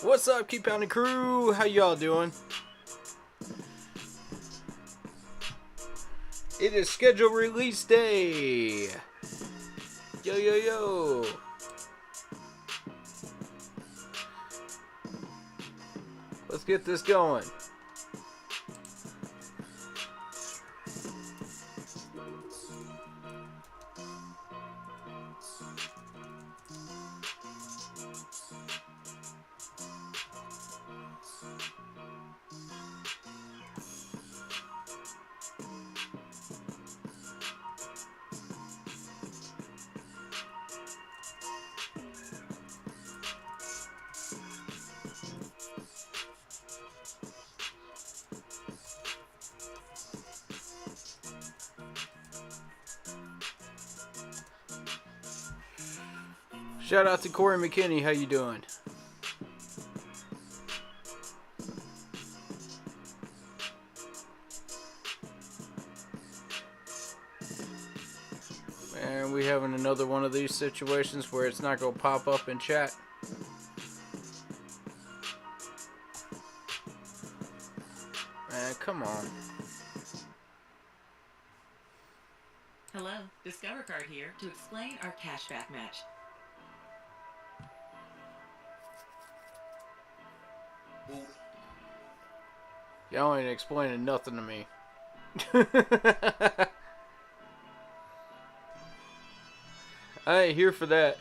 What's up, Keep Pounding crew? How y'all doing? It is scheduled release day. Yo, yo, yo. Let's get this going. Shout out to Corey McKinney. How you doing? And we having another one of these situations where it's not going to pop up in chat. Man, come on. Hello, Discover Card here to explain our cashback match. Y'all ain't explaining nothing to me. I ain't here for that.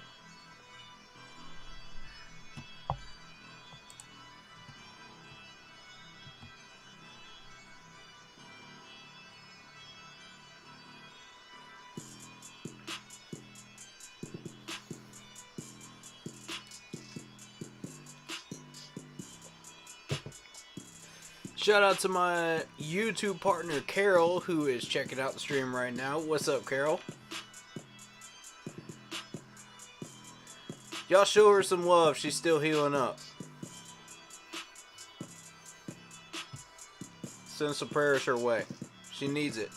Shout out to my YouTube partner, Carol, who is checking out the stream right now. What's up, Carol? Y'all show her some love. She's still healing up. Send some prayers her way. She needs it.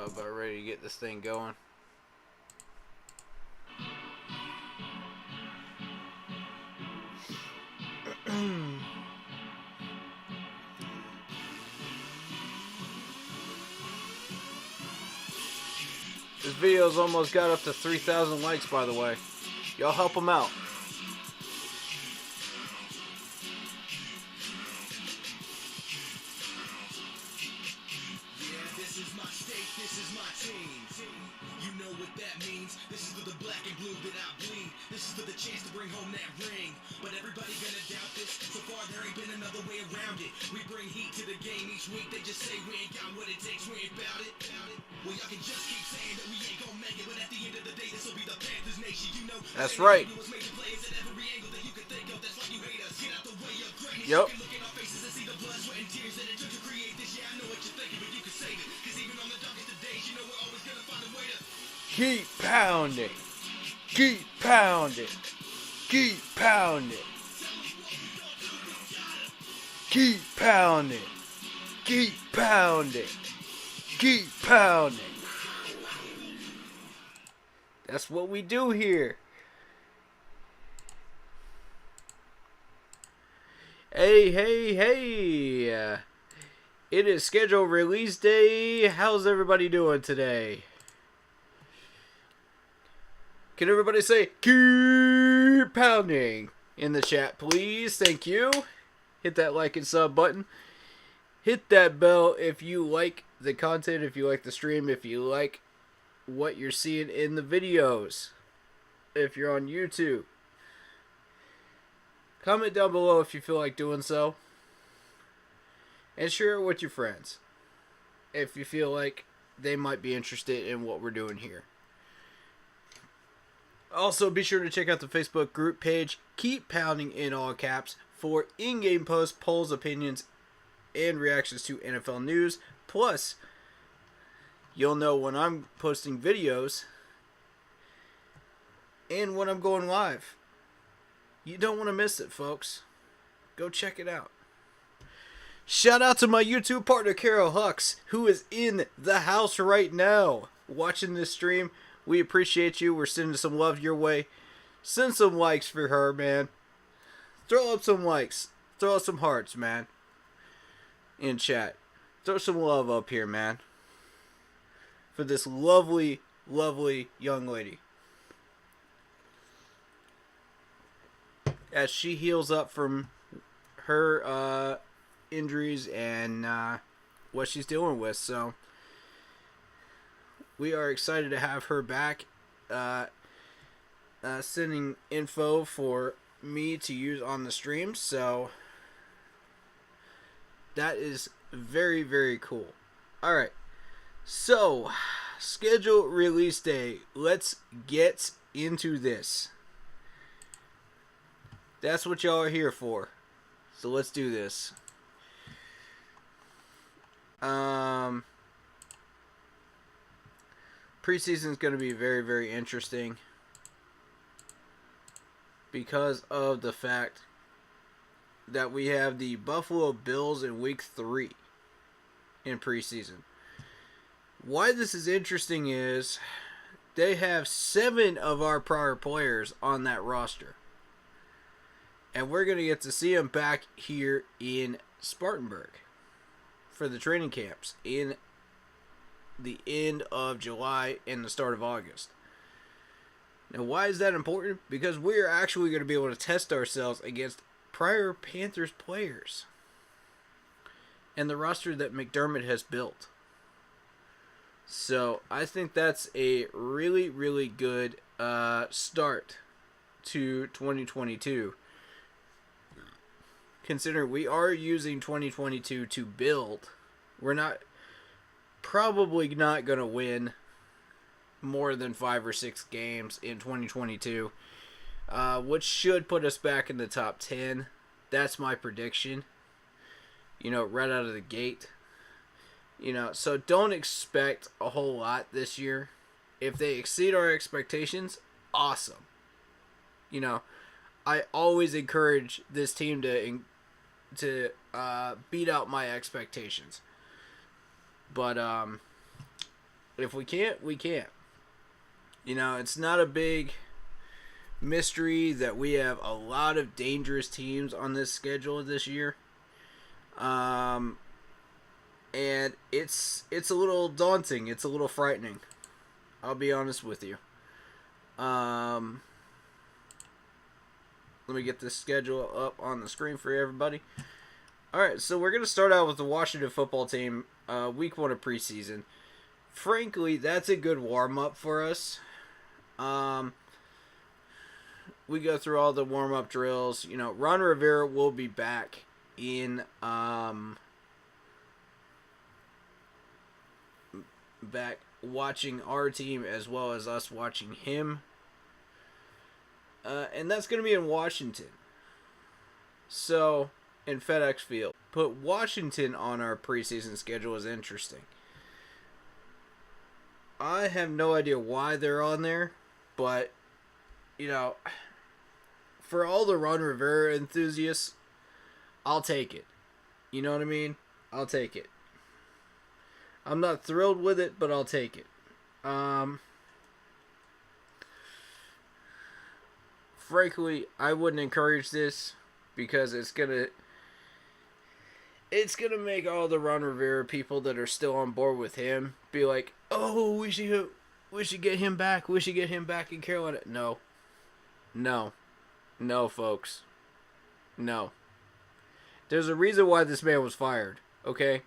About ready to get this thing going. This video's almost got up to 3,000 likes, by the way. Y'all help them out. That's right. Yep. Keep pounding. Keep pounding. Keep pounding. Keep pounding. Keep pounding. Keep pounding. That's what we do here. Hey, hey, hey. It is scheduled release day. How's everybody doing today? Can everybody say, keep pounding in the chat, please? Thank you. Hit that like and sub button. Hit that bell if you like the content, if you like the stream, if you like what you're seeing in the videos. If you're on YouTube. Comment down below if you feel like doing so. And share it with your friends if you feel like they might be interested in what we're doing here. Also, be sure to check out the Facebook group page, Keep Pounding in all caps, for in-game posts, polls, opinions, and reactions to NFL news. Plus, you'll know when I'm posting videos and when I'm going live. You don't want to miss it, folks. Go check it out. Shout out to my YouTube partner, Carol Hux, who is in the house right now watching this stream. We appreciate you. We're sending some love your way. Send some likes for her, man. Throw up some likes. Throw up some hearts, man. In chat. Throw some love up here, man. For this lovely, lovely young lady. As she heals up from her injuries and what she's dealing with. So we are excited to have her back. Sending info for me to use on the stream. So that is very, very cool. Alright. So, schedule release day. Let's get into this. That's what y'all are here for. So let's do this. Preseason is going to be very, very interesting because of the fact that we have the Buffalo Bills in week 3 in preseason. Why this is interesting is they have 7 of our prior players on that roster. And we're going to get to see them back here in Spartanburg for the training camps in the end of July and the start of August. Now, why is that important? Because we're actually going to be able to test ourselves against prior Panthers players and the roster that McDermott has built. So, I think that's a really, really good start to 2022. Considering we are using 2022 to build, we're probably not going to win more than 5 or 6 games in 2022, which should put us back in the top 10. That's my prediction, right out of the gate. So don't expect a whole lot this year. If they exceed our expectations, awesome. I always encourage this team to beat out my expectations. But if we can't, we can't. It's not a big mystery that we have a lot of dangerous teams on this schedule this year. And it's a little daunting. It's a little frightening. I'll be honest with you. Let me get this schedule up on the screen for everybody. Alright, so we're going to start out with the Washington football team, week 1 of preseason. Frankly, that's a good warm-up for us. We go through all the warm-up drills. Ron Rivera will be back in back watching our team as well as us watching him. And that's going to be in Washington. So, in FedEx Field. Put Washington on our preseason schedule is interesting. I have no idea why they're on there, but, for all the Ron Rivera enthusiasts, I'll take it. You know what I mean? I'll take it. I'm not thrilled with it, but I'll take it. Frankly, I wouldn't encourage this because it's gonna make all the Ron Rivera people that are still on board with him be like, "Oh, we should get him back. We should get him back in Carolina." No, folks, no. There's a reason why this man was fired. Okay,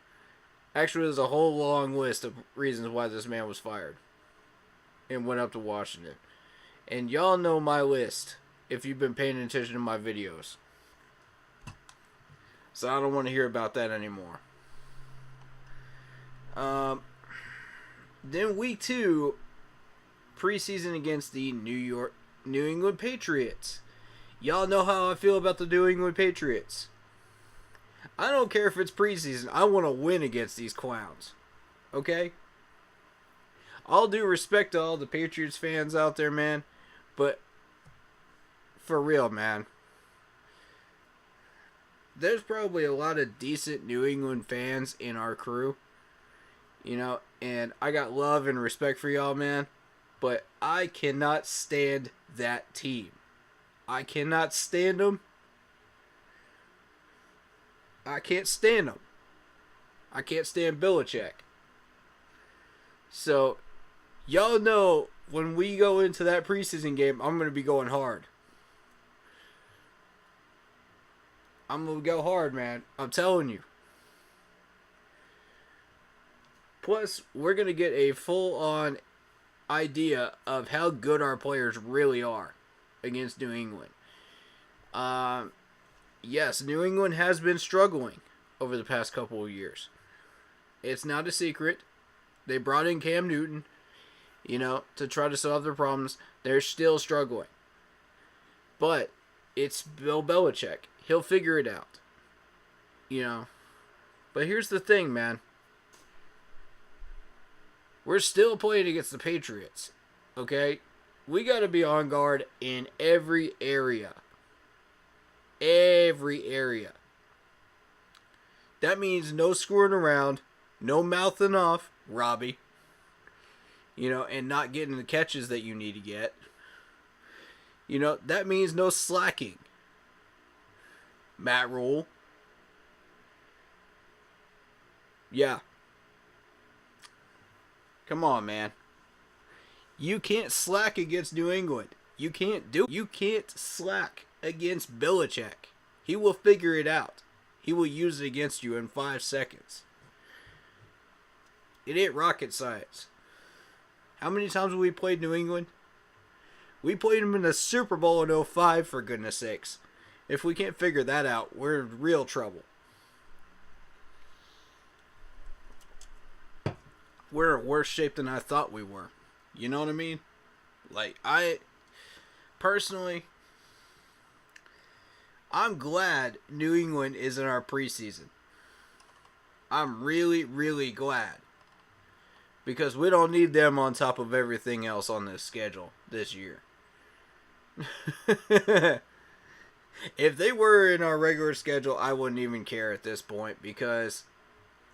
actually, there's a whole long list of reasons why this man was fired and went up to Washington, and y'all know my list. If you've been paying attention to my videos. So I don't want to hear about that anymore. Then week 2, preseason against the New England Patriots. Y'all know how I feel about the New England Patriots. I don't care if it's preseason. I want to win against these clowns. Okay? All due respect to all the Patriots fans out there, man. But for real, man. there's probably a lot of decent New England fans in our crew, and I got love and respect for y'all, man, but I cannot stand that team. I cannot stand them. I can't stand them. I can't stand Belichick. So, y'all know when we go into that preseason game, I'm going to be going hard. I'm going to go hard, man. I'm telling you. Plus, we're going to get a full-on idea of how good our players really are against New England. Yes, New England has been struggling over the past couple of years. It's not a secret. They brought in Cam Newton, to try to solve their problems. They're still struggling. But it's Bill Belichick. He'll figure it out. But here's the thing, man. We're still playing against the Patriots. Okay? We got to be on guard in every area. Every area. That means no screwing around, no mouthing off, Robbie. And not getting the catches that you need to get. That means no slacking. Matt Rule. Yeah. Come on, man. You can't slack against New England. You can't slack against Belichick. He will figure it out. He will use it against you in 5 seconds. It ain't rocket science. How many times have we played New England? We played them in the Super Bowl in 2005, for goodness sakes. If we can't figure that out, we're in real trouble. We're in worse shape than I thought we were. You know what I mean? Personally, I'm glad New England is in our preseason. I'm really, really glad. Because we don't need them on top of everything else on this schedule this year. If they were in our regular schedule, I wouldn't even care at this point. Because,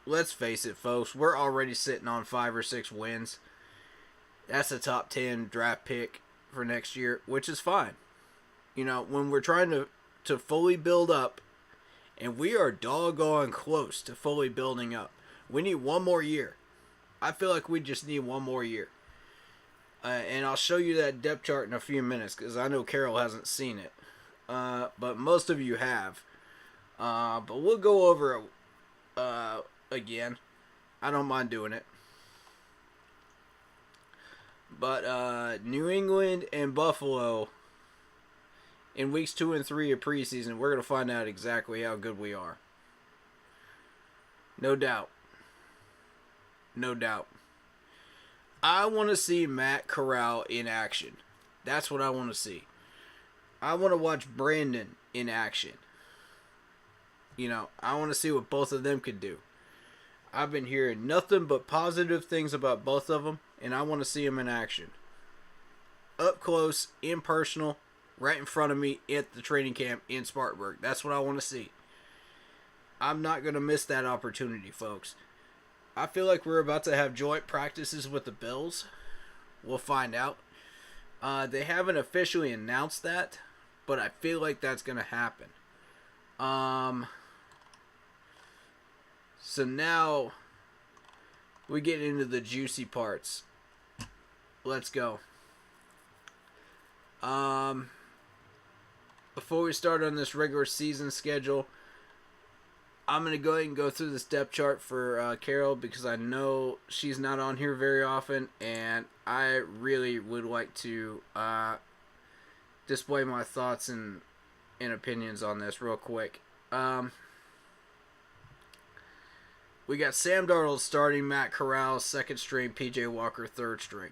let's face it, folks, we're already sitting on 5 or 6 wins. That's a top 10 draft pick for next year, which is fine. When we're trying to fully build up, and we are doggone close to fully building up. We need one more year. I feel like we just need one more year. And I'll show you that depth chart in a few minutes, because I know Carol hasn't seen it. But most of you have. But we'll go over it again. I don't mind doing it. But New England and Buffalo, in weeks 2 and 3 of preseason, we're going to find out exactly how good we are. No doubt. No doubt. I want to see Matt Corral in action. That's what I want to see. I want to watch Brandon in action. I want to see what both of them could do. I've been hearing nothing but positive things about both of them, and I want to see them in action. Up close, impersonal, right in front of me at the training camp in Spartanburg. That's what I want to see. I'm not going to miss that opportunity, folks. I feel like we're about to have joint practices with the Bills. We'll find out. They haven't officially announced that, but I feel like that's going to happen. So now we get into the juicy parts. Let's go. Before we start on this regular season schedule, I'm going to go ahead and go through this depth chart for Carol, because I know she's not on here very often, and I really would like to display my thoughts and opinions on this real quick. We got Sam Darnold starting, Matt Corral second string, PJ Walker third string.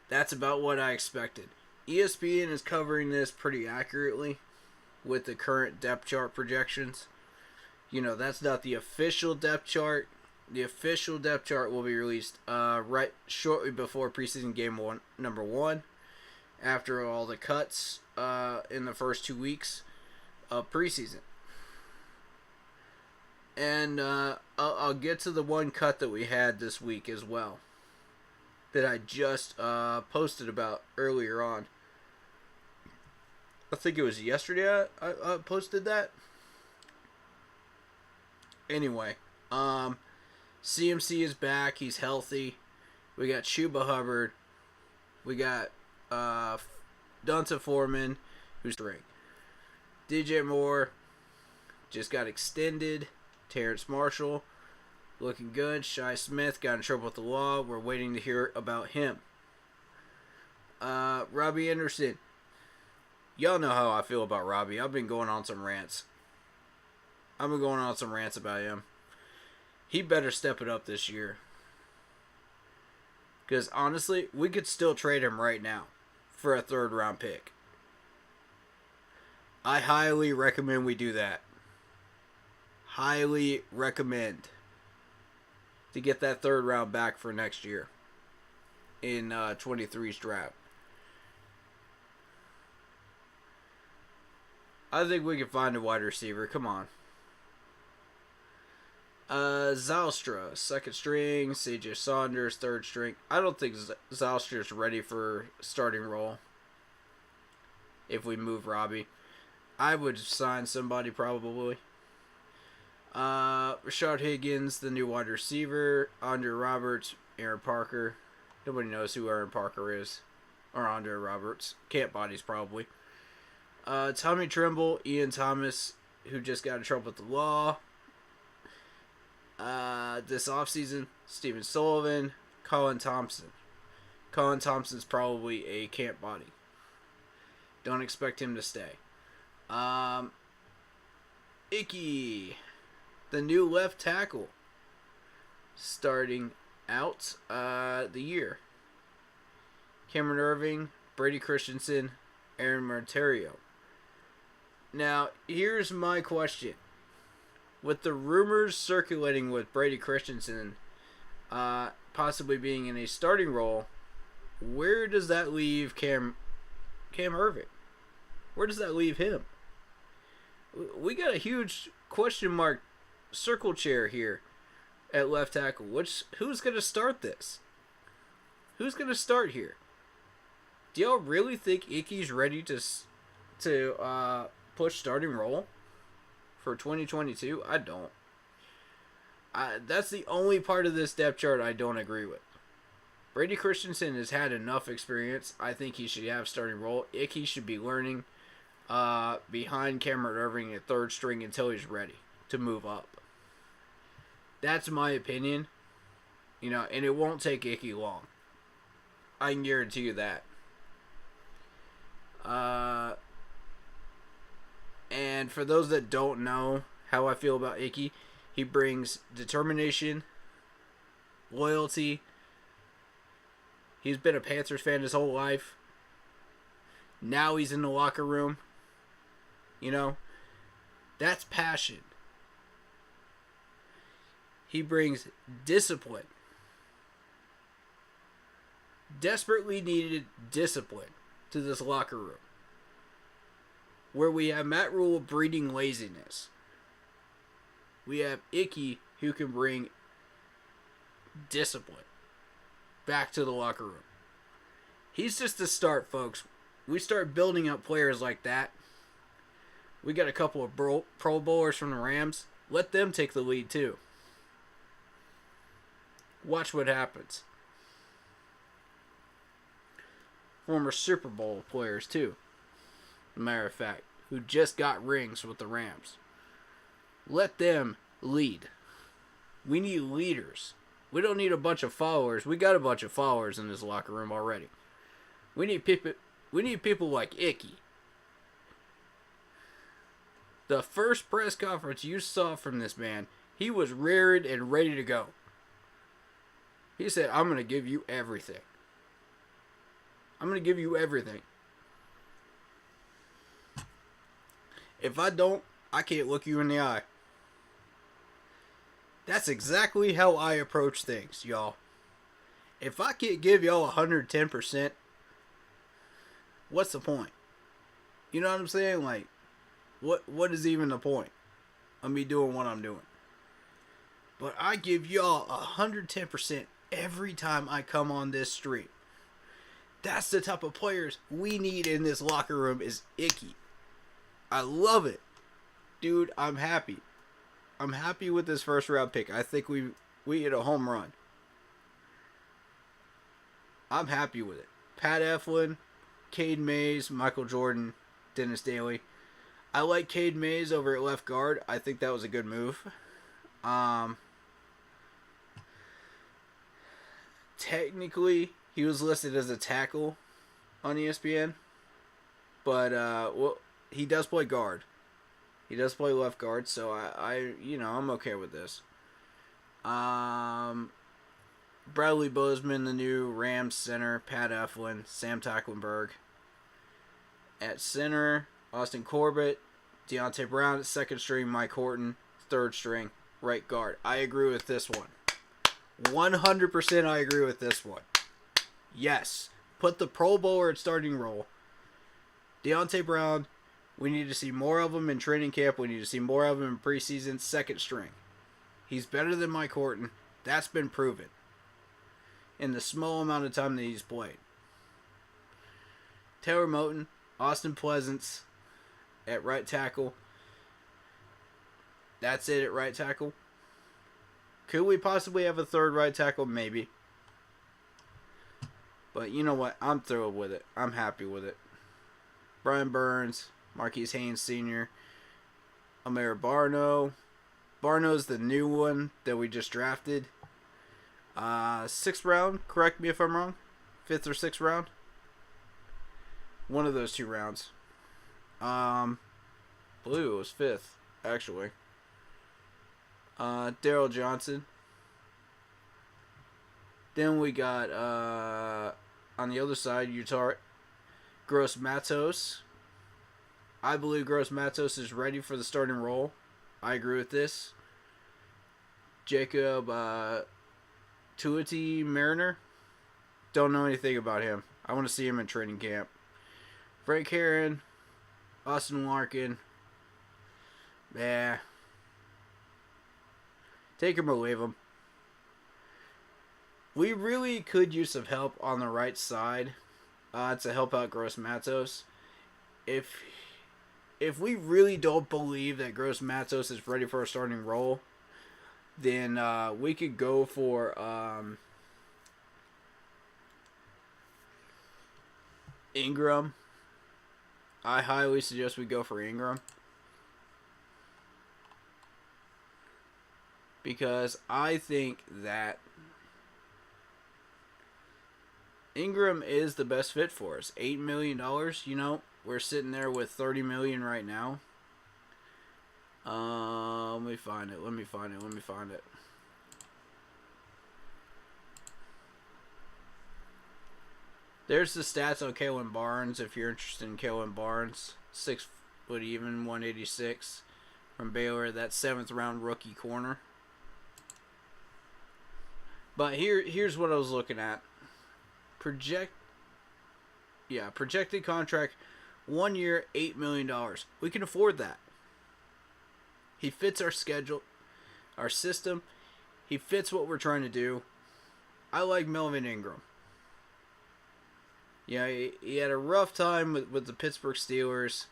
That's about what I expected. ESPN is covering this pretty accurately with the current depth chart projections. That's not the official depth chart. The official depth chart will be released right shortly before preseason game number 1, after all the cuts in the first 2 weeks of preseason. And I'll get to the one cut that we had this week as well, that I just posted about earlier on. I think it was yesterday I posted that. Anyway, CMC is back. He's healthy. We got Chuba Hubbard. We got Donta Foreman, who's string. DJ Moore just got extended. Terrence Marshall looking good. Shi Smith got in trouble with the law. We're waiting to hear about him. Robbie Anderson. Y'all know how I feel about Robbie. I've been going on some rants. About him. He better step it up this year. Because honestly, we could still trade him right now for a 3rd round pick. I highly recommend we do that. Highly recommend to get that 3rd round back for next year in 23's draft. I think we can find a wide receiver. Come on. Zylstra, 2nd string. CJ Saunders, 3rd string. I don't think Zylstra's ready for starting role. If we move Robbie, I would sign somebody probably. Rashard Higgins, the new wide receiver. Andre Roberts, Aaron Parker. Nobody knows who Aaron Parker is. Or Andre Roberts. Camp bodies probably. Tommy Tremble, Ian Thomas, who just got in trouble with the law. This offseason, Stephen Sullivan, Colin Thompson. Colin Thompson's probably a camp body. Don't expect him to stay. Icky, the new left tackle, starting out the year. Cameron Irving, Brady Christensen, Aaron Monterio. Now, here's my question. With the rumors circulating with Brady Christensen possibly being in a starting role, where does that leave Cam Irving? Where does that leave him? We got a huge question mark circle chair here at left tackle. Who's going to start this? Who's going to start here? Do y'all really think Icky's ready to push starting role for 2022? I don't. That's the only part of this depth chart I don't agree with. Brady Christensen has had enough experience. I think he should have starting role. Icky should be learning behind Cameron Irving at 3rd string until he's ready to move up. That's my opinion. And it won't take Icky long. I can guarantee you that. And for those that don't know how I feel about Icky, he brings determination, loyalty. He's been a Panthers fan his whole life. Now he's in the locker room. That's passion. He brings discipline. Desperately needed discipline to this locker room. Where we have Matt Rule breeding laziness. We have Icky who can bring discipline back to the locker room. He's just the start, folks. We start building up players like that. We got a couple of Pro Bowlers from the Rams. Let them take the lead too. Watch what happens. Former Super Bowl players too. Matter of fact, who just got rings with the Rams. Let them lead. We need leaders. We don't need a bunch of followers. We got a bunch of followers in this locker room already. We need people like Icky. The first press conference you saw from this man, he was reared and ready to go. He said, I'm going to give you everything. I'm going to give you everything. If I don't, I can't look you in the eye. That's exactly how I approach things, y'all. If I can't give y'all 110%, what's the point? You know what I'm saying? Like, what is even the point of me doing what I'm doing? But I give y'all 110% every time I come on this stream. That's the type of players we need in this locker room is Icky. I love it. Dude, I'm happy. I'm happy with this first round pick. I think we hit a home run. I'm happy with it. Pat Eflin, Cade Mays, Michael Jordan, Dennis Daly. I like Cade Mays over at left guard. I think that was a good move. Technically, he was listed as a tackle on ESPN, but he does play guard. He does play left guard, so I'm okay with this. Bradley Bozeman, the new Rams center, Pat Eflin, Sam Tacklenberg. At center, Austin Corbett, Deontay Brown at second string, Mike Horton, third string, right guard. I agree with this one. 100% I agree with this one. Yes. Put the Pro Bowler at starting role. Deontay Brown, we need to see more of him in training camp. We need to see more of him in preseason, second string. He's better than Mike Horton. That's been proven in the small amount of time that he's played. Taylor Moton, Austin Pleasance at right tackle. That's it at right tackle. Could we possibly have a third right tackle? Maybe. But you know what? I'm thrilled with it. I'm happy with it. Brian Burns, Marquise Haynes Sr., Amir Barno. Barno's the new one that we just drafted. 6th round, correct me if I'm wrong. 5th or 6th round. One of those two rounds. Blue was 5th, actually. Daryl Johnson. Then we got, on the other side, Utah Gross Matos. I believe Gross Matos is ready for the starting role. I agree with this. Jacob Tuioti Mariner. Don't know anything about him. I want to see him in training camp. Frank Heron. Austin Larkin. Take him or leave him. We really could use some help on the right side to help out Gross Matos. If we really don't believe that Gross Matos is ready for a starting role, then we could go for Ingram. I highly suggest we go for Ingram. Because I think that Ingram is the best fit for us. $8 million, we're sitting there with $30 million right now. Let me find it. There's the stats on Kaelyn Barnes, if you're interested in Kaelyn Barnes. 6 foot even, 186 from Baylor. That 7th round rookie corner. But here's what I was looking at. Projected contract, 1 year, $8 million. We can afford that. He fits our schedule, our system. He fits what we're trying to do. I like Melvin Ingram. Yeah, he had a rough time with the Pittsburgh Steelers.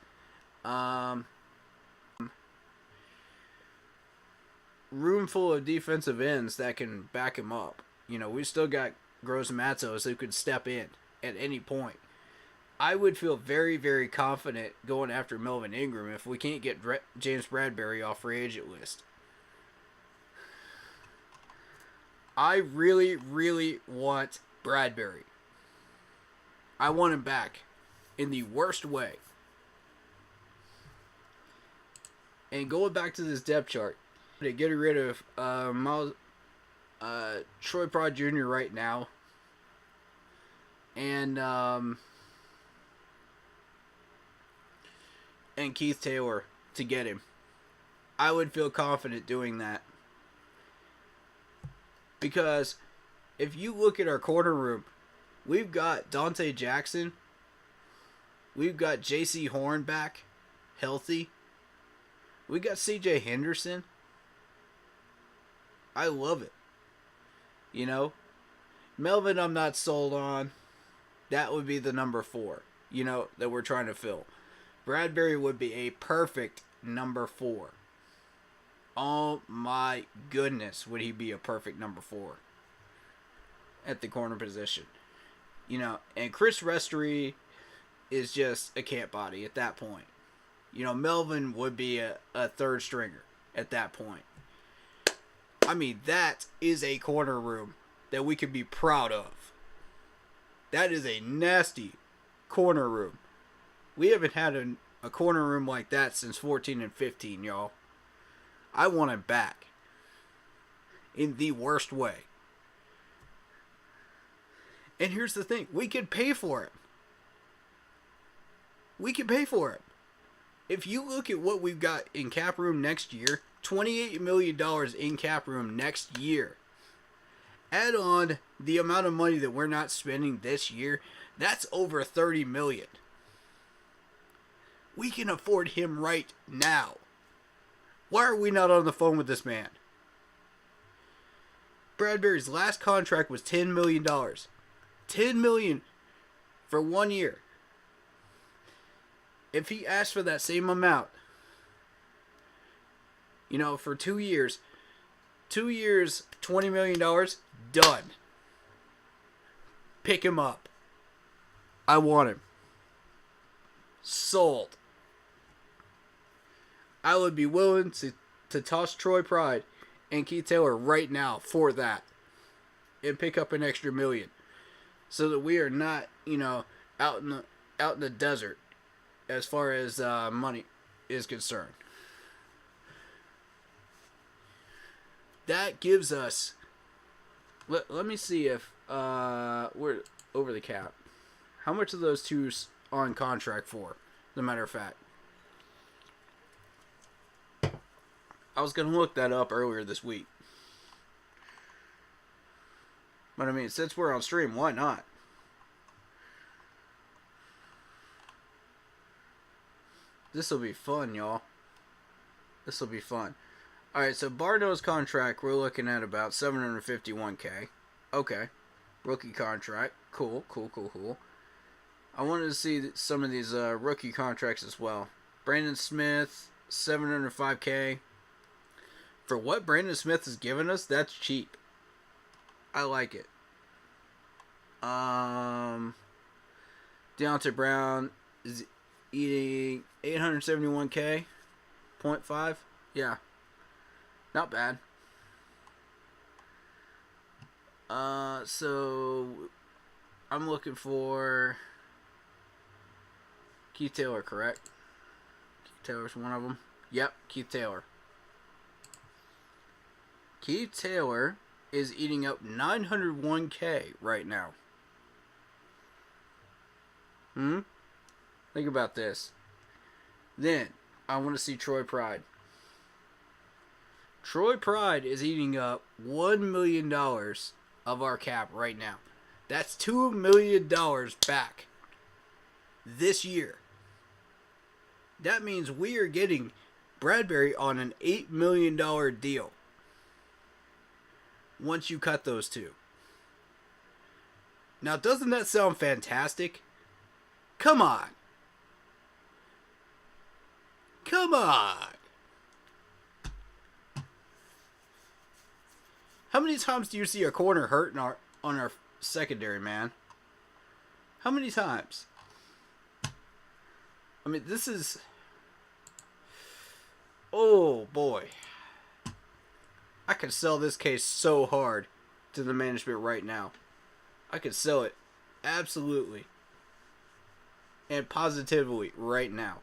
Room full of defensive ends that can back him up. We still got Gross Matos who could step in at any point. I would feel very, very confident going after Melvin Ingram if we can't get James Bradberry off free agent list. I really, really want Bradberry. I want him back in the worst way. And going back to this depth chart, to get rid of Troy Prod Jr. right now, and Keith Taylor to get him. I would feel confident doing that. Because if you look at our corner room, we've got Dante Jackson. We've got J.C. Horn back, healthy. We got C.J. Henderson. I love it. You know? Melvin, I'm not sold on. That would be the number 4, that we're trying to fill. Bradbury would be a perfect number 4. Oh my goodness, would he be a perfect number 4 at the corner position. And Chris Restory is just a camp body at that point. Melvin would be a third stringer at that point. I mean, that is a corner room that we can be proud of. That is a nasty corner room. We haven't had a corner room like that since 14 and 15, y'all. I want it back. In the worst way. And here's the thing. We can pay for it. We can pay for it. If you look at what we've got in cap room next year, $28 million in cap room next year. Add on the amount of money that we're not spending this year, that's over $30 million. We can afford him right now. Why are we not on the phone with this man? Bradbury's last contract was $10 million. $10 million for 1 year. If he asked for that same amount, for 2 years, 2 years, $20 million, done. Pick him up. I want him. Sold. I would be willing to toss Troy Pride and Keith Taylor right now for that. And pick up an extra $1 million. So that we are not, out in the desert as far as money is concerned. That gives us... Let me see if we're over the cap. How much are those two on contract for? As a matter of fact. I was going to look that up earlier this week. But I mean, since we're on stream, why not? This will be fun, y'all. This will be fun. Alright, so Bardo's contract, we're looking at about $751K. Okay. Rookie contract. Cool. I wanted to see some of these rookie contracts as well. Brandon Smith, $705K. For what Brandon Smith has given us, that's cheap. I like it. Deontay Brown is eating $871K. 0.5. Yeah. Not bad. So I'm looking for Keith Taylor, correct? Keith Taylor's one of them. Yep, Keith Taylor. Keith Taylor is eating up $901K right now. Think about this. Then, I want to see Troy Pride. Troy Pride is eating up $1 million of our cap right now. That's $2 million back this year. That means we are getting Bradbury on an $8 million deal. Once you cut those two. Now, doesn't that sound fantastic? Come on. Come on. How many times do you see a corner hurt on our secondary, man? How many times? I mean, this is... Oh, boy. I could sell this case so hard to the management right now. I could sell it absolutely and positively right now.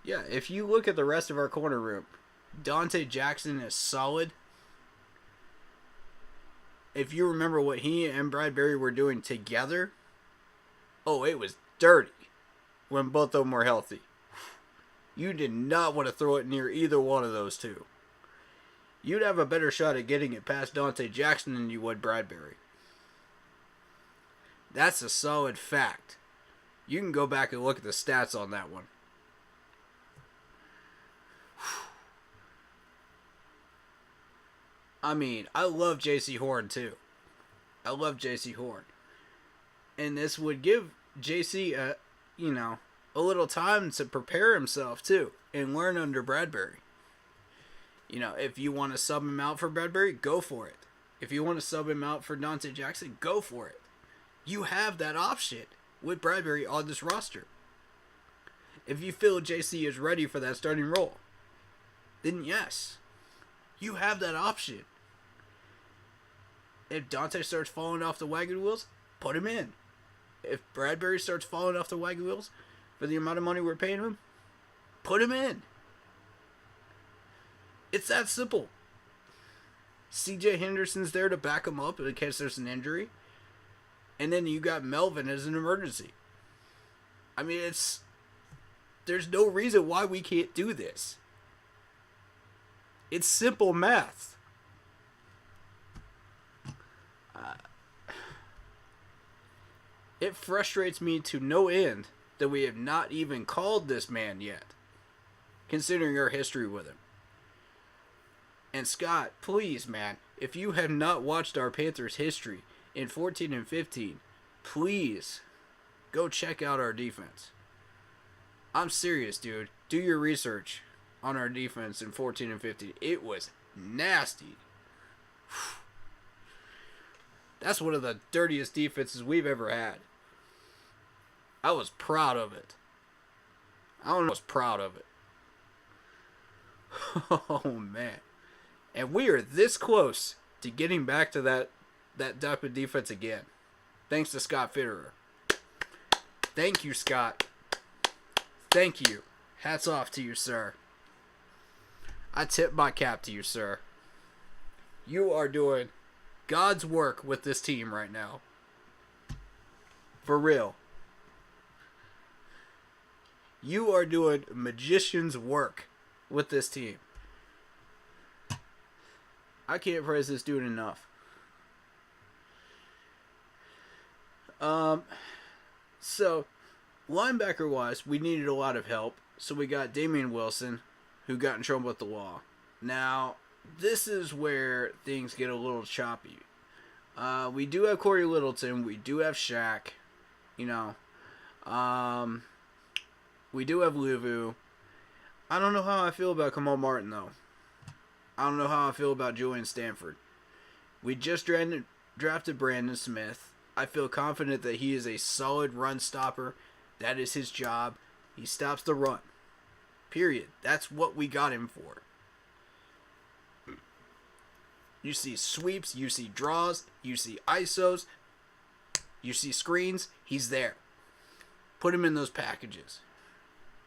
Yeah, if you look at the rest of our corner room, Dante Jackson is solid. If you remember what he and Bradbury were doing together, oh, it was dirty when both of them were healthy. You did not want to throw it near either one of those two. You'd have a better shot at getting it past Dante Jackson than you would Bradbury. That's a solid fact. You can go back and look at the stats on that one. I mean, I love J.C. Horn too. I love J.C. Horn. And this would give J.C. a little time to prepare himself too and learn under Bradbury. If you want to sub him out for Bradbury, go for it. If you want to sub him out for Dante Jackson, go for it. You have that option with Bradbury on this roster. If you feel JC is ready for that starting role, then yes, you have that option. If Dante starts falling off the wagon wheels, put him in. If Bradbury starts falling off the wagon wheels for the amount of money we're paying him, put him in. It's that simple. CJ Henderson's there to back him up in case there's an injury. And then you got Melvin as an emergency. I mean, there's no reason why we can't do this. It's simple math. It frustrates me to no end that we have not even called this man yet, considering our history with him. And Scott, please, man, if you have not watched our Panthers history in 14 and 15, please go check out our defense. I'm serious, dude. Do your research on our defense in 14 and 15. It was nasty. That's one of the dirtiest defenses we've ever had. I was proud of it. I was proud of it. Oh, man. And we are this close to getting back to that type of defense again. Thanks to Scott Fitterer. Thank you, Scott. Thank you. Hats off to you, sir. I tip my cap to you, sir. You are doing God's work with this team right now. For real. You are doing magician's work with this team. I can't praise this dude enough. So, linebacker-wise, we needed a lot of help. So we got Damian Wilson, who got in trouble with the law. Now, this is where things get a little choppy. We do have Corey Littleton. We do have Shaq. We do have Luvu. I don't know how I feel about Kamal Martin, though. I don't know how I feel about Julian Stanford. We just drafted Brandon Smith. I feel confident that he is a solid run stopper. That is his job. He stops the run. Period. That's what we got him for. You see sweeps, you see draws, you see ISOs, you see screens, he's there. Put him in those packages.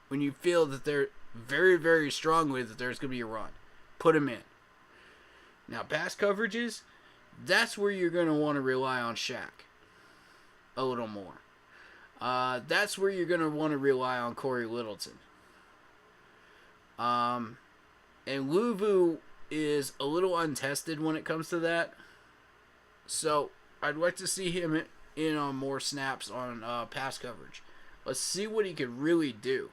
When you feel that they're very, very strongly that there's going to be a run, put him in. Now, pass coverages, that's where you're going to want to rely on Shaq a little more. That's where you're going to want to rely on Corey Littleton. And Luvu is a little untested when it comes to that. So, I'd like to see him in on more snaps on pass coverage. Let's see what he could really do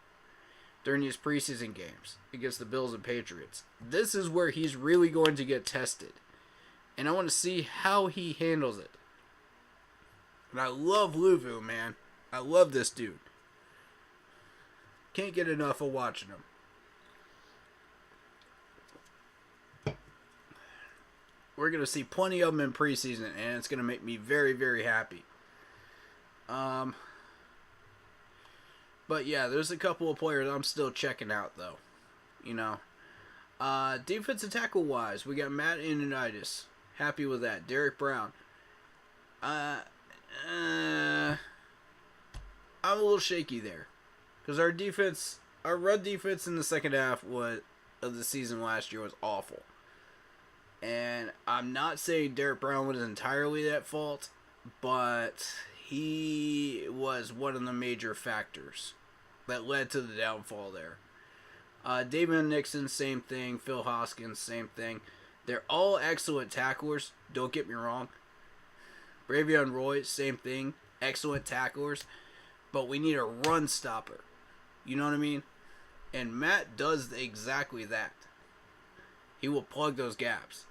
during his preseason games against the Bills and Patriots. This is where he's really going to get tested. And I want to see how he handles it. And I love Luvu, man. I love this dude. Can't get enough of watching him. We're going to see plenty of them in preseason, and it's going to make me very, very happy. But yeah, there's a couple of players I'm still checking out, though. Defensive tackle wise, we got Matt Ioannidis. Happy with that. Derek Brown. I'm a little shaky there, because our run defense in the second half of the season last year was awful. And I'm not saying Derek Brown was entirely at fault, but he was one of the major factors that led to the downfall there. David Nixon, same thing. Phil Hoskins, same thing. They're all excellent tacklers, don't get me wrong. Bravion Roy, same thing. Excellent tacklers. But we need a run stopper. You know what I mean? And Matt does exactly that. He will plug those gaps.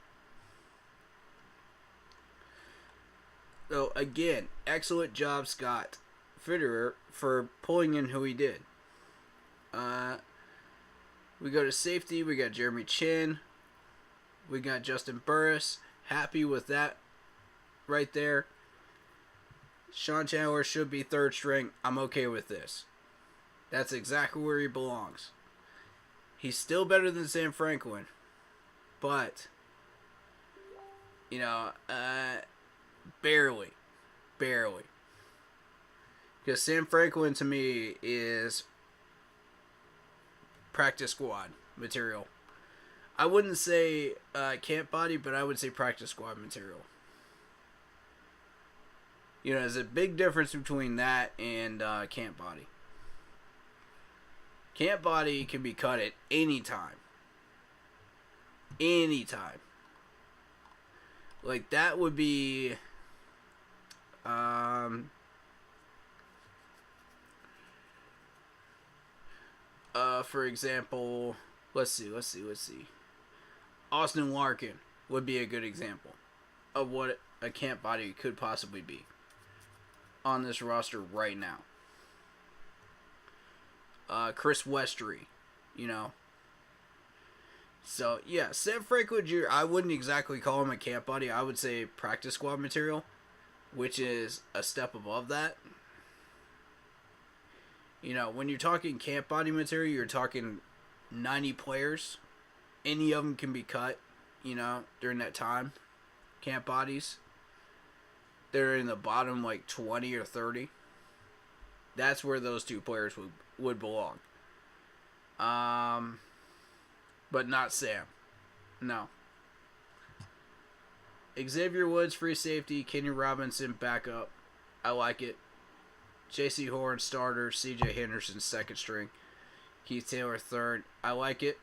So, again, excellent job, Scott Fitterer, for pulling in who he did. We go to safety. We got Jeremy Chin. We got Justin Burris. Happy with that right there. Sean Chandler should be third string. I'm okay with this. That's exactly where he belongs. He's still better than Sam Franklin. But, barely. Barely. Because Sam Franklin, to me, is practice squad material. I wouldn't say camp body, but I would say practice squad material. There's a big difference between that and camp body. Camp body can be cut at any time. Anytime. Like, that would be... for example, let's see. Austin Larkin would be a good example of what a camp body could possibly be on this roster right now. Chris Westry, So, yeah, Sam Franklin Jr., I wouldn't exactly call him a camp body. I would say practice squad material, which is a step above that. When you're talking camp body material, you're talking 90 players. Any of them can be cut, during that time. Camp bodies. They're in the bottom, 20 or 30. That's where those two players would belong. But not Sam. No. Xavier Woods, free safety. Kenny Robinson, backup. I like it. J.C. Horn, starter. C.J. Henderson, second string. Keith Taylor, third. I like it.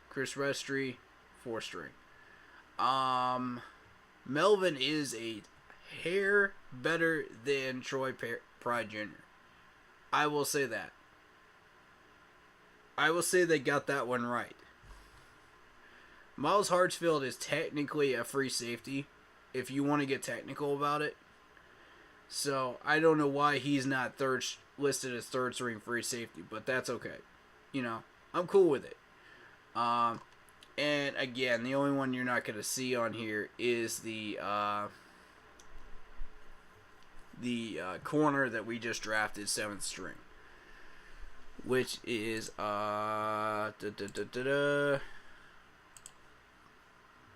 Chris Westry, fourth string. Melvin is a hair better than Troy Pride Jr. I will say that. I will say they got that one right. Miles Hartsfield is technically a free safety, if you want to get technical about it. So, I don't know why he's not listed as third string free safety, but that's okay. I'm cool with it. And again, the only one you're not going to see on here is the corner that we just drafted, 7th string, which is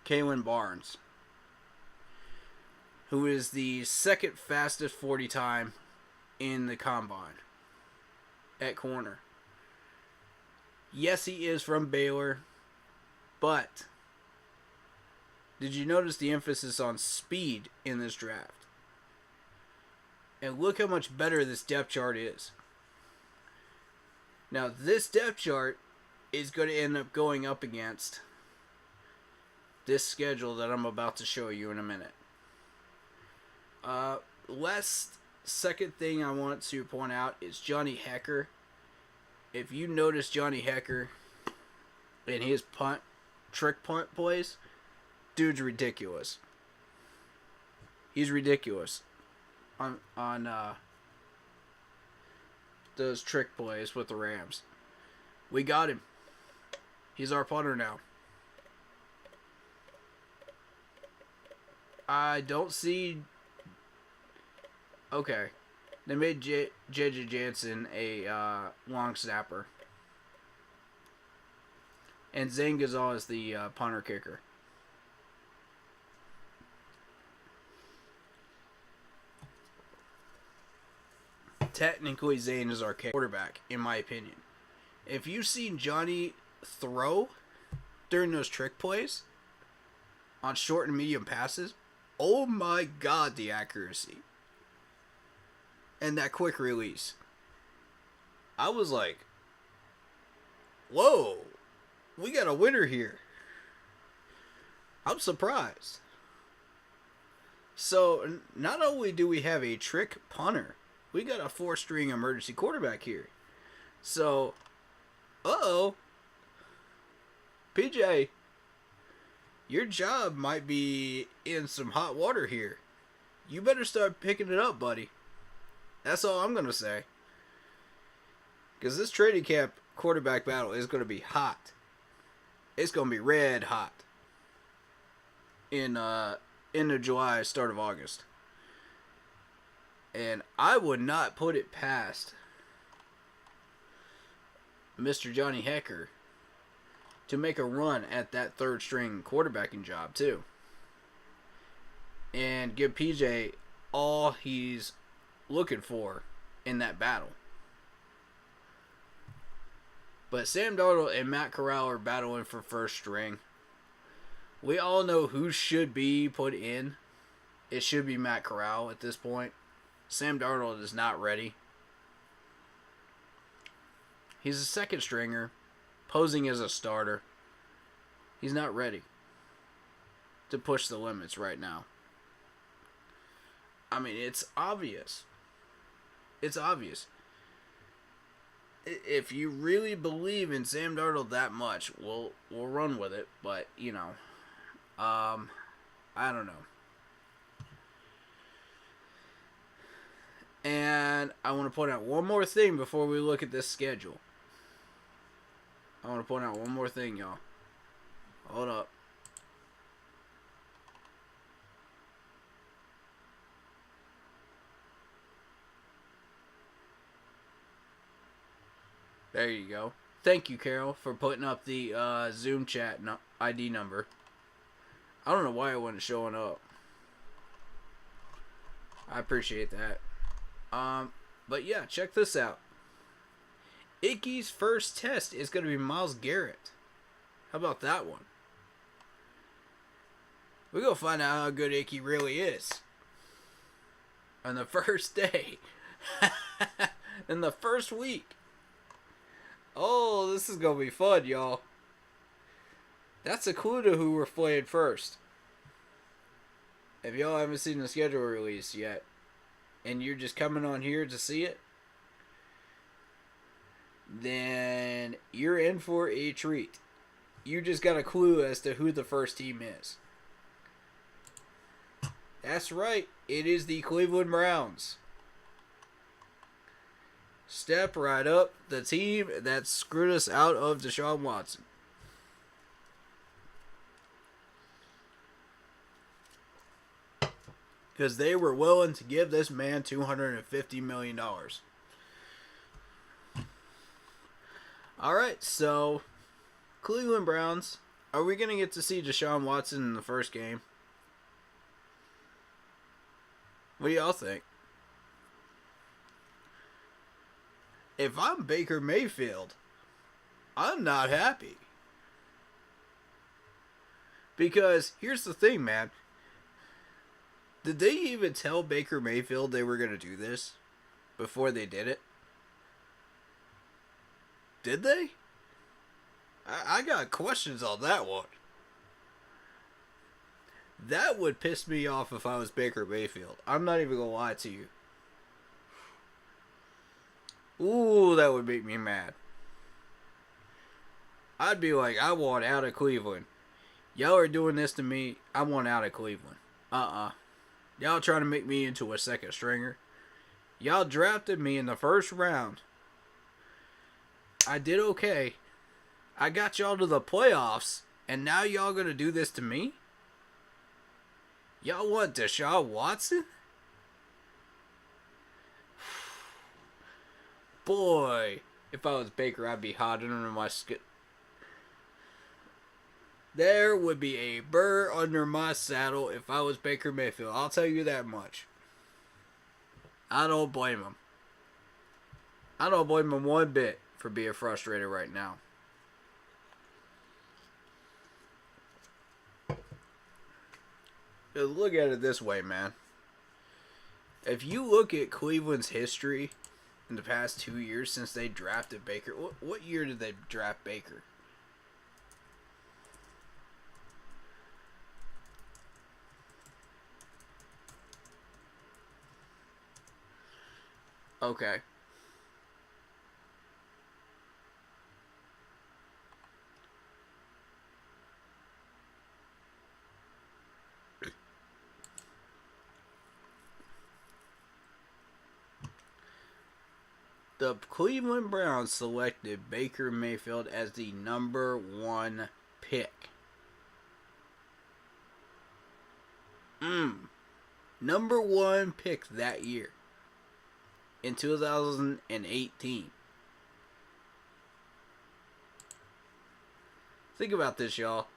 Kaelyn Barnes, who is the second fastest 40 time in the combine at corner. Yes, he is from Baylor, but did you notice the emphasis on speed in this draft? And look how much better this depth chart is. Now, this depth chart is going to end up going up against this schedule that I'm about to show you in a minute. Last second thing I want to point out is Johnny Hecker. If you notice Johnny Hecker and his trick punt plays, dude's ridiculous. He's ridiculous on those trick plays with the Rams. We got him. He's our punter now. I don't see... Okay. They made J.J. Jansen a long snapper. And Zane Gazal is the punter kicker. Technically, Zane is our quarterback, in my opinion. If you've seen Johnny throw during those trick plays on short and medium passes, oh my God, the accuracy. And that quick release. I was like, whoa, we got a winner here. I'm surprised. So, not only do we have a trick punter, we got a 4-string emergency quarterback here. So, PJ, your job might be in some hot water here. you better start picking it up, buddy. That's all I'm going to say. Because this training camp quarterback battle is going to be hot. It's going to be red hot. In end of July, start of August. And I would not put it past Mr. Johnny Hecker to make a run at that third string quarterbacking job too. And give PJ all he's looking for in that battle. But Sam Darnold and Matt Corral are battling for first string. We all know who should be put in. It should be Matt Corral at this point. Sam Darnold is not ready. He's a second stringer, posing as a starter. He's not ready to push the limits right now. I mean, it's obvious. It's obvious. If you really believe in Sam Darnold that much, we'll run with it. But, you know, I don't know. And I want to point out one more thing before we look at this schedule. I want to point out one more thing, y'all. Hold up. There you go. Thank you, Carol, for putting up the Zoom chat ID number. I don't know why it wasn't showing up. I appreciate that. But yeah, check this out. Icky's first test is going to be Myles Garrett. How about that one? We're going to find out how good Icky really is. On the first day. In the first week. Oh, this is going to be fun, y'all. That's a clue to who we're playing first. If y'all haven't seen the schedule release yet, and you're just coming on here to see it, then you're in for a treat. You just got a clue as to who the first team is. That's right. It is the Cleveland Browns. Step right up. The team that screwed us out of Deshaun Watson. Because they were willing to give this man $250 million. Alright, so Cleveland Browns. Are we going to get to see Deshaun Watson in the first game? What do y'all think? If I'm Baker Mayfield, I'm not happy. Because here's the thing, man. Did they even tell Baker Mayfield they were going to do this before they did it? Did they? I got questions on that one. That would piss me off if I was Baker Mayfield. I'm not even going to lie to you. Ooh, that would make me mad. I'd be like, I want out of Cleveland. Y'all are doing this to me. I want out of Cleveland. Y'all trying to make me into a second stringer. Y'all drafted me in the first round. I did okay. I got y'all to the playoffs. And now y'all gonna do this to me? Y'all want Deshaun Watson? Boy, if I was Baker, I'd be hot under my skin. There would be a burr under my saddle if I was Baker Mayfield. I'll tell you that much. I don't blame him. I don't blame him one bit for being frustrated right now. Just look at it this way, man. If you look at Cleveland's history in the past 2 years since they drafted Baker, what year did they draft Baker? Okay. The Cleveland Browns selected Baker Mayfield as the number 1 pick. Number 1 pick that year. In 2018. Think about this, y'all.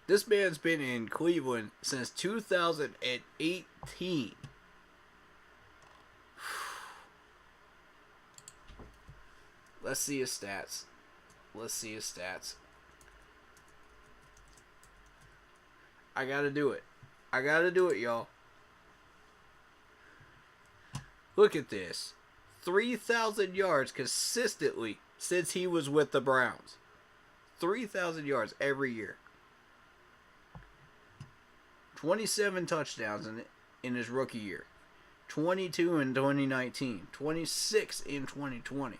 This man's been in Cleveland since 2018. Let's see his stats. I gotta do it, y'all. Look at this. 3,000 yards consistently since he was with the Browns. 3,000 yards every year. 27 touchdowns in his rookie year. 22 in 2019. 26 in 2020.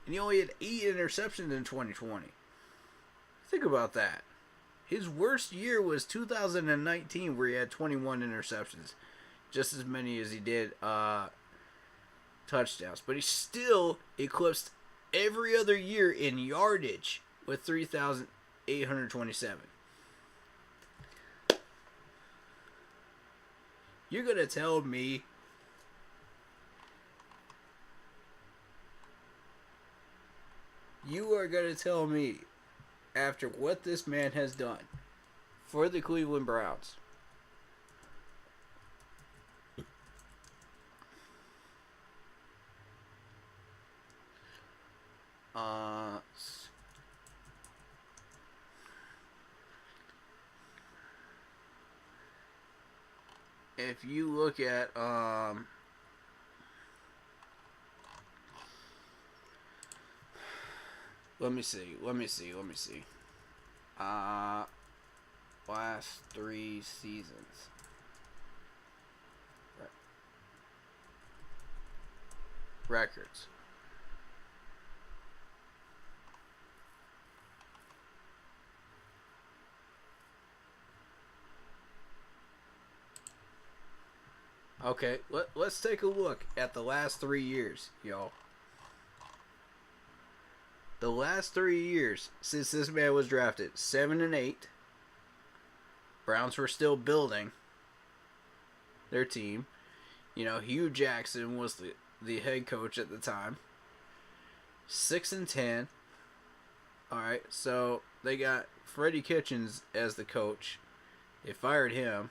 And he only had 8 interceptions in 2020. Think about that. His worst year was 2019, where he had 21 interceptions. Just as many as he did touchdowns. But he still eclipsed every other year in yardage with 3,827. You're going to tell me after what this man has done for the Cleveland Browns, if you look at let me see. Last 3 seasons. Records. Okay, let's take a look at the last 3 years, y'all. The last 3 years since this man was drafted, 7-8. Browns were still building their team. You know, Hugh Jackson was the head coach at the time. 6-10. All right, so they got Freddie Kitchens as the coach. They fired him.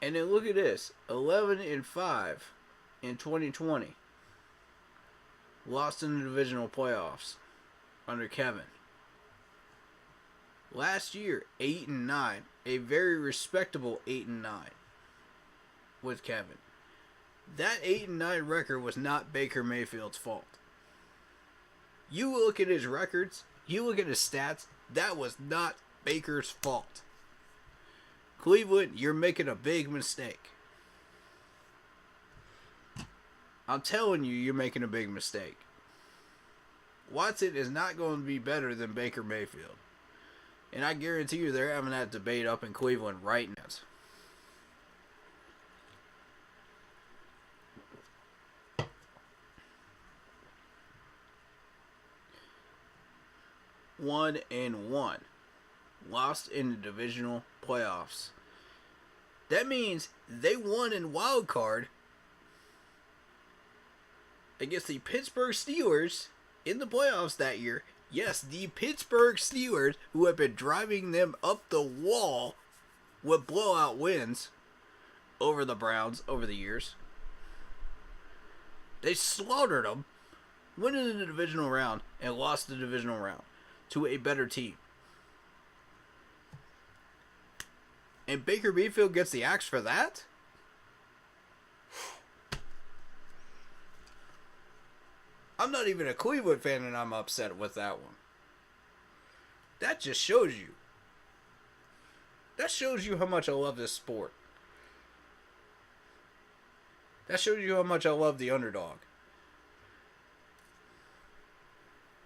And then look at this, 11-5 in 2020. Lost in the divisional playoffs under Kevin. Last year, 8-9, a very respectable 8-9 with Kevin. That 8-9 record was not Baker Mayfield's fault. You look at his records, you look at his stats, that was not Baker's fault. Cleveland, you're making a big mistake. I'm telling you, you're making a big mistake. Watson is not going to be better than Baker Mayfield. And I guarantee you they're having that debate up in Cleveland right now. 1-1. Lost in the divisional playoffs. That means they won in wild card against the Pittsburgh Steelers in the playoffs that year. Yes, the Pittsburgh Steelers, who have been driving them up the wall with blowout wins over the Browns over the years. They slaughtered them, went into the divisional round, and lost the divisional round to a better team. And Baker Mayfield gets the axe for that? I'm not even a Cleveland fan and I'm upset with that one. That just shows you. That shows you how much I love this sport. That shows you how much I love the underdog.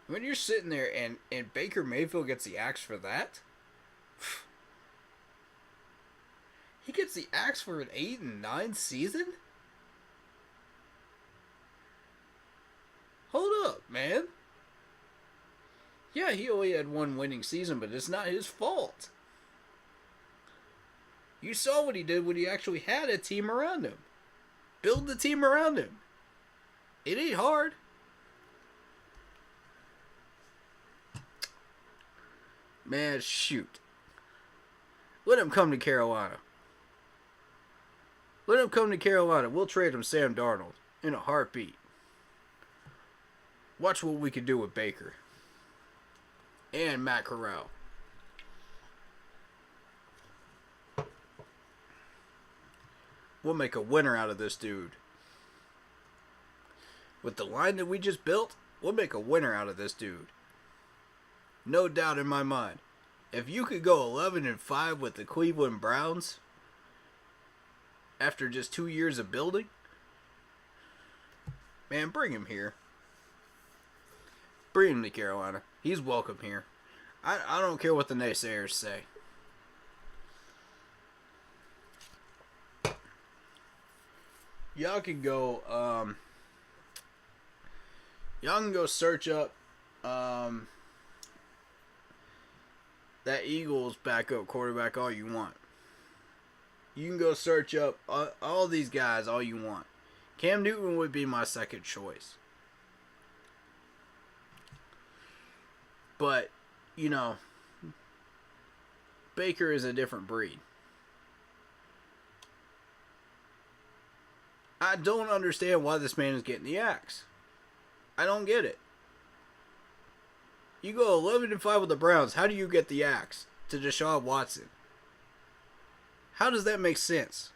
When you're sitting there and Baker Mayfield gets the axe for that, he gets the axe for an 8-9 season? man. Yeah, he only had one winning season, but it's not his fault. You saw what he did when he actually had a team around him. Build the team around him. It ain't hard. Man, shoot. Let him come to Carolina. Let him come to Carolina. We'll trade him Sam Darnold in a heartbeat. Watch what we can do with Baker. And Matt Corral. We'll make a winner out of this dude. With the line that we just built, we'll make a winner out of this dude. No doubt in my mind. If you could go 11-5 with the Cleveland Browns after just 2 years of building, man, bring him here. Bring him to Carolina. He's welcome here. I don't care what the naysayers say. Y'all can go search up that Eagles backup quarterback all you want. You can go search up all these guys all you want. Cam Newton would be my second choice. But, you know, Baker is a different breed. I don't understand why this man is getting the axe. I don't get it. You go 11-5 with the Browns. How do you get the axe to Deshaun Watson? How does that make sense?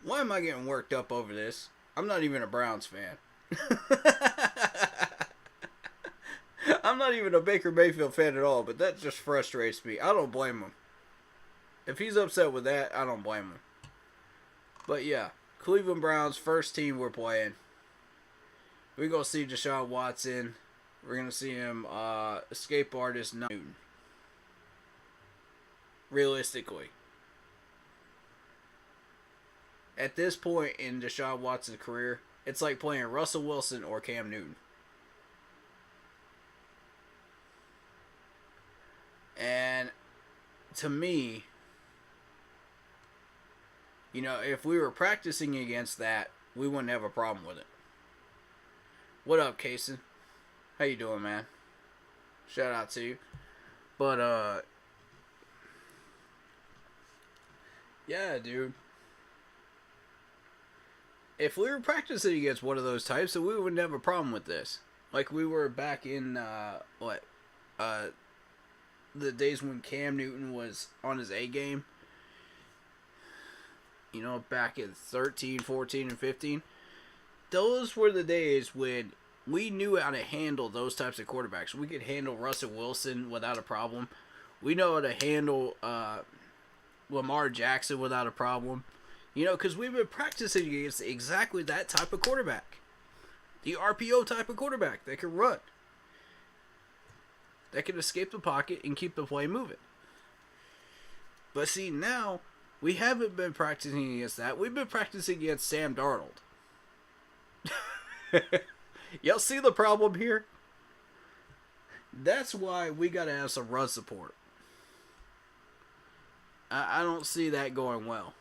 Why am I getting worked up over this? I'm not even a Browns fan. I'm not even a Baker Mayfield fan at all, but that just frustrates me. I don't blame him. If he's upset with that, I don't blame him. But yeah, Cleveland Browns, first team we're playing. We're going to see Deshaun Watson. We're going to see him escape artist Newton. Realistically. At this point in Deshaun Watson's career, it's like playing Russell Wilson or Cam Newton. And to me, you know, if we were practicing against that, we wouldn't have a problem with it. What up, Kaelyn? How you doing, man? Shout out to you. But, yeah, dude. If we were practicing against one of those types, then we wouldn't have a problem with this. Like we were back in, the days when Cam Newton was on his A game. You know, back in 13, 14, and 15. Those were the days when we knew how to handle those types of quarterbacks. We could handle Russell Wilson without a problem. We know how to handle Lamar Jackson without a problem. You know, because we've been practicing against exactly that type of quarterback. The RPO type of quarterback that can run. That can escape the pocket and keep the play moving. But see, now, we haven't been practicing against that. We've been practicing against Sam Darnold. Y'all see the problem here? That's why we got to have some run support. I don't see that going well.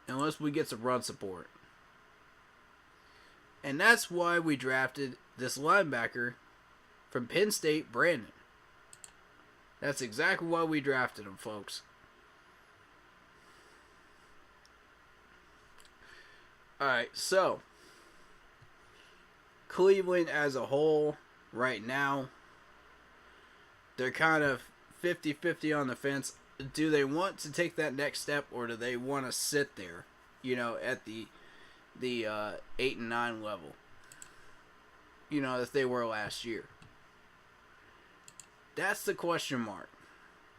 Unless we get some run support. And that's why we drafted this linebacker from Penn State, Brandon. That's exactly why we drafted him, folks. Alright, so Cleveland as a whole, right now, they're kind of 50-50 on the fence. Do they want to take that next step, or do they want to sit there, you know, at the 8 and 9 level, you know, as they were last year? That's the question mark.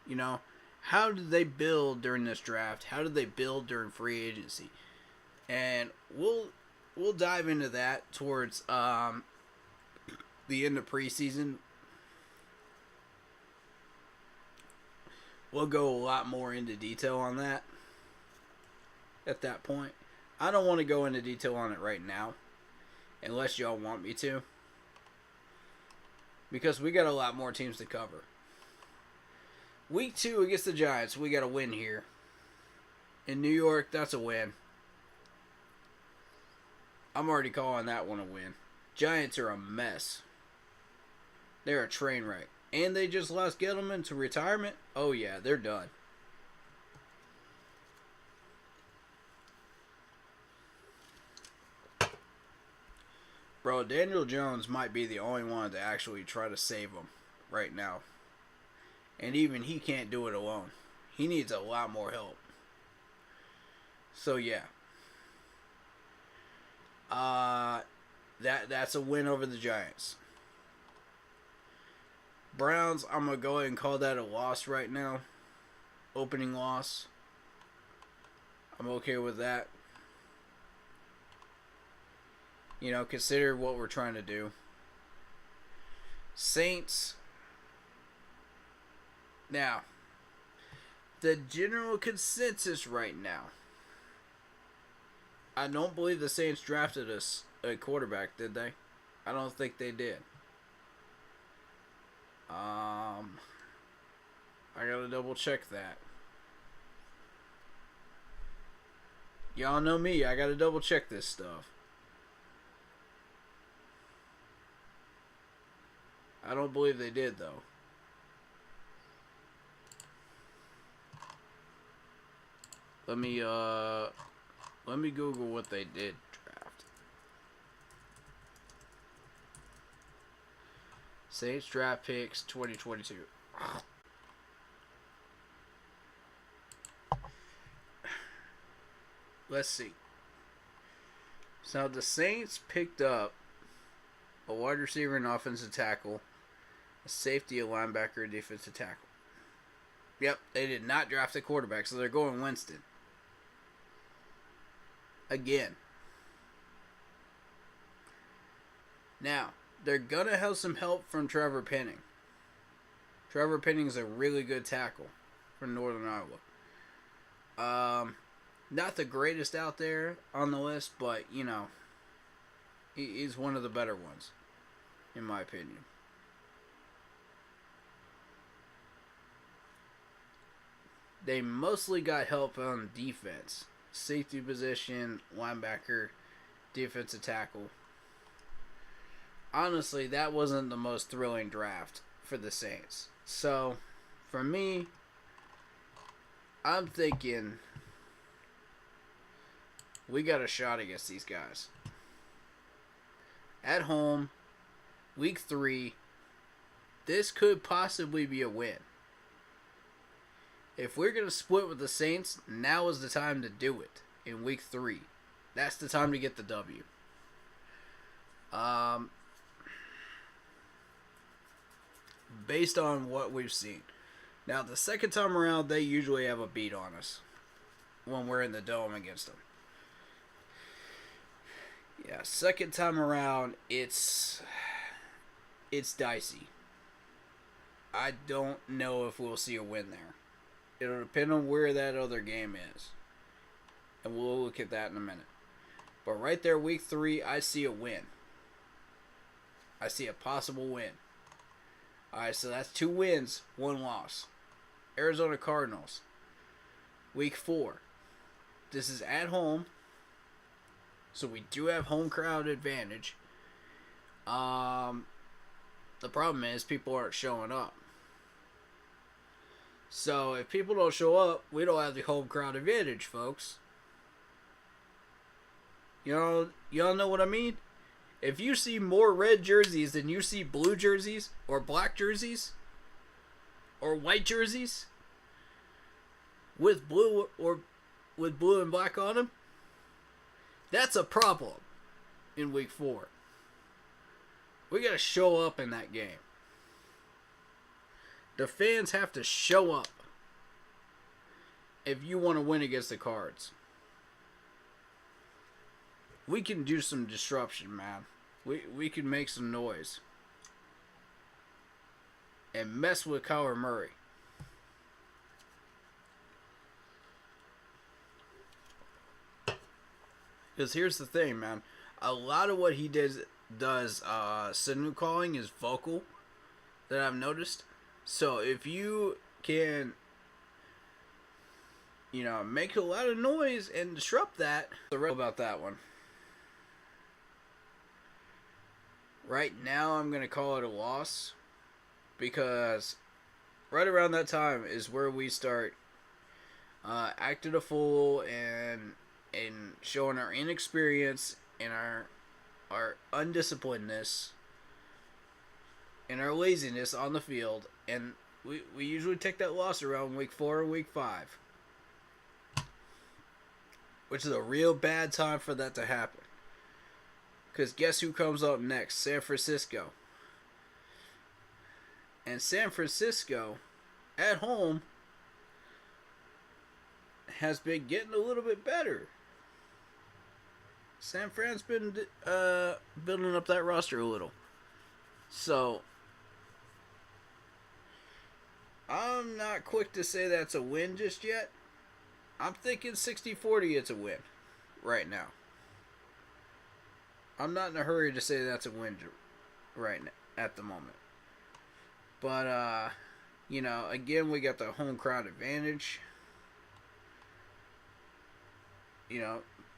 You know, how did they build during this draft? How did they build during free agency? And we'll dive into that towards the end of preseason. We'll go a lot more into detail on that at that point. I don't want to go into detail on it right now, unless y'all want me to, because we got a lot more teams to cover. Week 2 against the Giants, we got a win here. In New York, that's a win. I'm already calling that one a win. Giants are a mess. They're a train wreck. And they just lost Gettleman to retirement? Oh yeah, they're done. Bro, Daniel Jones might be the only one to actually try to save them right now. And even he can't do it alone. He needs a lot more help. So yeah. That's a win over the Giants. Browns, I'm going to go ahead and call that a loss right now. Opening loss. I'm okay with that. You know, consider what we're trying to do. Saints. Now, the general consensus right now. I don't believe the Saints drafted us a quarterback, did they? I don't think they did. I gotta double check that. Y'all know me, I gotta double check this stuff. I don't believe they did, though. Let me Google what they did draft. Saints draft picks 2022. Let's see. So the Saints picked up a wide receiver and offensive tackle, a safety, a linebacker, a defensive tackle. Yep, they did not draft a quarterback, so they're going Winston. Again. Now, they're going to have some help from Trevor Penning. Trevor Penning is a really good tackle from Northern Iowa. Not the greatest out there on the list, but, you know, he's one of the better ones, in my opinion. They mostly got help on defense. Safety position, linebacker, defensive tackle. Honestly, that wasn't the most thrilling draft for the Saints. So, for me, I'm thinking we got a shot against these guys. At home, week 3, this could possibly be a win. If we're going to split with the Saints, now is the time to do it in week 3. That's the time to get the W. Based on what we've seen. Now, the second time around, they usually have a beat on us when we're in the dome against them. Yeah, second time around, it's dicey. I don't know if we'll see a win there. It'll depend on where that other game is. And we'll look at that in a minute. But right there, week 3, I see a win. I see a possible win. Alright, so that's 2 wins, 1 loss. Arizona Cardinals. Week 4. This is at home. So we do have home crowd advantage. The problem is people aren't showing up. So if people don't show up, we don't have the home crowd advantage, folks. Y'all know what I mean? If you see more red jerseys than you see blue jerseys, or black jerseys, or white jerseys, with blue and black on them, that's a problem in week 4. We gotta show up in that game. The fans have to show up if you want to win against the Cards. We can do some disruption, man. We can make some noise. And mess with Kyler Murray. Because here's the thing, man. A lot of what he does signal calling is vocal that I've noticed. So if you can, make a lot of noise and disrupt that, the real about that one. Right now, I'm going to call it a loss because right around that time is where we start acting a fool and showing our inexperience and our undisciplinedness and our laziness on the field, and we usually take that loss around week 4 and week 5, which is a real bad time for that to happen. Because guess who comes up next? San Francisco. And San Francisco, at home, has been getting a little bit better. San Fran's been building up that roster a little. So, I'm not quick to say that's a win just yet. I'm thinking 60-40 it's a win right now. I'm not in a hurry to say that's a win right now, at the moment. But, again, we got the home crowd advantage.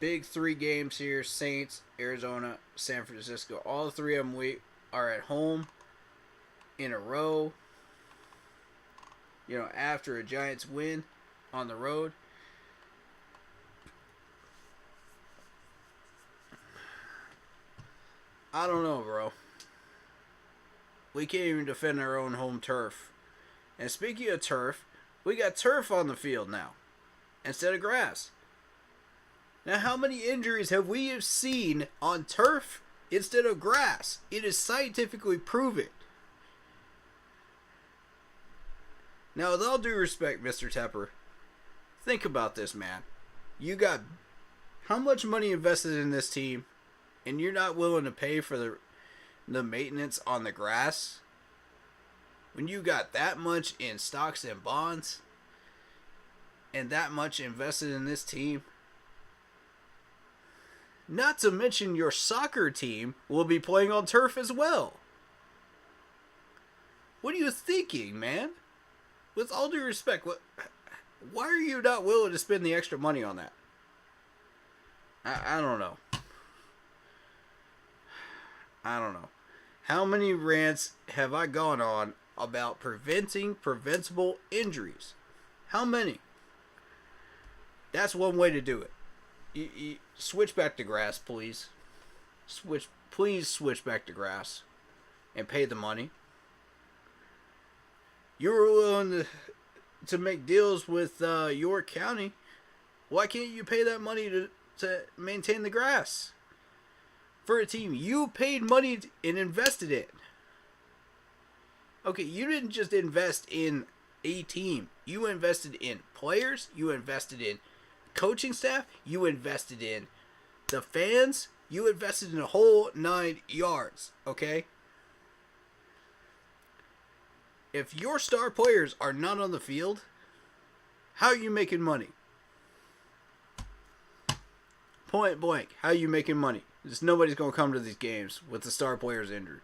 Big 3 games here. Saints, Arizona, San Francisco. All 3 of them we are at home in a row. After a Giants win on the road. I don't know, bro. We can't even defend our own home turf. And speaking of turf, we got turf on the field now instead of grass. Now, how many injuries have we seen on turf instead of grass? It is scientifically proven. Now, with all due respect, Mr. Tepper, think about this, man. You got how much money invested in this team, and you're not willing to pay for the maintenance on the grass? When you got that much in stocks and bonds, and that much invested in this team, not to mention your soccer team will be playing on turf as well. What are you thinking, man? With all due respect, why are you not willing to spend the extra money on that? I don't know. I don't know. How many rants have I gone on about preventing preventable injuries? How many? That's one way to do it. You switch back to grass, please. Please switch back to grass and pay the money. You were willing to make deals with York County. Why can't you pay that money to maintain the grass for a team you paid money and invested in? Okay, you didn't just invest in a team. You invested in players. You invested in coaching staff. You invested in the fans. You invested in a whole 9 yards, okay? If your star players are not on the field, how are you making money? Point blank, how are you making money? Because nobody's going to come to these games with the star players injured.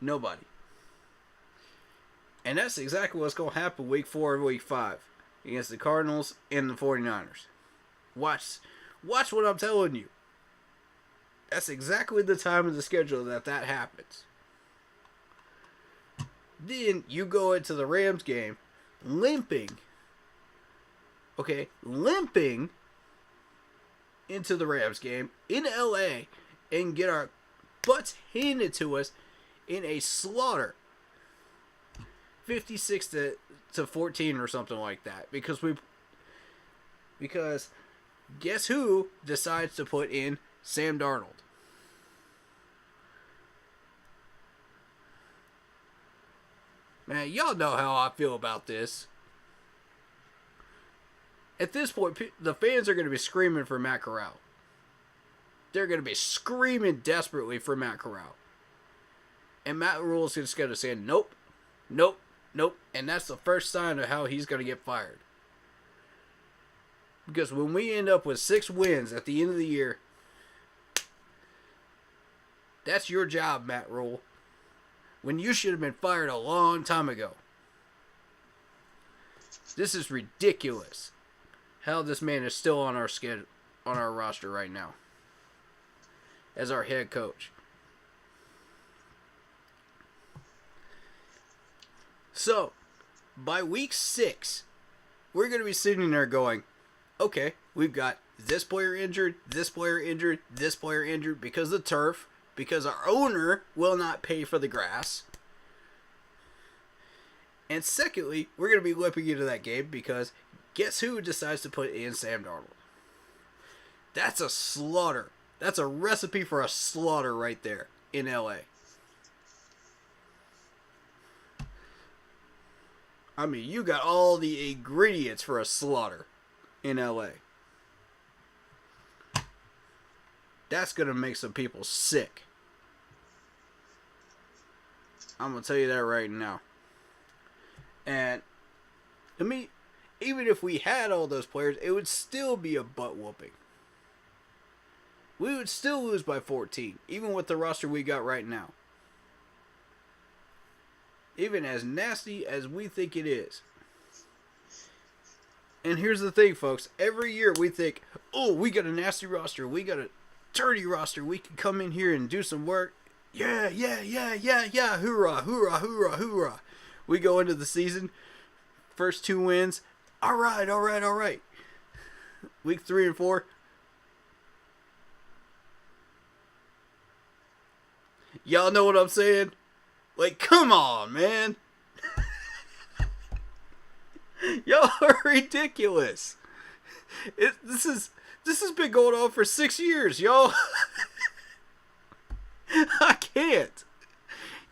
Nobody. And that's exactly what's going to happen week 4 and week 5 against the Cardinals and the 49ers. Watch what I'm telling you. That's exactly the time of the schedule that happens. Then you go into the Rams game limping. Okay, limping into the Rams game in LA and get our butts handed to us in a slaughter. 56 to 14 or something like that. Because guess who decides to put in Sam Darnold? Man, y'all know how I feel about this. At this point, the fans are going to be screaming for Matt Corral. They're going to be screaming desperately for Matt Corral. And Matt Rule's just going to say, nope, nope, nope. And that's the first sign of how he's going to get fired. Because when we end up with 6 wins at the end of the year, That's your job, Matt Rule. When you should have been fired a long time ago. This is ridiculous. How this man is still on our schedule, on our roster right now as our head coach. So, by week 6, we're going to be sitting there going, okay, we've got this player injured, this player injured, this player injured because of turf, because our owner will not pay for the grass. And secondly, we're going to be limping into that game because guess who decides to put in Sam Darnold? That's a slaughter. That's a recipe for a slaughter right there in LA. I mean, you got all the ingredients for a slaughter in LA. That's going to make some people sick. I'm going to tell you that right now. And, I mean, even if we had all those players, it would still be a butt whooping. We would still lose by 14, even with the roster we got right now. Even as nasty as we think it is. And here's the thing, folks. Every year we think, oh, we got a nasty roster. We got a dirty roster. We can come in here and do some work. Yeah. Hoorah, hoorah, hoorah, hoorah. We go into the season. First 2 wins. All right. Week 3 and 4. Y'all know what I'm saying? Like, come on, man. Y'all are ridiculous. This has been going on for 6 years, y'all. I can't.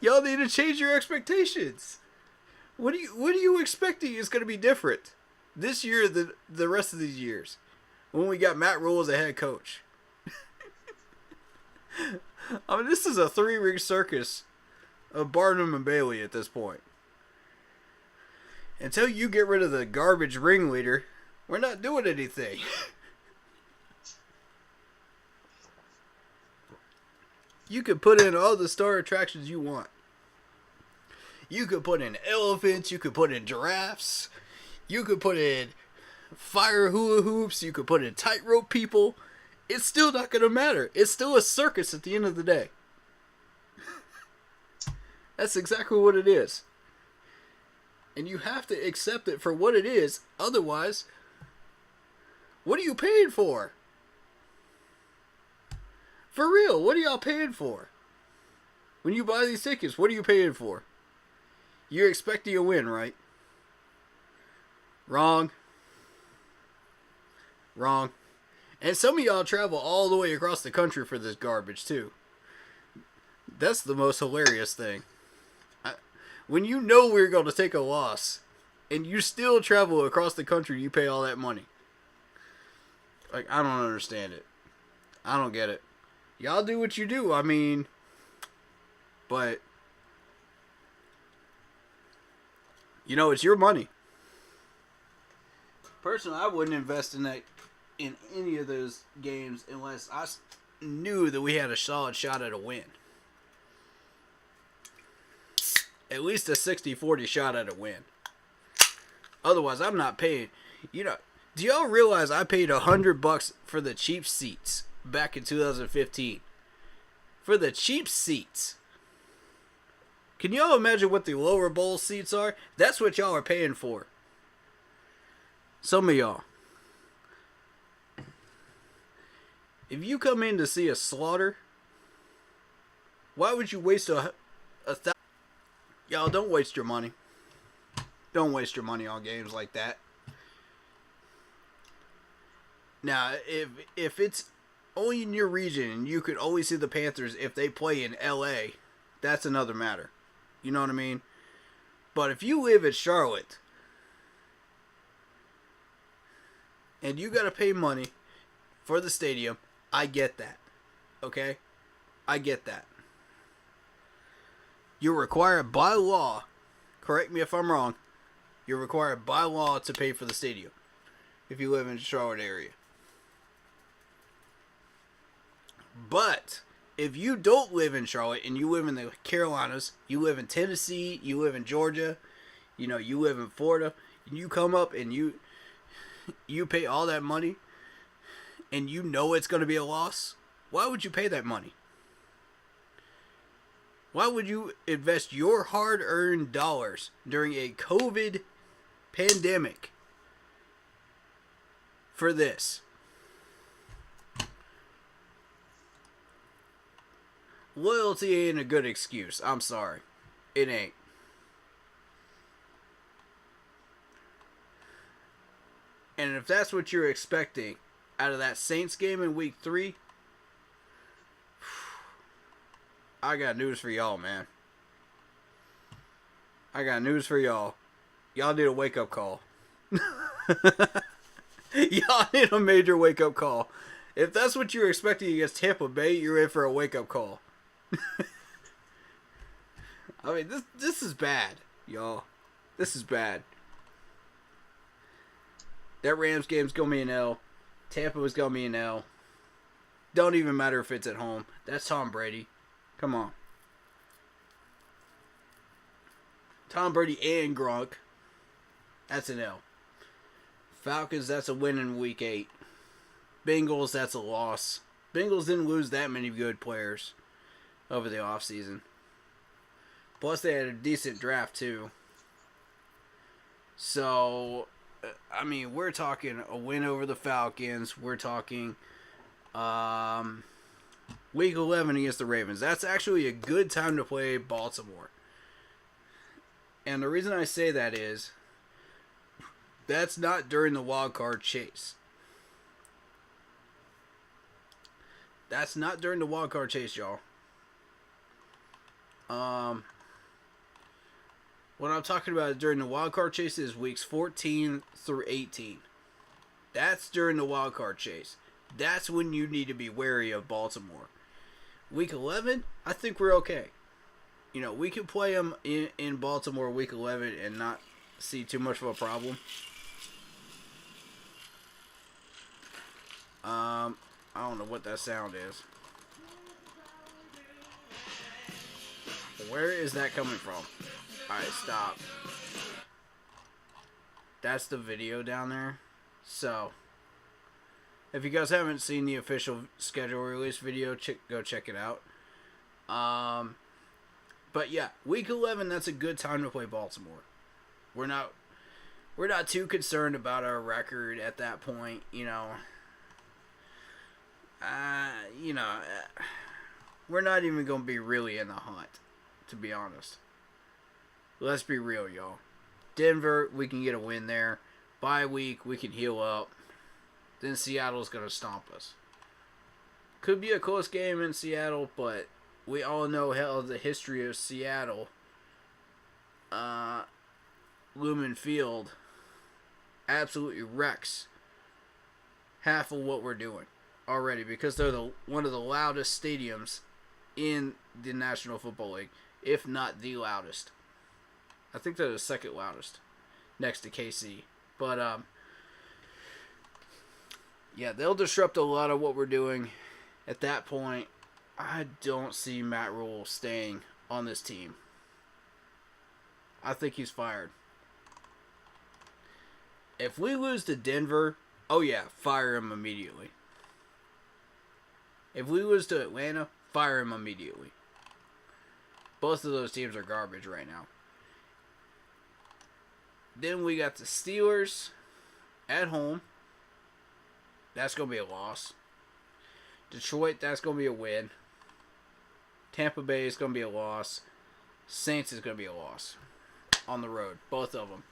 Y'all need to change your expectations. What are you expecting is going to be different this year than the rest of these years when we got Matt Rule as a head coach? I mean, this is a 3-ring circus of Barnum and Bailey at this point. Until you get rid of the garbage ringleader, we're not doing anything. You could put in all the star attractions you want. You could put in elephants, you could put in giraffes, you could put in fire hula hoops, you could put in tightrope people. It's still not going to matter. It's still a circus at the end of the day. That's exactly what it is. And you have to accept it for what it is. Otherwise, what are you paying for? For real, what are y'all paying for? When you buy these tickets, what are you paying for? You're expecting a win, right? Wrong. And some of y'all travel all the way across the country for this garbage, too. That's the most hilarious thing. When you know we're going to take a loss, and you still travel across the country, you pay all that money. Like, I don't understand it. I don't get it. Y'all do what you do, I mean, but, you know, it's your money. Personally, I wouldn't invest in any of those games unless I knew that we had a solid shot at a win. At least a 60-40 shot at a win. Otherwise, I'm not paying. You know, do y'all realize I paid $100 for the cheap seats back in 2015? For the cheap seats. Can y'all imagine what the lower bowl seats are? That's what y'all are paying for. Some of y'all. If you come in to see a slaughter, why would you waste a thousand? Y'all, don't waste your money. Don't waste your money on games like that. Now, if it's only in your region and you could only see the Panthers if they play in LA, that's another matter. You know what I mean? But if you live in Charlotte and you got to pay money for the stadium, I get that. Okay? I get that. You're required by law, correct me if I'm wrong, you're required by law to pay for the stadium if you live in the Charlotte area. But if you don't live in Charlotte and you live in the Carolinas, you live in Tennessee, you live in Georgia, you live in Florida, and you come up and you pay all that money and you know it's going to be a loss, why would you pay that money? Why would you invest your hard-earned dollars during a COVID pandemic for this? Loyalty ain't a good excuse. I'm sorry. It ain't. And if that's what you're expecting out of that Saints game in week 3, I got news for y'all, man. I got news for y'all. Y'all need a wake-up call. Y'all need a major wake-up call. If that's what you're expecting against Tampa Bay, you're in for a wake-up call. I mean, this is bad, y'all. This is bad. That Rams game's gonna be an L. Tampa was gonna be an L. Don't even matter if it's at home. That's Tom Brady. Come on. Tom Brady and Gronk. That's an L. Falcons, that's a win in week 8. Bengals, that's a loss. Bengals didn't lose that many good players over the offseason. Plus, they had a decent draft, too. So, I mean, we're talking a win over the Falcons. We're talking week 11 against the Ravens. That's actually a good time to play Baltimore. And the reason I say that is that's not during the wild card chase. That's not during the wild card chase, y'all. What I'm talking about during the wild card chase is weeks 14 through 18. That's during the wild card chase. That's when you need to be wary of Baltimore. Week 11, I think we're okay. We can play them in Baltimore week 11 and not see too much of a problem. I don't know what that sound is. Where is that coming from? Alright, stop. That's the video down there. So, if you guys haven't seen the official schedule release video, go check it out. But yeah, week 11, that's a good time to play Baltimore. We're not too concerned about our record at that point, we're not even going to be really in the hunt, to be honest. Let's be real, y'all. Denver, we can get a win there. Bye week, we can heal up. Then Seattle's going to stomp us. Could be a close game in Seattle, but we all know the history of Seattle. Lumen Field absolutely wrecks half of what we're doing already because they're one of the loudest stadiums in the National Football League, if not the loudest. I think they're the second loudest, next to KC. But yeah, they'll disrupt a lot of what we're doing. At that point, I don't see Matt Rule staying on this team. I think he's fired. If we lose to Denver, oh yeah, fire him immediately. If we lose to Atlanta, fire him immediately. Both of those teams are garbage right now. Then we got the Steelers at home. That's going to be a loss. Detroit, that's going to be a win. Tampa Bay is going to be a loss. Saints is going to be a loss. On the road. Both of them.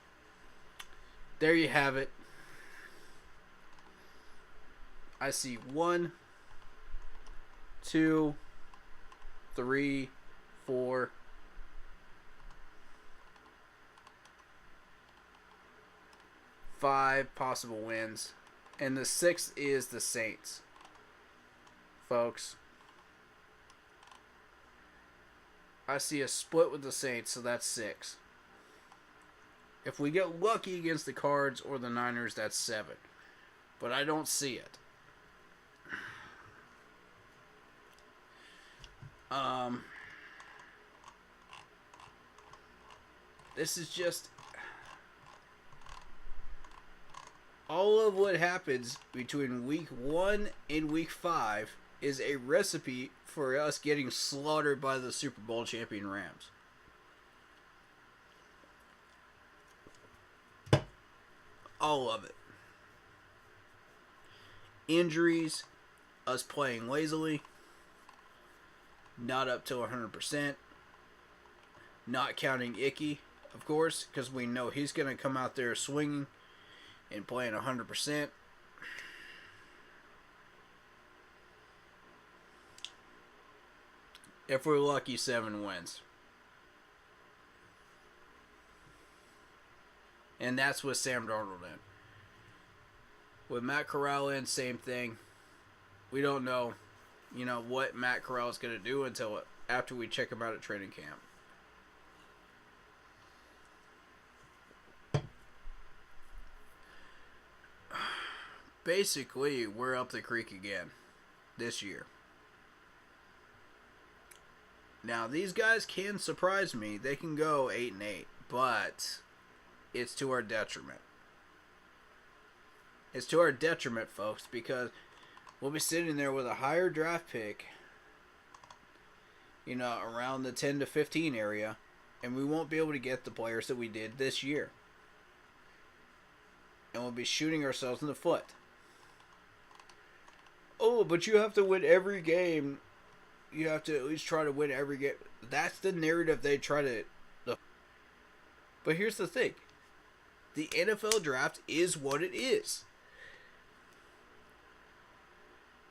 There you have it. I see 1, 2, 3, 4, 5 possible wins. And the 6th is the Saints. Folks. I see a split with the Saints, so that's 6. If we get lucky against the Cards or the Niners, that's 7. But I don't see it. This is just all of what happens between week 1 and week 5 is a recipe for us getting slaughtered by the Super Bowl champion Rams. All of it. Injuries, us playing lazily, not up to 100%, not counting Icky, of course, because we know he's going to come out there swinging and playing 100%. If we're lucky, 7 wins. And that's with Sam Darnold in. With Matt Corral in, same thing. We don't know, what Matt Corral is going to do until after we check him out at training camp. Basically, we're up the creek again this year. Now, these guys can surprise me. They can go 8-8, but it's to our detriment. It's to our detriment, folks, because we'll be sitting there with a higher draft pick, around the 10 to 15 area, and we won't be able to get the players that we did this year. And we'll be shooting ourselves in the foot. Oh, but you have to win every game. You have to at least try to win every game. That's the narrative they try to... But here's the thing. The NFL draft is what it is.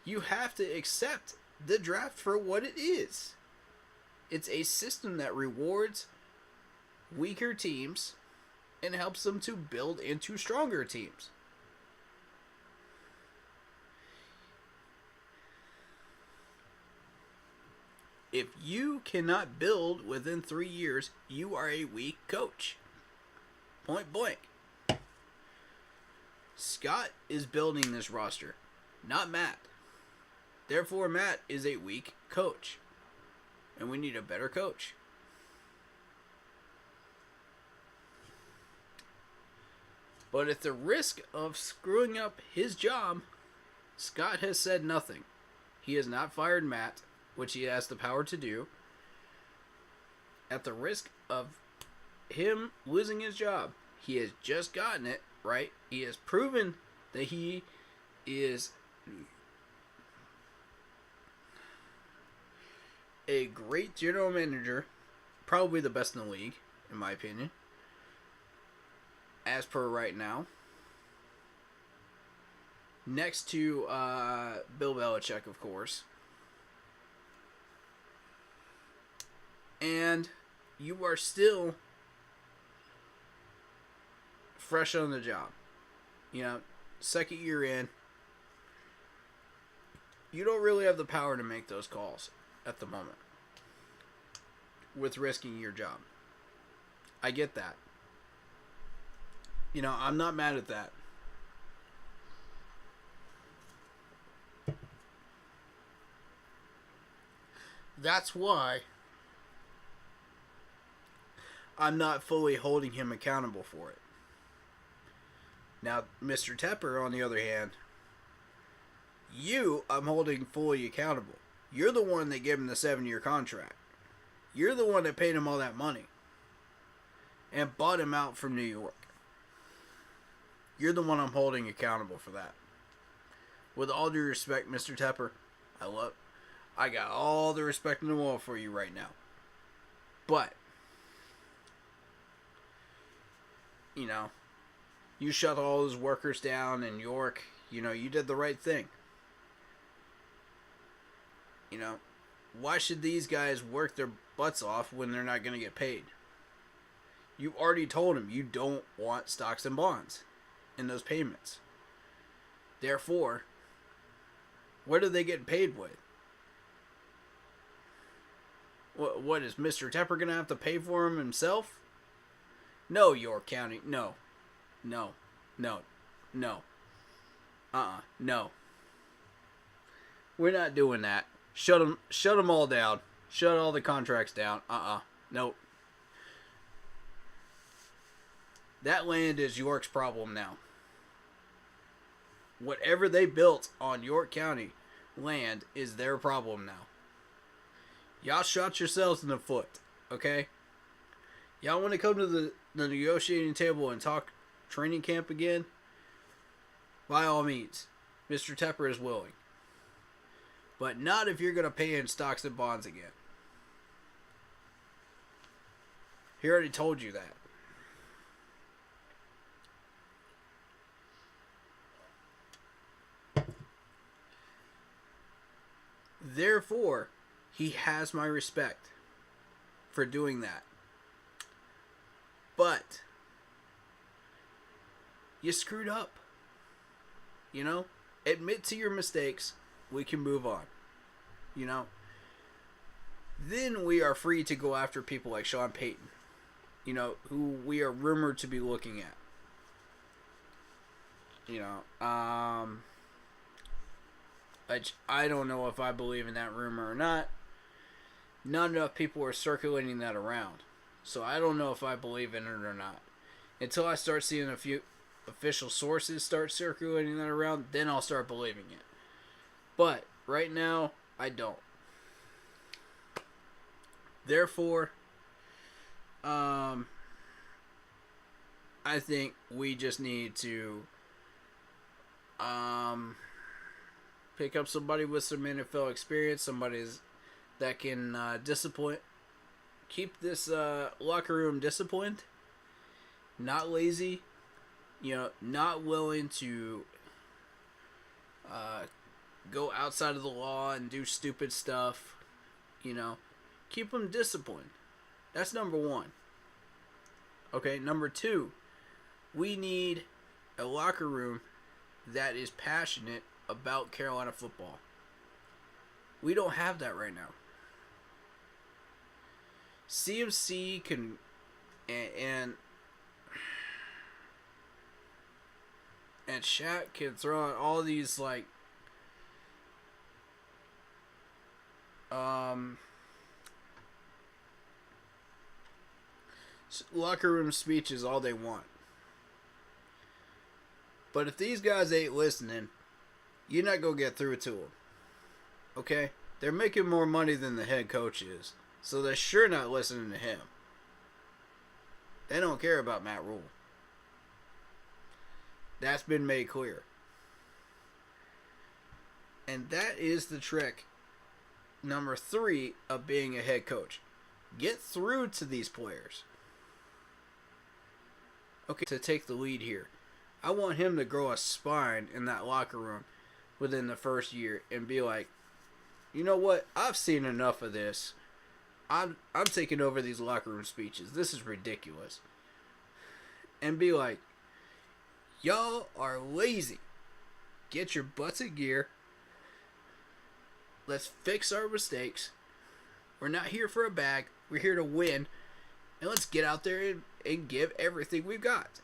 You have to accept the draft for what it is. It's a system that rewards weaker teams and helps them to build into stronger teams. If you cannot build within 3 years, you are a weak coach. Point blank. Scott is building this roster, not Matt. Therefore, Matt is a weak coach. And we need a better coach. But at the risk of screwing up his job, Scott has said nothing. He has not fired Matt, which he has the power to do. At the risk of him losing his job, he has just gotten it, right? He has proven that he is a great general manager, probably the best in the league, in my opinion, as per right now. Next to Bill Belichick, of course. And you are still fresh on the job. Second year in, you don't really have the power to make those calls at the moment with risking your job. I get that. I'm not mad at that. That's why I'm not fully holding him accountable for it. Now, Mr. Tepper, on the other hand, I'm holding fully accountable. You're the one that gave him the 7-year contract. You're the one that paid him all that money and bought him out from New York. You're the one I'm holding accountable for that. With all due respect, Mr. Tepper, I got all the respect in the world for you right now. But, you shut all those workers down in York. You did the right thing. Why should these guys work their butts off when they're not going to get paid? You already told them you don't want stocks and bonds in those payments. Therefore, what are they getting paid with? What is Mr. Tepper going to have to pay for him himself? No, York County. No. No. No. We're not doing that. Shut them all down. Shut all the contracts down. Nope. That land is York's problem now. Whatever they built on York County land is their problem now. Y'all shot yourselves in the foot, okay? Y'all want to come to the negotiating table and talk training camp again? By all means, Mr. Tepper is willing. But not if you're going to pay in stocks and bonds again. He already told you that. Therefore, he has my respect for doing that. But you screwed up. You know? Admit to your mistakes. We can move on. You know? Then we are free to go after people like Sean Payton. You know, who we are rumored to be looking at. You know, I don't know if I believe in that rumor or not. Not enough people are circulating that around. So I don't know if I believe in it or not. Until I start seeing a few official sources start circulating that around, then I'll start believing it. But right now, I don't. Therefore, I think we just need to pick up somebody with some NFL experience, somebody that can keep this locker room disciplined, not lazy, you know, not willing to go outside of the law and do stupid stuff, you know. Keep them disciplined. That's number one. Okay, number two, we need a locker room that is passionate about Carolina football. We don't have that right now. CMC can and Shaq can throw out all these like locker room speeches all they want. But if these guys ain't listening, you're not going to get through to them. Okay? They're making more money than the head coach is. So they're sure not listening to him. They don't care about Matt Rule. That's been made clear. And that is the trick number 3 of being a head coach. Get through to these players. Okay, to take the lead here. I want him to grow a spine in that locker room within the first year and be like, you know what? I've seen enough of this. I'm taking over these locker room speeches. This is ridiculous. And be like, y'all are lazy. Get your butts in gear. Let's fix our mistakes. We're not here for a bag. We're here to win. And let's get out there and give everything we've got.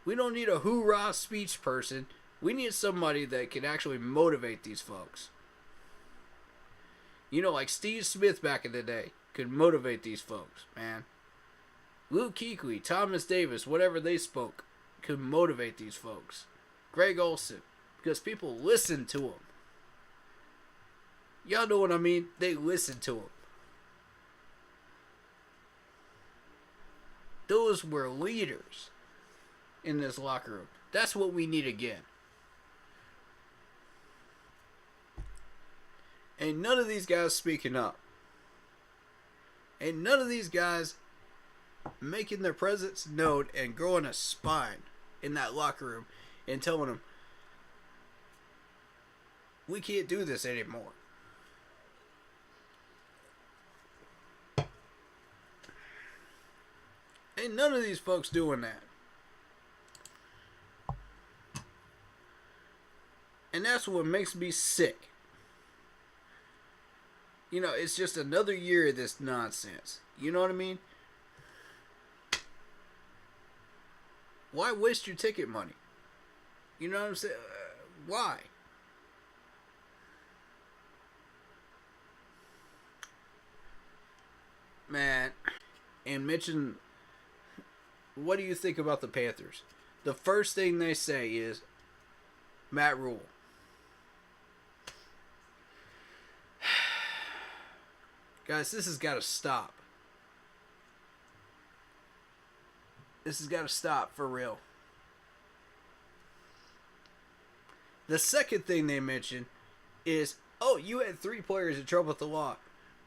We don't need a hoorah speech person. We need somebody that can actually motivate these folks. You know, like Steve Smith back in the day could motivate these folks, man. Luke Kuechly, Thomas Davis, whatever they spoke, could motivate these folks. Greg Olsen, because people listen to him. Y'all know what I mean? They listen to him. Those were leaders in this locker room. That's what we need again. Ain't none of these guys speaking up. Ain't none of these guys making their presence known and growing a spine in that locker room and telling them, we can't do this anymore. Ain't none of these folks doing that. And that's what makes me sick. You know, it's just another year of this nonsense. You know what I mean? Why waste your ticket money? You know what I'm saying? Why? man, and mention, what do you think about the Panthers? The first thing they say is Matt Rule. Guys, this has got to stop. This has got to stop for real. The second thing they mention is, oh, you had 3 players in trouble with the law.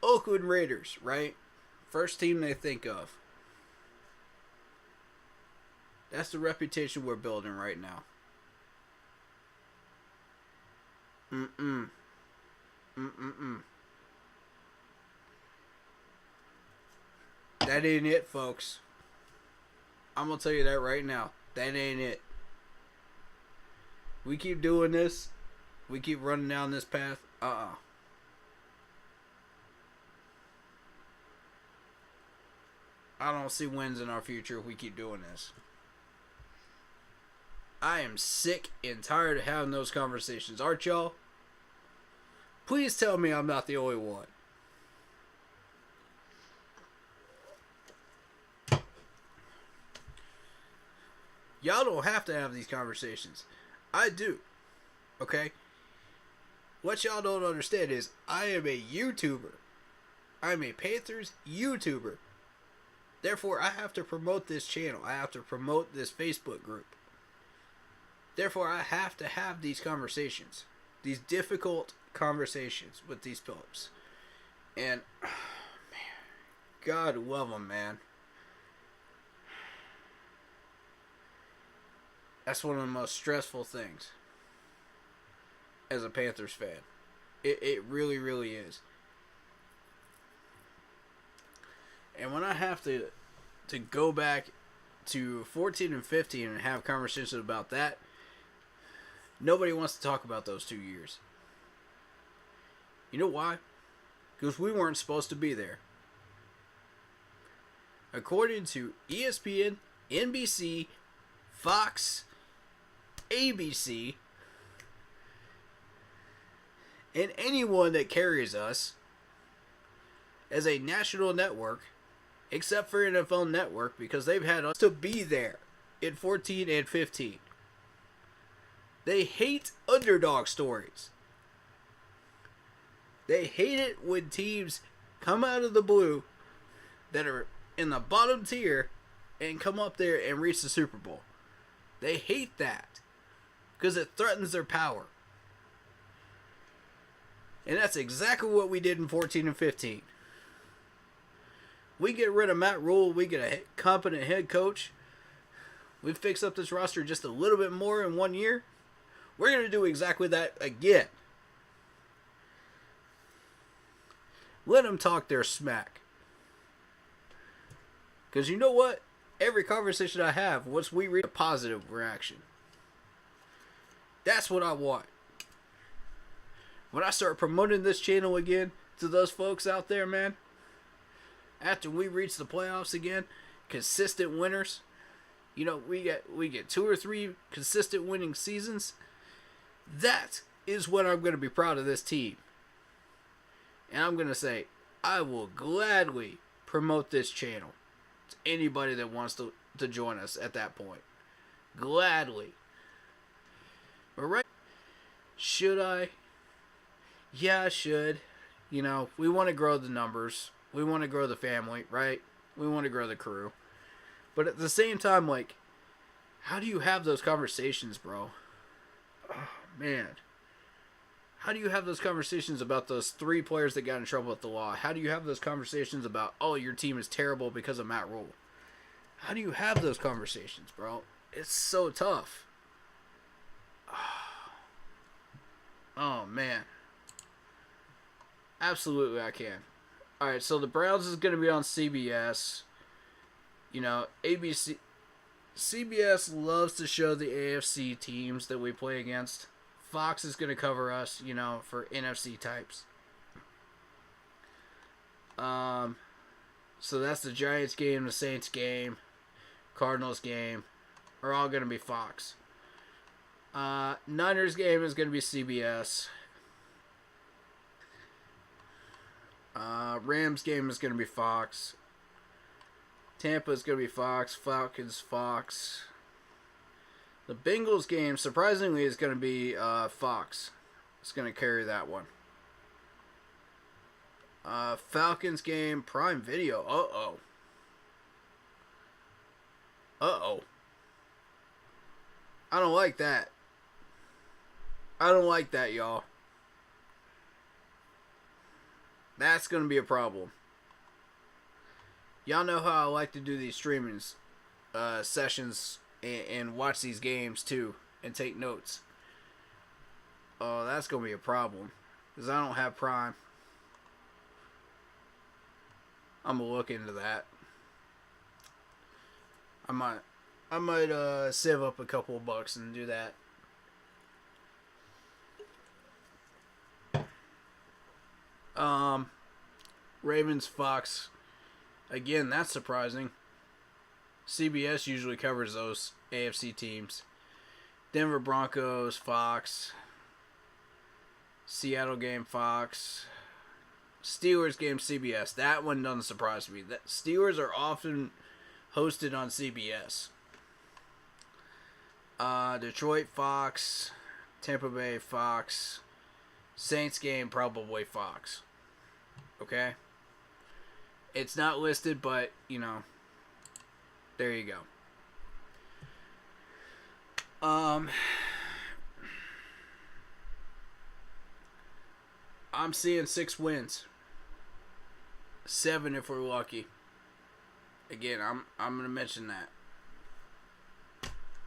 Oakland Raiders, right? First team they think of. That's the reputation we're building right now. That ain't it, folks. I'm going to tell you that right now. That ain't it. We keep doing this. We keep running down this path. I don't see wins in our future if we keep doing this. I am sick and tired of having those conversations. Aren't y'all? Please tell me I'm not the only one. Y'all don't have to have these conversations. I do. Okay? What y'all don't understand is I am a YouTuber. I'm a Panthers YouTuber. Therefore, I have to promote this channel. I have to promote this Facebook group. Therefore, I have to have these conversations. These difficult conversations with these folks. And, man, God love them, man. That's one of the most stressful things as a Panthers fan. It really, really is. And when I have to go back to 14 and 15 and have conversations about that, nobody wants to talk about those 2 years. You know why? Because we weren't supposed to be there. According to ESPN, NBC, Fox, ABC, and anyone that carries us as a national network, except for NFL Network, because they've had us to be there in 14 and 15. They hate underdog stories. They hate it when teams come out of the blue that are in the bottom tier and come up there and reach the Super Bowl. They hate that because it threatens their power. And that's exactly what we did in 14 and 15. We get rid of Matt Rule. We get a competent head coach. We fix up this roster just a little bit more in 1 year. We're going to do exactly that again. Let them talk their smack. Because you know what? Every conversation I have, once we reach a positive reaction, that's what I want. When I start promoting this channel again to those folks out there, man, after we reach the playoffs again, consistent winners, you know, we get 2 or 3 consistent winning seasons. That is when I'm going to be proud of this team. And I'm going to say, I will gladly promote this channel to anybody that wants to join us at that point. Gladly. But right, should I? Yeah, I should. You know, we want to grow the numbers. We want to grow the family, right? We want to grow the crew. But at the same time, like, how do you have those conversations, bro? Oh, man. How do you have those conversations about those 3 players that got in trouble with the law? How do you have those conversations about, oh, your team is terrible because of Matt Rule? How do you have those conversations, bro? It's so tough. Oh, man. Absolutely, I can. Alright, so the Browns is going to be on CBS. You know, ABC... CBS loves to show the AFC teams that we play against. Fox is going to cover us, you know, for NFC types. So that's the Giants game, the Saints game, Cardinals game, are all going to be Fox. Niners game is going to be CBS. Rams game is going to be Fox. Tampa is going to be Fox. Falcons, Fox. The Bengals game, surprisingly, is going to be Fox. It's going to carry that one. Falcons game, Prime Video. Uh-oh. Uh-oh. I don't like that. I don't like that, y'all. That's going to be a problem. Y'all know how I like to do these streaming sessions and watch these games too and take notes. Oh, that's going to be a problem because I don't have Prime. I'm going to look into that. I might save up a couple of bucks and do that. Ravens, Fox. Again, that's surprising. CBS usually covers those AFC teams. Denver Broncos, Fox. Seattle game, Fox. Steelers game, CBS. That one doesn't surprise me. That Steelers are often hosted on CBS. Detroit, Fox. Tampa Bay, Fox. Saints game, probably Fox. Okay? It's not listed, but, you know, there you go. I'm seeing 6 wins. 7 if we're lucky. Again, I'm going to mention that.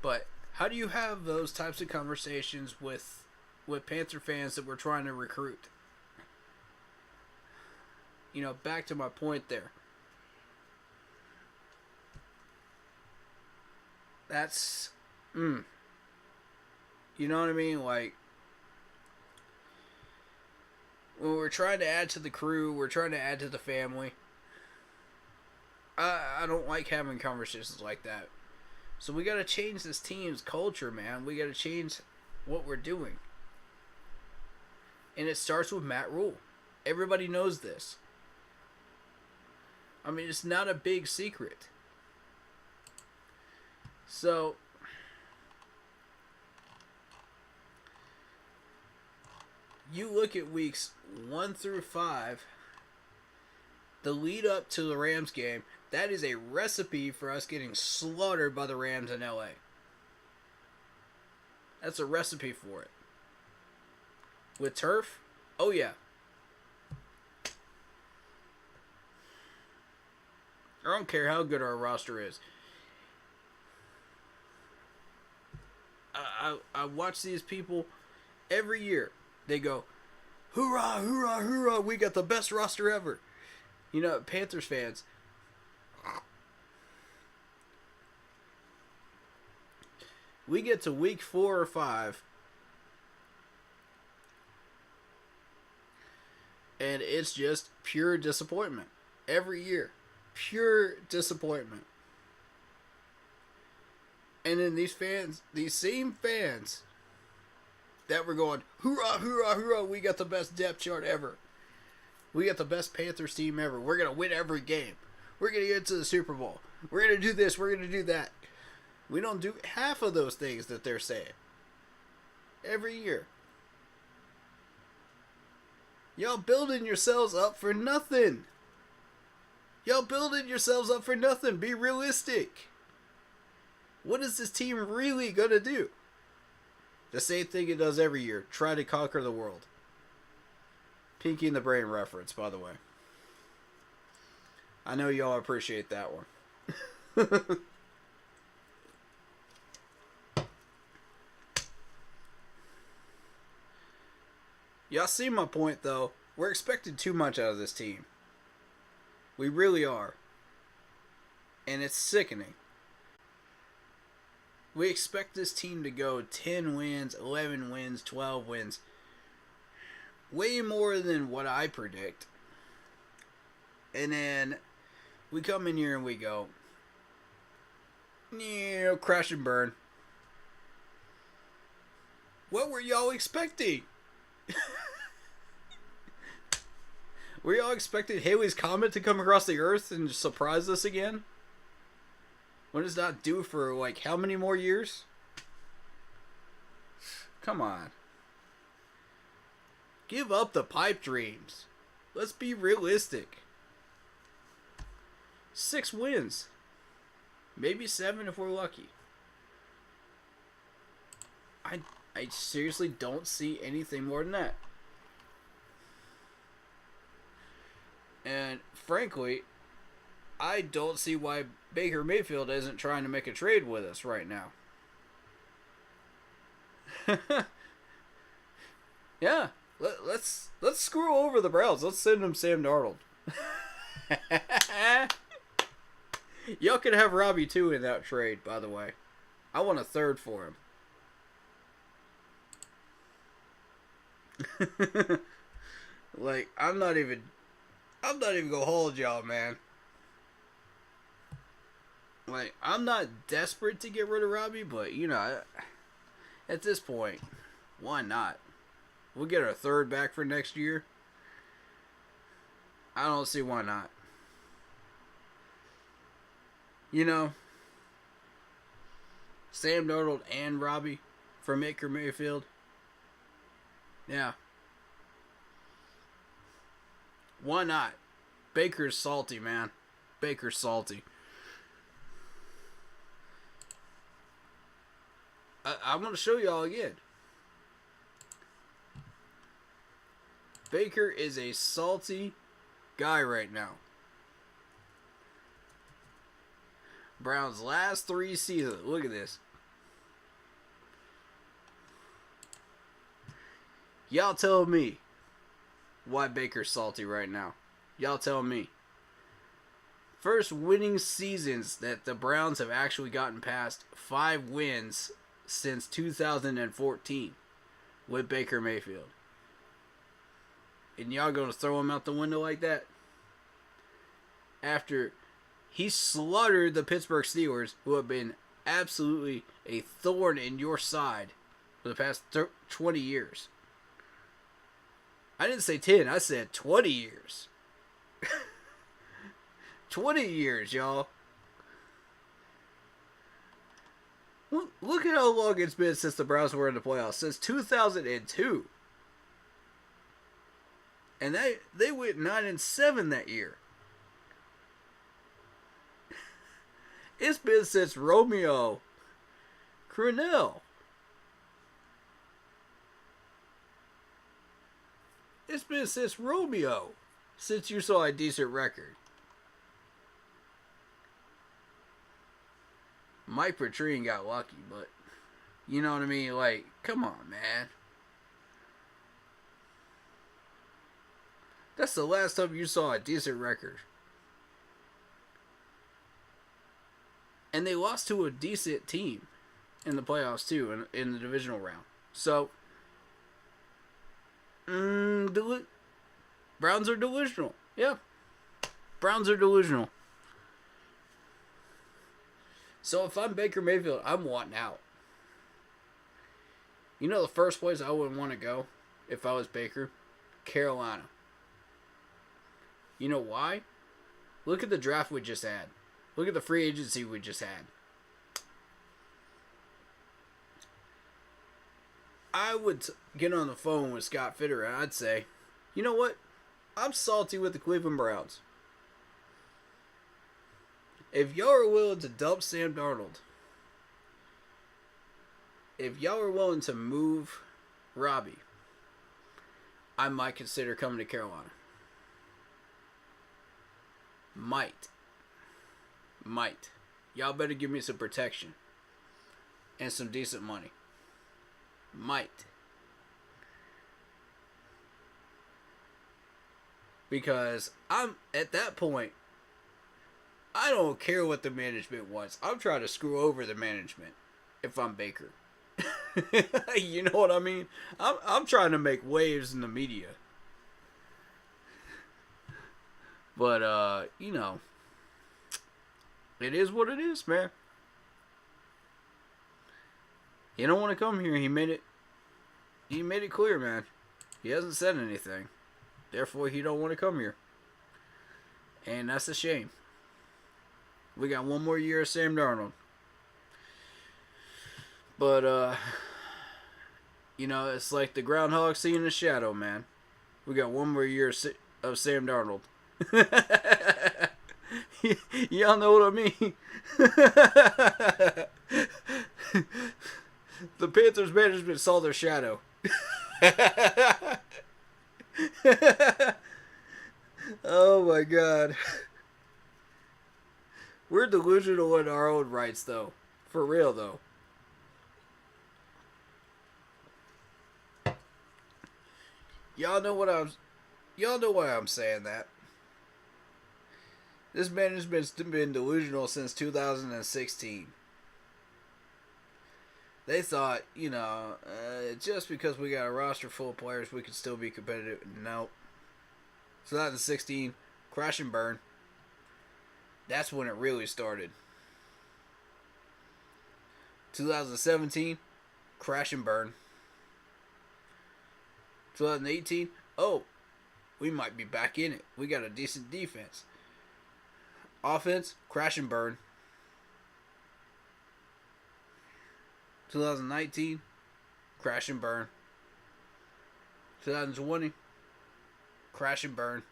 But how do you have those types of conversations with Panther fans that we're trying to recruit? You know, back to my point there. That's, you know what I mean? Like, when we're trying to add to the crew, we're trying to add to the family. I don't like having conversations like that. So we got to change this team's culture, man. We got to change what we're doing. And it starts with Matt Rule. Everybody knows this. I mean, it's not a big secret. So, you look at weeks 1 through 5, the lead up to the Rams game, that is a recipe for us getting slaughtered by the Rams in LA. That's a recipe for it. With turf? Oh yeah. I don't care how good our roster is. I watch these people every year. They go, hoorah, hoorah, hoorah, we got the best roster ever. You know, Panthers fans, we get to week 4 or 5, and it's just pure disappointment. Every year. Pure disappointment. And then these same fans that were going, hoorah, hoorah, hoorah, we got the best depth chart ever. We got the best Panthers team ever. We're going to win every game. We're going to get to the Super Bowl. We're going to do this. We're going to do that. We don't do half of those things that they're saying. Every year. Y'all building yourselves up for nothing. Y'all building yourselves up for nothing. Be realistic. What is this team really going to do? The same thing it does every year. Try to conquer the world. Pinky in the Brain reference, by the way. I know y'all appreciate that one. Y'all see my point, though. We're expecting too much out of this team. We really are. And it's sickening. We expect this team to go 10 wins, 11 wins, 12 wins. Way more than what I predict. And then we come in here and we go, crash and burn. What were y'all expecting? Were y'all expecting Halley's Comet to come across the Earth and surprise us again? When it's not due for, like, how many more years? Come on. Give up the pipe dreams. Let's be realistic. 6 wins. Maybe 7 if we're lucky. I seriously don't see anything more than that. And frankly, I don't see why Baker Mayfield isn't trying to make a trade with us right now. Yeah, let's screw over the Browns. Let's send them Sam Darnold. Y'all can have Robbie too in that trade, by the way. I want a third for him. Like, I'm not even gonna hold y'all, man. Like, I'm not desperate to get rid of Robbie, but, you know, at this point, why not? We'll get our third back for next year. I don't see why not. You know, Sam Darnold and Robbie for Baker Mayfield. Yeah. Why not? Baker's salty, man. Baker's salty. I'm going to show y'all again. Baker is a salty guy right now. Browns' last 3 seasons. Look at this. Y'all tell me why Baker's salty right now. Y'all tell me. First winning seasons that the Browns have actually gotten past 5 wins since 2014 with Baker Mayfield. And y'all gonna throw him out the window like that? After he slaughtered the Pittsburgh Steelers, who have been absolutely a thorn in your side for the past 20 years. I didn't say 10, I said 20 years. 20 years, y'all. Look at how long it's been since the Browns were in the playoffs. Since 2002. And they went 9-7 that year. It's been since Romeo Crennel. It's been since Romeo since you saw a decent record. Mike Petrine got lucky, but you know what I mean? Like, come on, man. That's the last time you saw a decent record. And they lost to a decent team in the playoffs, too, in the divisional round. So, Browns are delusional. Yeah. Browns are delusional. So, if I'm Baker Mayfield, I'm wanting out. You know the first place I would want to go if I was Baker? Carolina. You know why? Look at the draft we just had. Look at the free agency we just had. I would get on the phone with Scott Fitter and I'd say, you know what? I'm salty with the Cleveland Browns. If y'all are willing to dump Sam Darnold, if y'all are willing to move Robbie, I might consider coming to Carolina. Might. Y'all better give me some protection. And some decent money. Might. Because I'm at that point, I don't care what the management wants. I'm trying to screw over the management if I'm Baker. You know what I mean? I'm trying to make waves in the media. But, you know, it is what it is, man. He don't want to come here. He made it clear, man. He hasn't said anything. Therefore, he don't want to come here. And that's a shame. We got one more year of Sam Darnold. But, it's like the groundhog seeing the shadow, man. We got one more year of Sam Darnold. Y'all know what I mean. The Panthers management saw their shadow. Oh my God. We're delusional in our own rights, though. For real, though. Y'all know why I'm saying that. This management's been delusional since 2016. They thought, just because we got a roster full of players, we could still be competitive. Nope. 2016, crash and burn. That's when it really started. 2017, crash and burn. 2018, we might be back in it. We got a decent defense. Offense, crash and burn. 2019, crash and burn. 2020, crash and burn.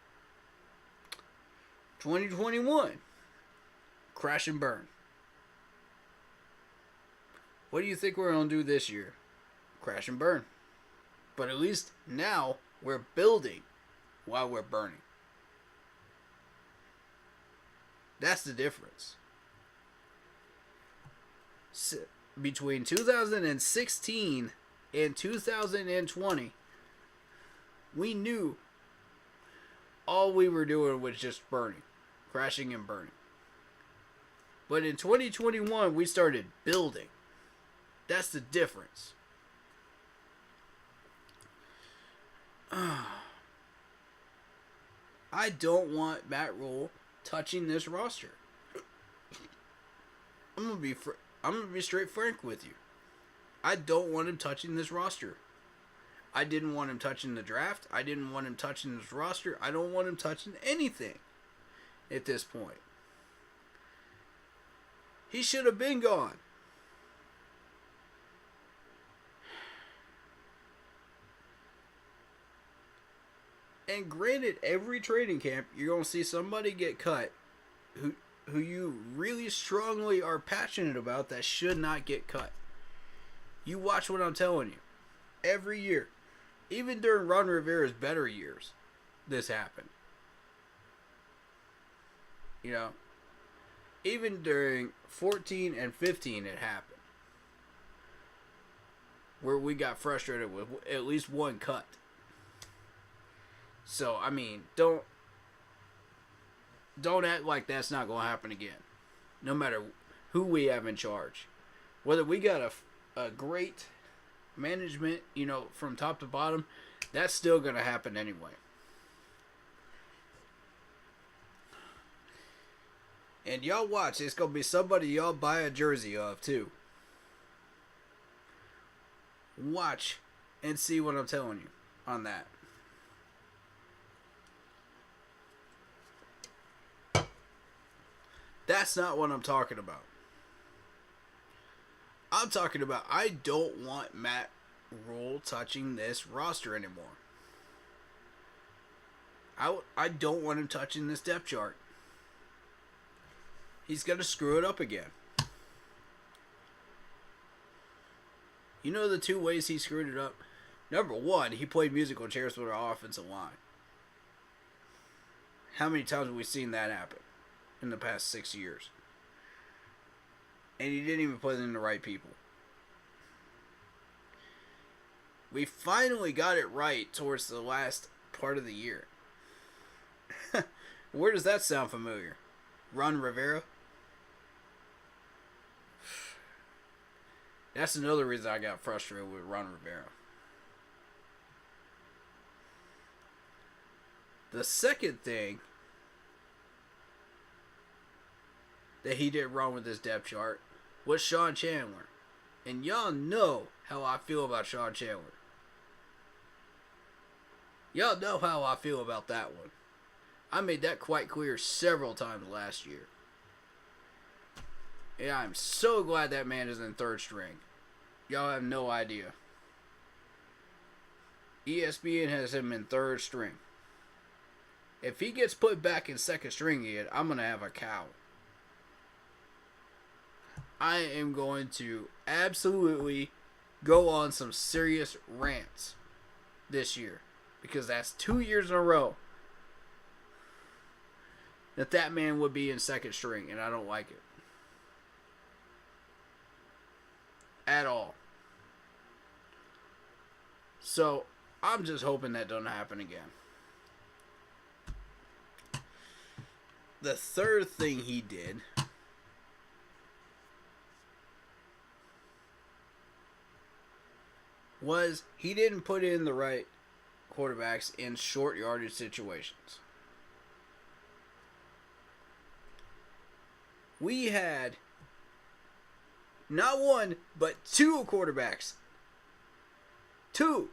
2021, crash and burn. What do you think we're going to do this year? Crash and burn. But at least now we're building while we're burning. That's the difference. Between 2016 and 2020, we knew all we were doing was just burning. Crashing and burning. But in 2021, we started building. That's the difference. I don't want Matt Rule touching this roster. I'm gonna be straight frank with you. I don't want him touching this roster. I didn't want him touching the draft. I didn't want him touching this roster. I don't want him touching anything at this point. He should have been gone. And granted, every training camp, you're going to see somebody get cut who you really strongly are passionate about that should not get cut. You watch what I'm telling you. Every year. Even during Ron Rivera's better years, this happened. Even during 14 and 15, it happened. Where we got frustrated with at least one cut. So, don't act like that's not going to happen again. No matter who we have in charge. Whether we got a great management, from top to bottom, that's still going to happen anyway. And y'all watch, it's going to be somebody y'all buy a jersey of, too. Watch and see what I'm telling you on that. That's not what I'm talking about. I'm talking about I don't want Matt Rule touching this roster anymore. I don't want him touching this depth chart. He's going to screw it up again. You know the two ways he screwed it up? Number one, he played musical chairs with our offensive line. How many times have we seen that happen in the past 6 years? And he didn't even put in the right people. We finally got it right towards the last part of the year. Where does that sound familiar? Ron Rivera? That's another reason I got frustrated with Ron Rivera. The second thing that he did wrong with this depth chart was Sean Chandler. And y'all know how I feel about Sean Chandler. Y'all know how I feel about that one. I made that quite clear several times last year. And I'm so glad that man is in third string. Y'all have no idea. ESPN has him in third string. If he gets put back in second string again, I'm going to have a cow. I am going to absolutely go on some serious rants this year. Because that's 2 years in a row that man would be in second string, and I don't like it. At all. So, I'm just hoping that doesn't happen again. The third thing he did was he didn't put in the right quarterbacks in short yardage situations. We had not one, but two quarterbacks. Two.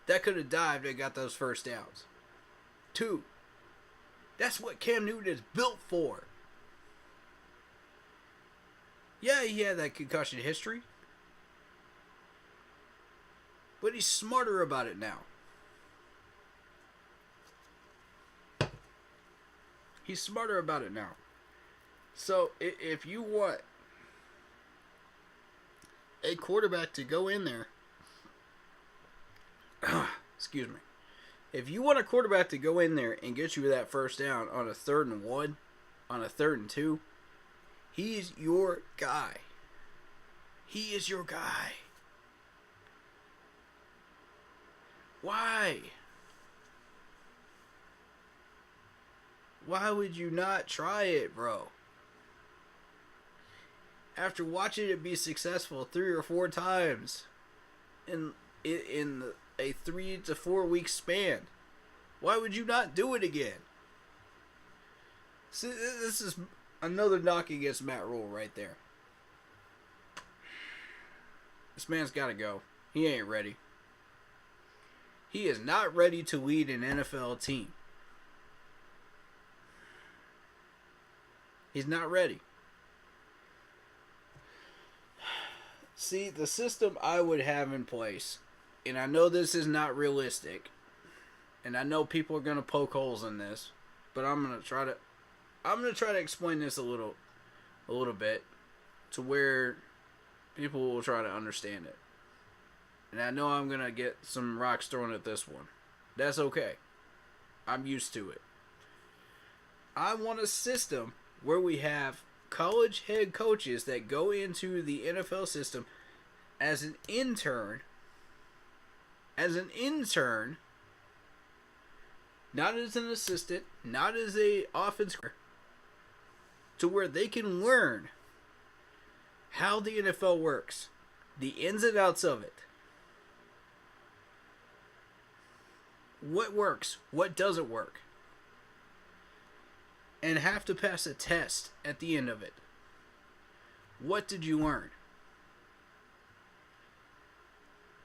That could have dived and got those first downs. Two. That's what Cam Newton is built for. Yeah, he had that concussion history. But he's smarter about it now. He's smarter about it now. So, if you want a quarterback to go in there, excuse me. If you want a quarterback to go in there and get you that first down on a 3rd and 1, on a 3rd and 2, he's your guy. He is your guy. Why? Why would you not try it, bro? After watching it be successful 3 or 4 times in a 3 to 4 week span, why would you not do it again? See, this is another knock against Matt Rule right there. This man's got to go. He ain't ready. He is not ready to lead an NFL team. He's not ready. See, the system I would have in place, and I know this is not realistic, and I know people are going to poke holes in this, but I'm going to try to explain this a little bit to where people will try to understand it. And I know I'm going to get some rocks thrown at this one. That's okay. I'm used to it. I want a system where we have college head coaches that go into the NFL system as an intern. Not as an assistant, not as a offense, to where they can learn how the NFL works, the ins and outs of it. What works, what doesn't work. And have to pass a test at the end of it. What did you learn?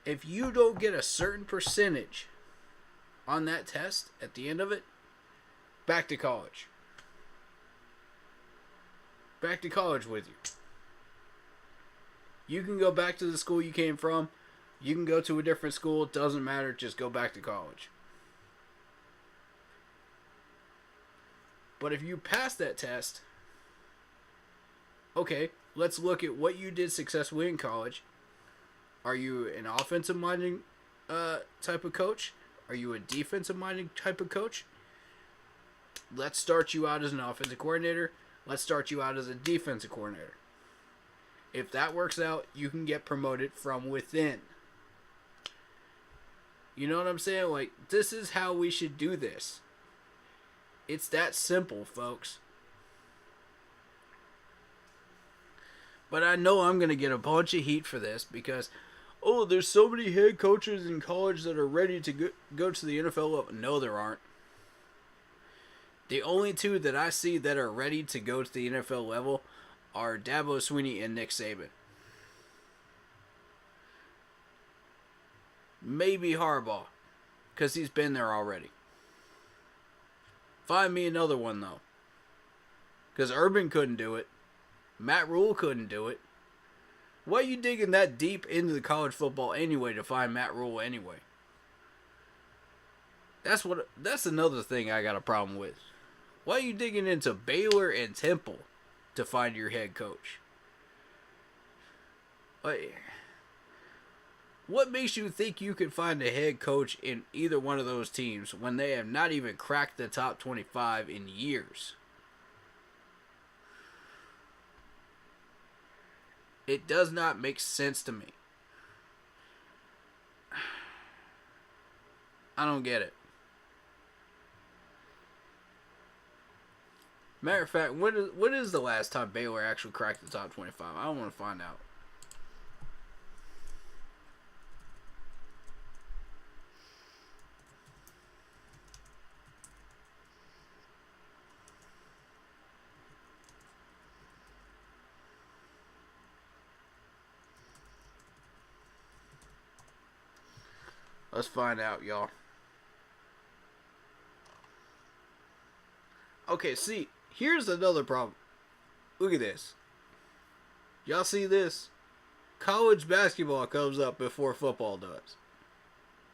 If you don't get a certain percentage on that test at the end of it, back to college. Back to college with you. You can go back to the school you came from. You can go to a different school. It doesn't matter. Just go back to college. But if you pass that test, okay, let's look at what you did successfully in college. Are you an offensive-minded type of coach? Are you a defensive-minded type of coach? Let's start you out as an offensive coordinator. Let's start you out as a defensive coordinator. If that works out, you can get promoted from within. You know what I'm saying? Like, this is how we should do this. It's that simple, folks. But I know I'm going to get a bunch of heat for this because, oh, there's so many head coaches in college that are ready to go to the NFL level. No, there aren't. The only two that I see that are ready to go to the NFL level are Dabo Swinney and Nick Saban. Maybe Harbaugh. because he's been there already. Find me another one, though. Because Urban couldn't do it. Matt Rule couldn't do it. Why are you digging that deep into the college football anyway to find Matt Rule anyway? That's another thing I got a problem with. Why are you digging into Baylor and Temple to find your head coach? What makes you think you can find a head coach in either one of those teams when they have not even cracked the top 25 in years? It does not make sense to me. I don't get it. Matter of fact, what is the last time Baylor actually cracked the top 25? I don't want to find out. Let's find out, y'all. Okay, see, here's another problem. Look at this. Y'all see this? College basketball comes up before football does.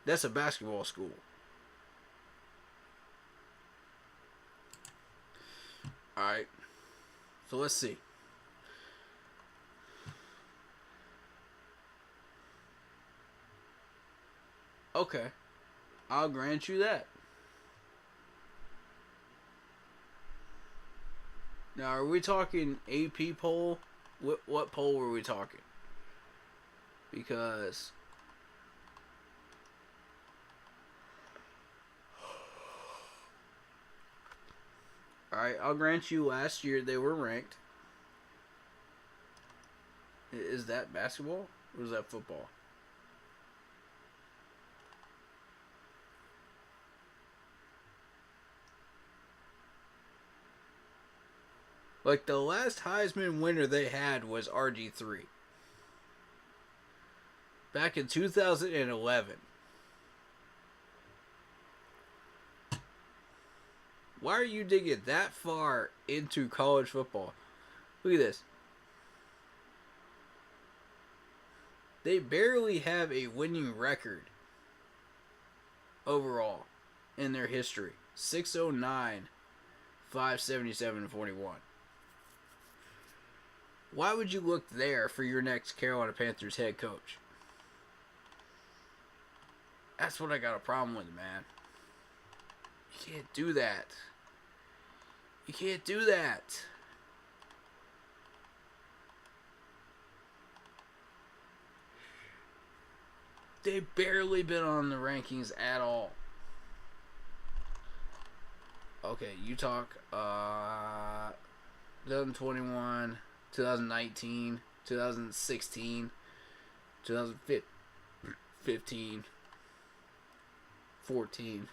That's a basketball school. Alright. So let's see. Okay. I'll grant you that. Now, are we talking AP poll? What poll were we talking? Because alright, I'll grant you last year they were ranked. Is that basketball? Or is that football? Like, the last Heisman winner they had was RG3. Back in 2011. Why are you digging that far into college football? Look at this. They barely have a winning record overall in their history. 609, 577, and 41. Why would you look there for your next Carolina Panthers head coach? That's what I got a problem with, man. You can't do that. You can't do that. They've barely been on the rankings at all. Okay, you talk 2021, 2019, 2016, 2015, 14,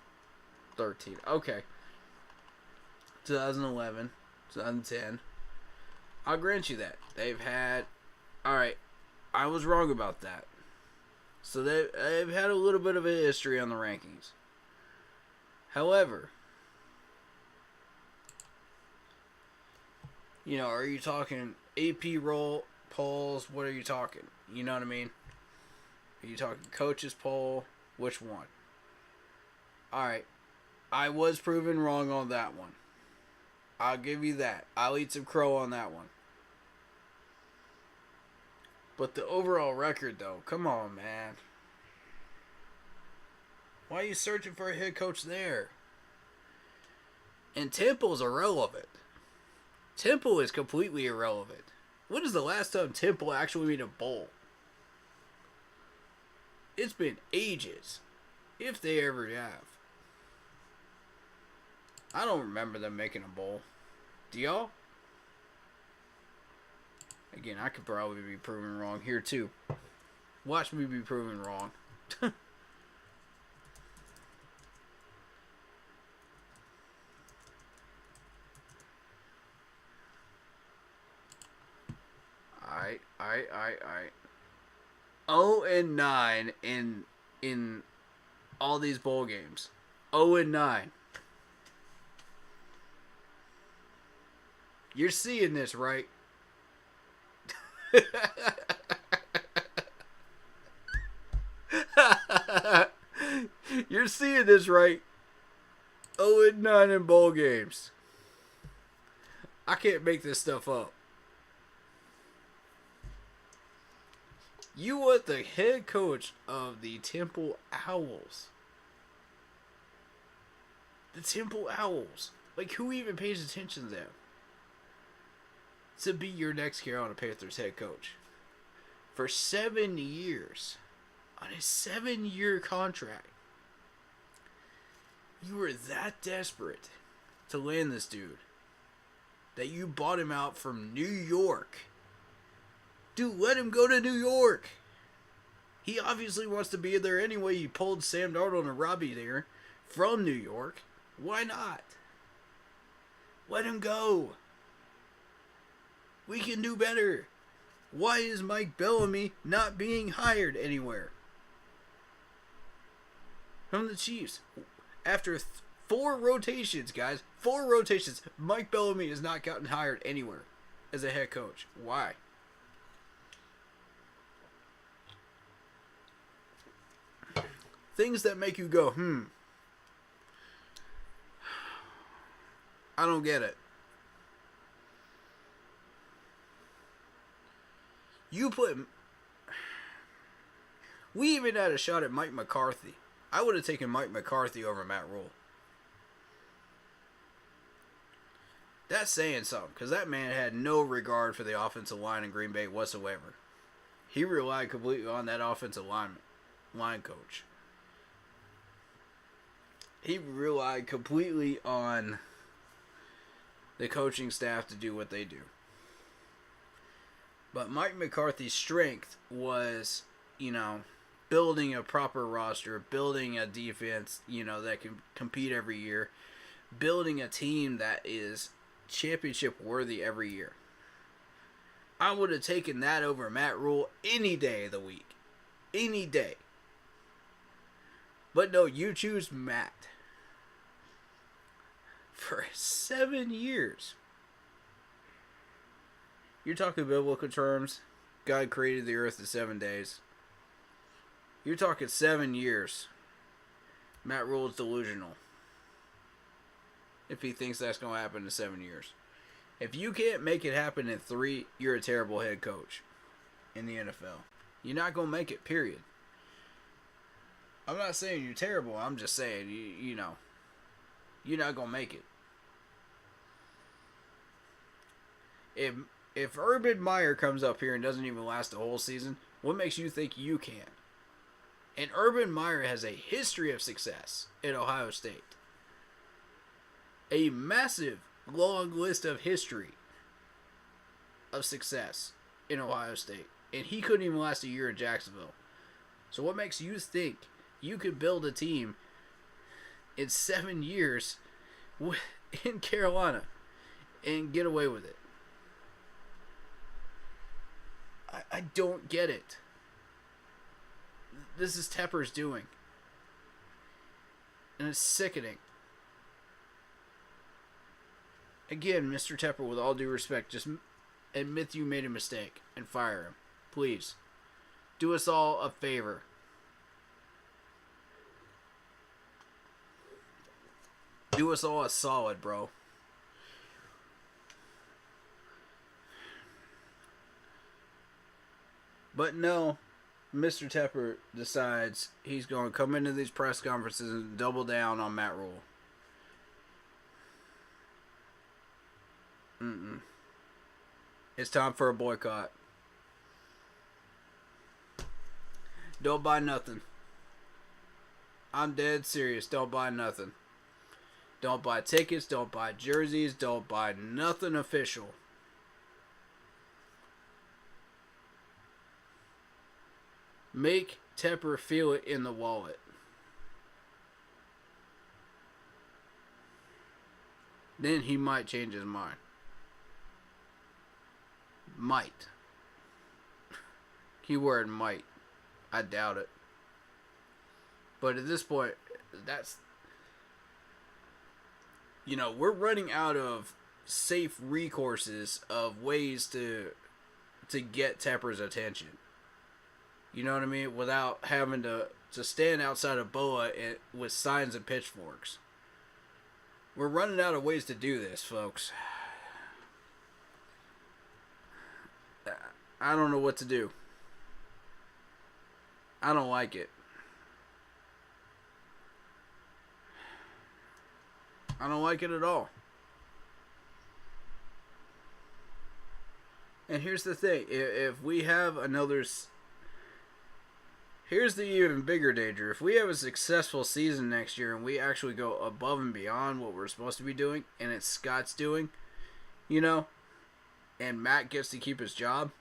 13. Okay. 2011, 2010. I'll grant you that. They've had... Alright, I was wrong about that. So they've had a little bit of a history on the rankings. However, you know, are you talking AP roll polls? What are you talking? You know what I mean? Are you talking coaches poll? Which one? Alright, I was proven wrong on that one. I'll give you that. I'll eat some crow on that one. But the overall record, though, come on, man. Why are you searching for a head coach there? And Temple's irrelevant. Temple is completely irrelevant. When is the last time Temple actually made a bowl? It's been ages. If they ever have. I don't remember them making a bowl. Do y'all? Again, I could probably be proven wrong here too. Watch me be proven wrong. Alright. 0-9 in all these bowl games. 0-9. You're seeing this, right? You're seeing this, right? 0-9 in bowl games. I can't make this stuff up. You want the head coach of the Temple Owls. The Temple Owls. Like, who even pays attention to them? To be your next Carolina Panthers head coach. For 7 years. On a 7-year contract. You were that desperate to land this dude that you bought him out from New York. Dude, let him go to New York. He obviously wants to be there anyway. He pulled Sam Darnold and Robbie there from New York. Why not? Let him go. We can do better. Why is Mike Bellamy not being hired anywhere? From the Chiefs. After 4 rotations, guys. 4 rotations. Mike Bellamy has not gotten hired anywhere as a head coach. Why? Things that make you go, I don't get it. We even had a shot at Mike McCarthy. I would have taken Mike McCarthy over Matt Rule. That's saying something, because that man had no regard for the offensive line in Green Bay whatsoever. He relied completely on that offensive line coach. He relied completely on the coaching staff to do what they do. But Mike McCarthy's strength was, building a proper roster, building a defense, that can compete every year, building a team that is championship worthy every year. I would have taken that over Matt Rule any day of the week. Any day. But no, you choose Matt. For 7 years. You're talking biblical terms. God created the earth in 7 days. You're talking 7 years. Matt Rule is delusional. If he thinks that's going to happen in 7 years. If you can't make it happen in 3, you're a terrible head coach in the NFL. You're not going to make it, period. I'm not saying you're terrible. I'm just saying, you're not going to make it. If Urban Meyer comes up here and doesn't even last the whole season, what makes you think you can? And Urban Meyer has a history of success at Ohio State. A massive, long list of history of success in Ohio State. And he couldn't even last a year in Jacksonville. So what makes you think you could build a team in 7 years in Carolina and get away with it? I don't get it. This is Tepper's doing. And it's sickening. Again, Mr. Tepper, with all due respect, just admit you made a mistake and fire him. Please. Do us all a favor. Do us all a solid, bro. But no, Mr. Tepper decides he's going to come into these press conferences and double down on Matt Rule. It's time for a boycott. Don't buy nothing. I'm dead serious. Don't buy nothing. Don't buy tickets. Don't buy jerseys. Don't buy nothing official. Make Tepper feel it in the wallet. Then he might change his mind. Might. Keyword might. I doubt it. But at this point, that's, we're running out of safe recourses of ways to get Tepper's attention. You know what I mean? Without having to stand outside of Boa with signs and pitchforks. We're running out of ways to do this, folks. I don't know what to do. I don't like it. I don't like it at all. And here's the thing. If we have another... Here's the even bigger danger. If we have a successful season next year and we actually go above and beyond what we're supposed to be doing, and it's Scott's doing, and Matt gets to keep his job,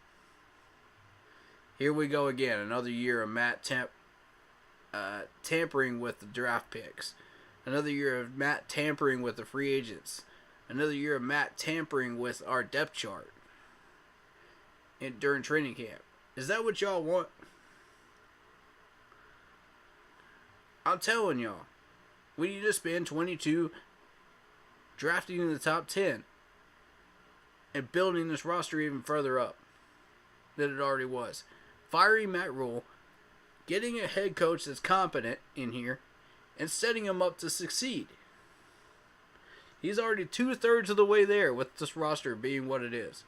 here we go again. Another year of Matt tampering with the draft picks. Another year of Matt tampering with the free agents. Another year of Matt tampering with our depth chart during training camp. Is that what y'all want? I'm telling y'all, we need to spend 22 drafting in the top 10 and building this roster even further up than it already was. Firing Matt Rule, getting a head coach that's competent in here, and setting him up to succeed. He's already 2/3 of the way there with this roster being what it is.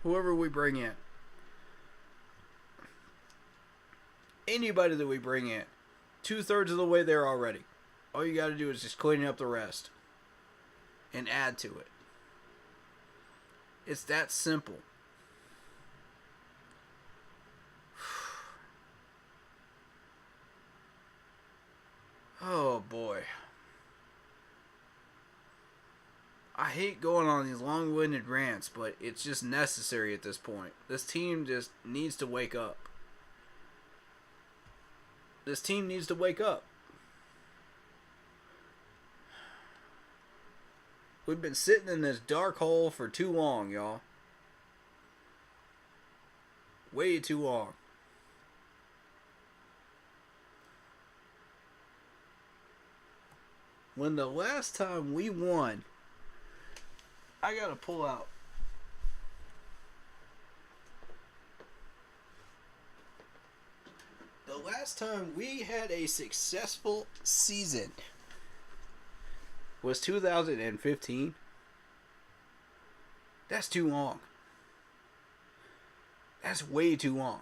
Whoever we bring in. Anybody that we bring in. 2/3 of the way there already. All you got to do is just clean up the rest. And add to it. It's that simple. Oh boy. I hate going on these long-winded rants, but it's just necessary at this point. This team just needs to wake up. This team needs to wake up. We've been sitting in this dark hole for too long, y'all. Way too long. When the last time we won, I gotta pull out. The last time we had a successful season was 2015. That's too long. That's way too long.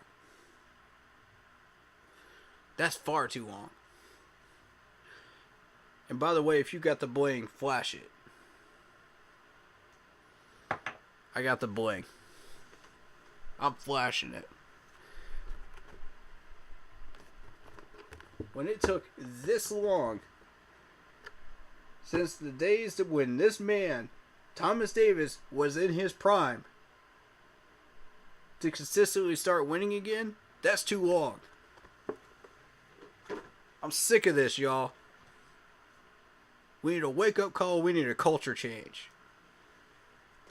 That's far too long. And by the way, if you got the bling, flash it. I got the bling. I'm flashing it. When it took this long since the days that when this man, Thomas Davis, was in his prime to consistently start winning again, that's too long. I'm sick of this, y'all. We need a wake-up call. We need a culture change.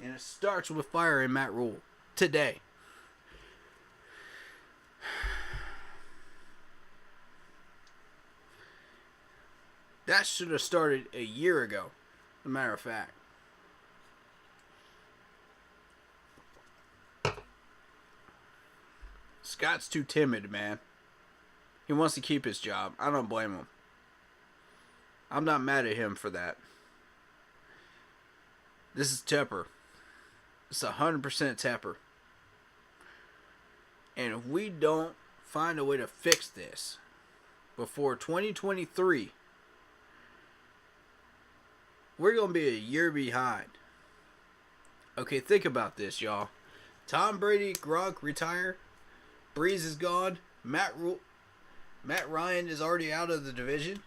And it starts with firing Matt Rule today. That should have started a year ago, as a matter of fact. Scott's too timid, man. He wants to keep his job. I don't blame him. I'm not mad at him for that. This is Tepper. It's 100% Tepper. And if we don't find a way to fix this before 2023, we're going to be a year behind. Okay, think about this, y'all. Tom Brady, Gronk retire. Breeze is gone. Matt Ryan is already out of the division.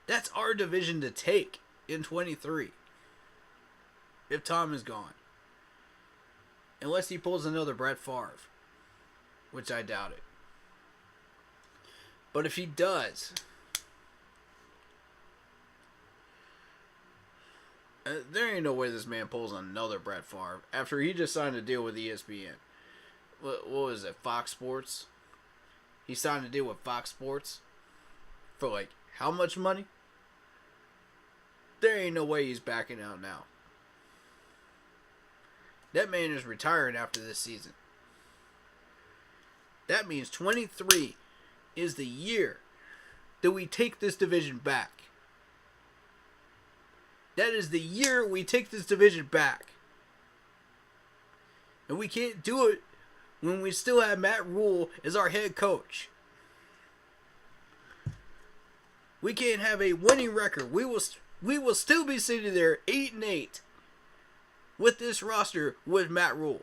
That's our division to take in 23. If Tom is gone. Unless he pulls another Brett Favre. Which I doubt it. But if he does, there ain't no way this man pulls another Brett Favre after he just signed a deal with ESPN. What was it, Fox Sports? He signed a deal with Fox Sports for like how much money? There ain't no way he's backing out now. That man is retiring after this season. That means 23 is the year that we take this division back. That is the year we take this division back. And we can't do it when we still have Matt Rule as our head coach. We can't have a winning record. We will still be sitting there 8-8 with this roster with Matt Rule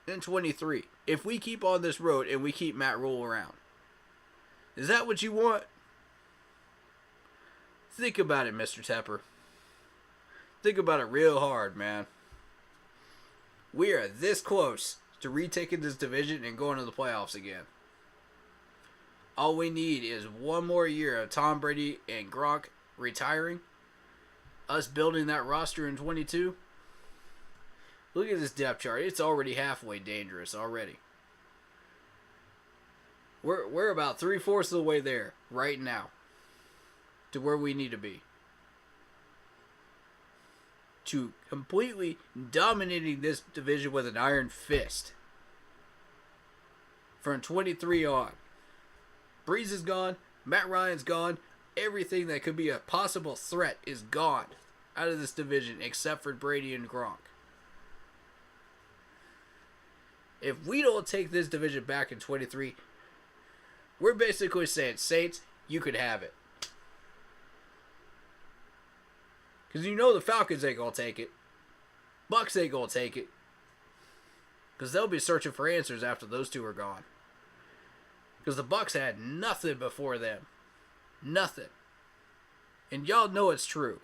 in 23. If we keep on this road and we keep Matt Rule around. Is that what you want? Think about it, Mr. Tepper. Think about it real hard, man. We are this close to retaking this division and going to the playoffs again. All we need is one more year of Tom Brady and Gronk retiring. Us building that roster in 22. Look at this depth chart. It's already halfway dangerous already. We're about 3/4 of the way there right now to where we need to be. To completely dominating this division with an iron fist. From 23 on. Breeze is gone. Matt Ryan's gone. Everything that could be a possible threat is gone out of this division except for Brady and Gronk. If we don't take this division back in 23, we're basically saying, Saints, you could have it. Because you know the Falcons ain't going to take it. Bucks ain't going to take it. Because they'll be searching for answers after those two are gone. Because the Bucks had nothing before them. Nothing. And y'all know it's true.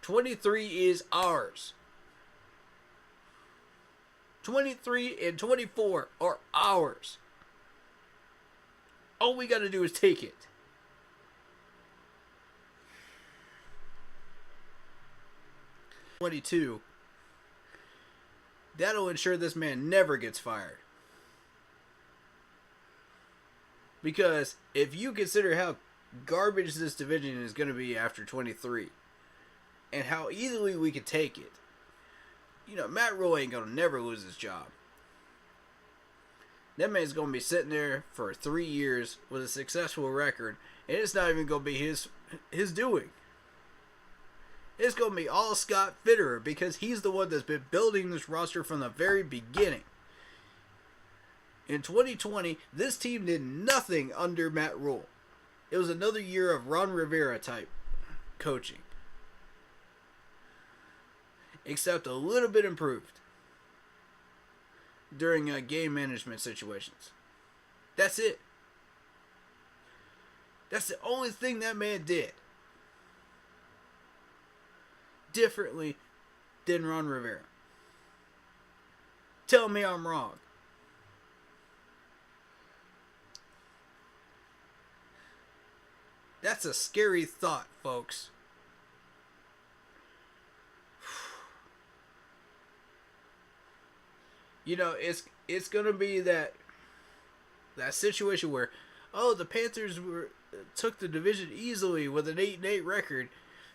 23 is ours. 23 and 24 are ours. All we got to do is take it. '22. That'll ensure this man never gets fired. Because if you consider how garbage this division is going to be after 23, and how easily we could take it, you know, Matt Rule ain't going to never lose his job. That man's going to be sitting there for 3 years with a successful record, and it's not even going to be his doing. It's going to be all Scott Fitterer because he's the one that's been building this roster from the very beginning. In 2020, this team did nothing under Matt Rule. It was another year of Ron Rivera type coaching. Except a little bit improved during game management situations. That's it. That's the only thing that man did differently than Ron Rivera. Tell me I'm wrong. That's a scary thought, folks. You know, it's gonna be that situation where, oh, the Panthers took the division easily with an 8-8 record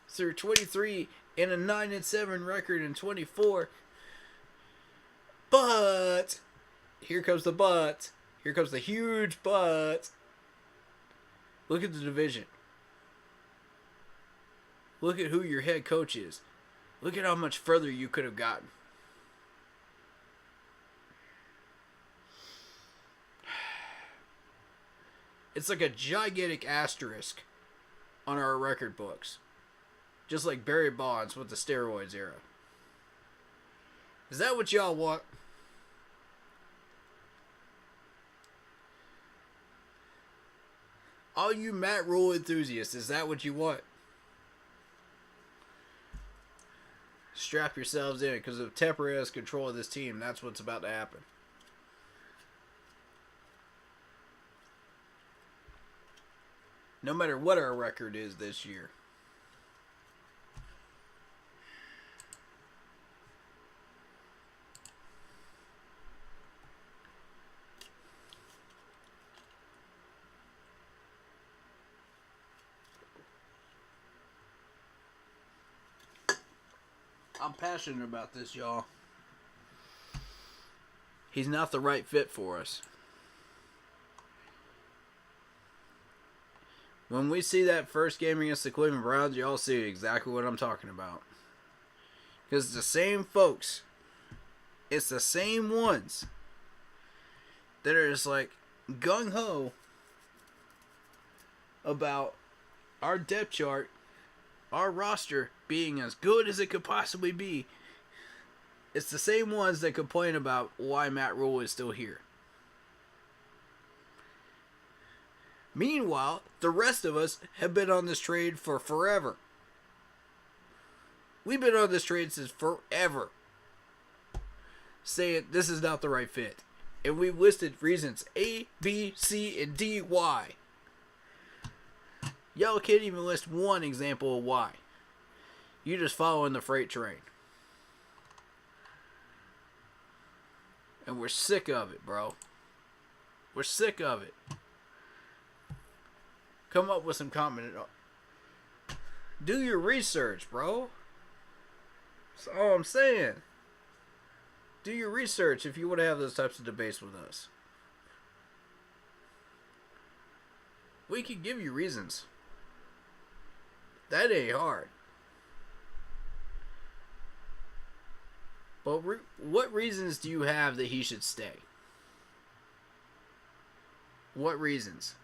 through 23 and a 9-7 record in 24. But here comes the but. Here comes the huge but. Look at the division. Look at who your head coach is. Look at how much further you could have gotten. It's like a gigantic asterisk on our record books. Just like Barry Bonds with the steroids era. Is that what y'all want? All you Matt Rule enthusiasts, is that what you want? Strap yourselves in, because if Tepper has control of this team, that's what's about to happen. No matter what our record is this year. I'm passionate about this, y'all. He's not the right fit for us. When we see that first game against the Cleveland Browns, y'all see exactly what I'm talking about. Because it's the same folks. It's the same ones that are just like gung-ho about our depth chart, our roster being as good as it could possibly be. It's the same ones that complain about why Matt Rule is still here. Meanwhile, the rest of us have been on this trade for forever. We've been on this trade since forever, saying this is not the right fit. And we've listed reasons A, B, C, and D, why. Y'all can't even list one example of why. You just following the freight train. And we're sick of it, bro. We're sick of it. Come up with some comment. Do your research, bro. That's all I'm saying. Do your research if you want to have those types of debates with us. We can give you reasons. That ain't hard. But what reasons do you have that he should stay? What reasons?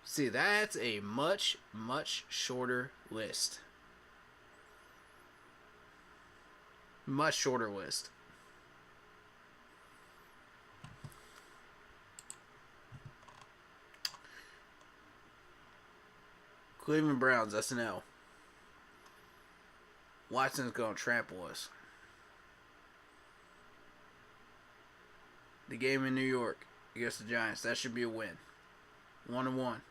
See, that's a much, much shorter list. Much shorter list. Cleveland Browns, SNL. Watson's going to trample us. The game in New York against the Giants, that should be a win. 1-1.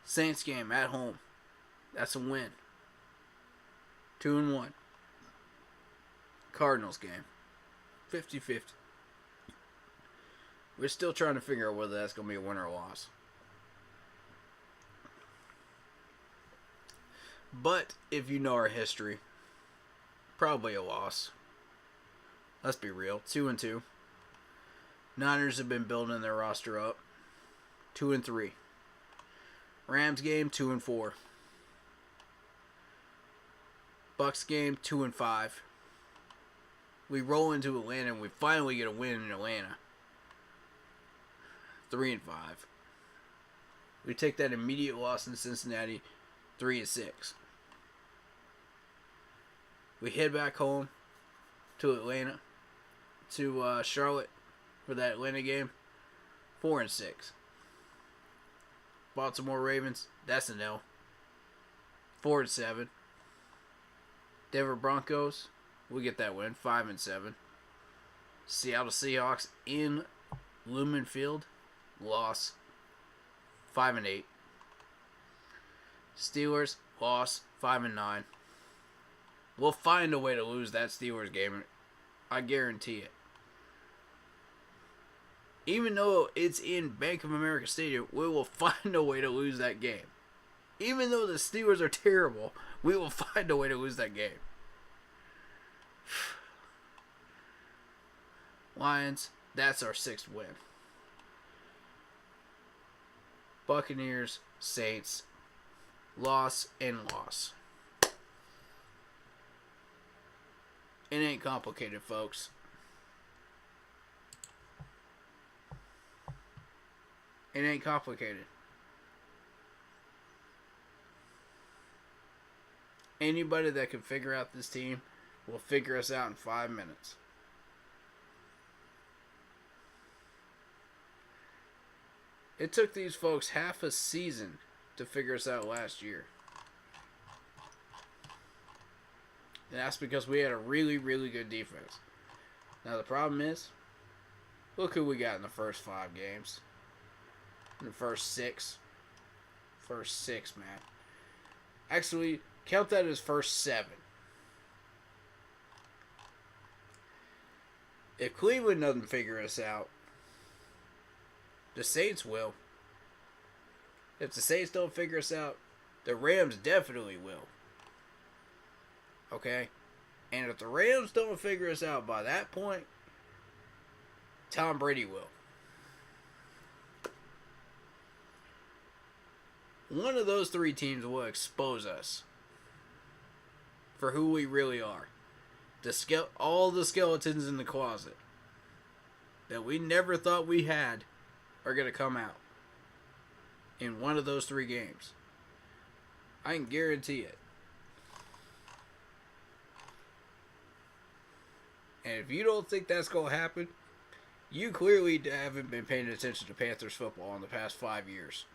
Saints game at home. That's a win. 2-1. Cardinals game. 50-50. We're still trying to figure out whether that's going to be a win or a loss. But if you know our history, probably a loss. Let's be real. 2-2. Niners have been building their roster up. 2-3. Rams game 2-4. Bucks game 2-5. We roll into Atlanta and we finally get a win in Atlanta. 3-5. We take that immediate loss in Cincinnati. 3-6. We head back home to Atlanta, to Charlotte for that Atlanta game. 4-6. Baltimore Ravens, that's an L. 4-7. Denver Broncos, we get that win. 5-7. Seattle Seahawks in Lumen Field, loss. 5-8. Steelers, loss. 5-9. We'll find a way to lose that Steelers game. I guarantee it. Even though it's in Bank of America Stadium, we will find a way to lose that game. Even though the Steelers are terrible, we will find a way to lose that game. Lions, that's our 6th win. Buccaneers, Saints, loss and loss. It ain't complicated, folks. It ain't complicated. Anybody that can figure out this team will figure us out in 5 minutes. It took these folks half a season to figure us out last year. And that's because we had a really, really good defense. Now the problem is, look who we got in the first 5 games. In the first 6. First 6, man. Actually, count that as first 7. If Cleveland doesn't figure us out, the Saints will. If the Saints don't figure us out, the Rams definitely will. Okay? And if the Rams don't figure us out by that point, Tom Brady will. One of those three teams will expose us for who we really are. All the skeletons in the closet that we never thought we had are going to come out in one of those three games. I can guarantee it. And if you don't think that's going to happen, you clearly haven't been paying attention to Panthers football in the past 5 years.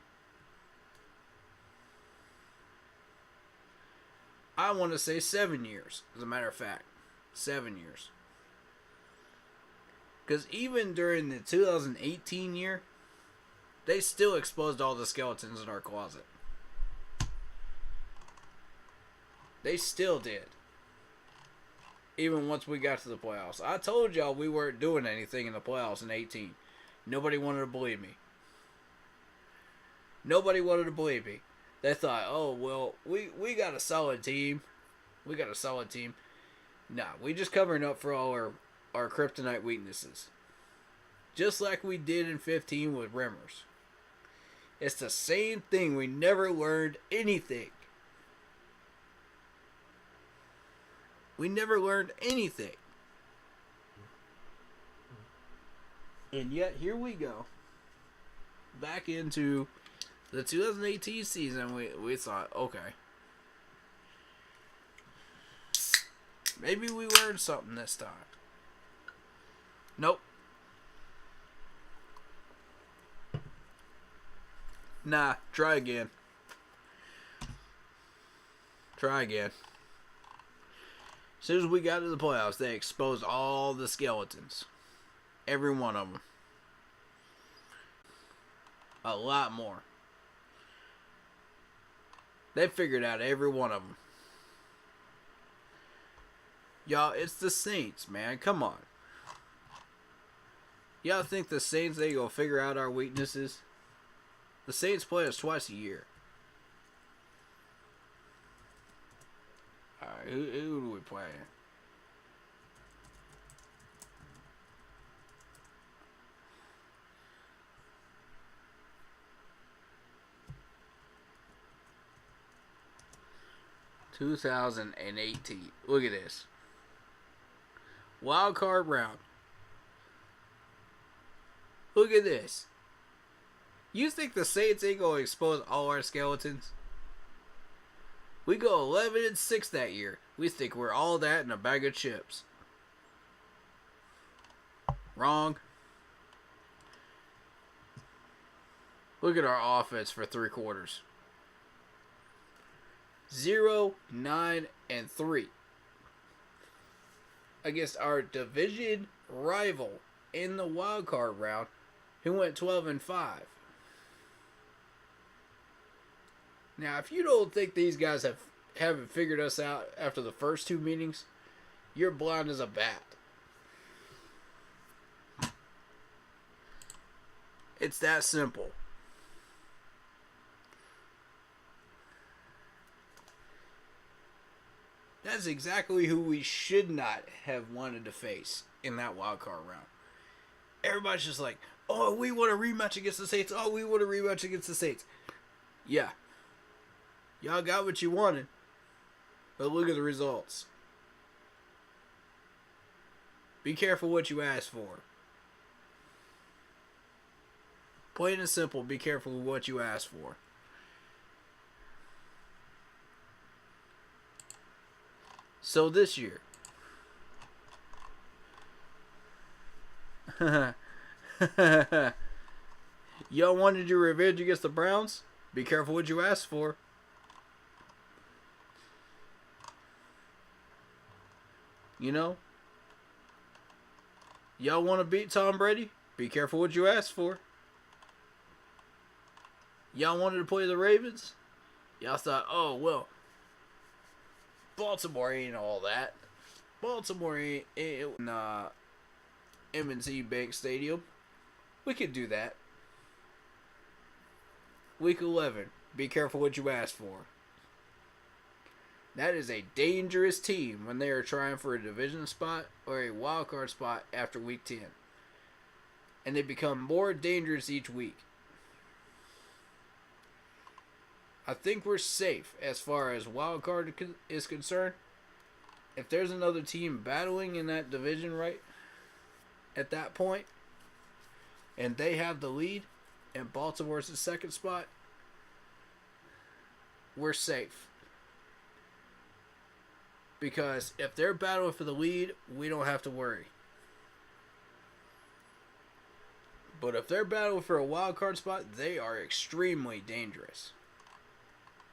I want to say 7 years, as a matter of fact. 7 years. Because even during the 2018 year, they still exposed all the skeletons in our closet. They still did. Even once we got to the playoffs. I told y'all we weren't doing anything in the playoffs in 18. Nobody wanted to believe me. Nobody wanted to believe me. They thought, oh, well, we got a solid team. We got a solid team. Nah, we just covering up for all our kryptonite weaknesses. Just like we did in 15 with Rimmers. It's the same thing. We never learned anything. We never learned anything. And yet, here we go. Back into the 2018 season, we thought, okay. Maybe we learned something this time. Nope. Nah, try again. Try again. As soon as we got to the playoffs, they exposed all the skeletons. Every one of them. A lot more. They figured out every one of them. Y'all, it's the Saints, man. Come on. Y'all think the Saints, they gonna figure out our weaknesses? The Saints play us twice a year. Alright, who do we play? $2018. Look at this. Wild card round. Look at this. You think the Saints ain't gonna expose all our skeletons? We go 11-6 that year. We think we're all that in a bag of chips. Wrong. Look at our offense for 3 quarters. 0, 9, and 3. Against our division rival in the wild card round, who went 12-5. Now, if you don't think these guys haven't figured us out after the first 2 meetings, you're blind as a bat. It's that simple. That's exactly who we should not have wanted to face in that wild card round. Everybody's just like, oh, we want a rematch against the Saints. Oh, we want a rematch against the Saints. Yeah. Y'all got what you wanted. But look at the results. Be careful what you ask for. Plain and simple, be careful with what you ask for. So this year. Y'all wanted your revenge against the Browns? Be careful what you ask for. You know? Y'all want to beat Tom Brady? Be careful what you ask for. Y'all wanted to play the Ravens? Y'all thought, oh, well, Baltimore ain't all that. Baltimore ain't in M&T Bank Stadium. We could do that. Week 11. Be careful what you ask for. That is a dangerous team when they are trying for a division spot or a wild card spot after week 10. And they become more dangerous each week. I think we're safe as far as wild card is concerned. If there's another team battling in that division right at that point, and they have the lead, and Baltimore's the second spot, we're safe. Because if they're battling for the lead, we don't have to worry. But if they're battling for a wild card spot, they are extremely dangerous.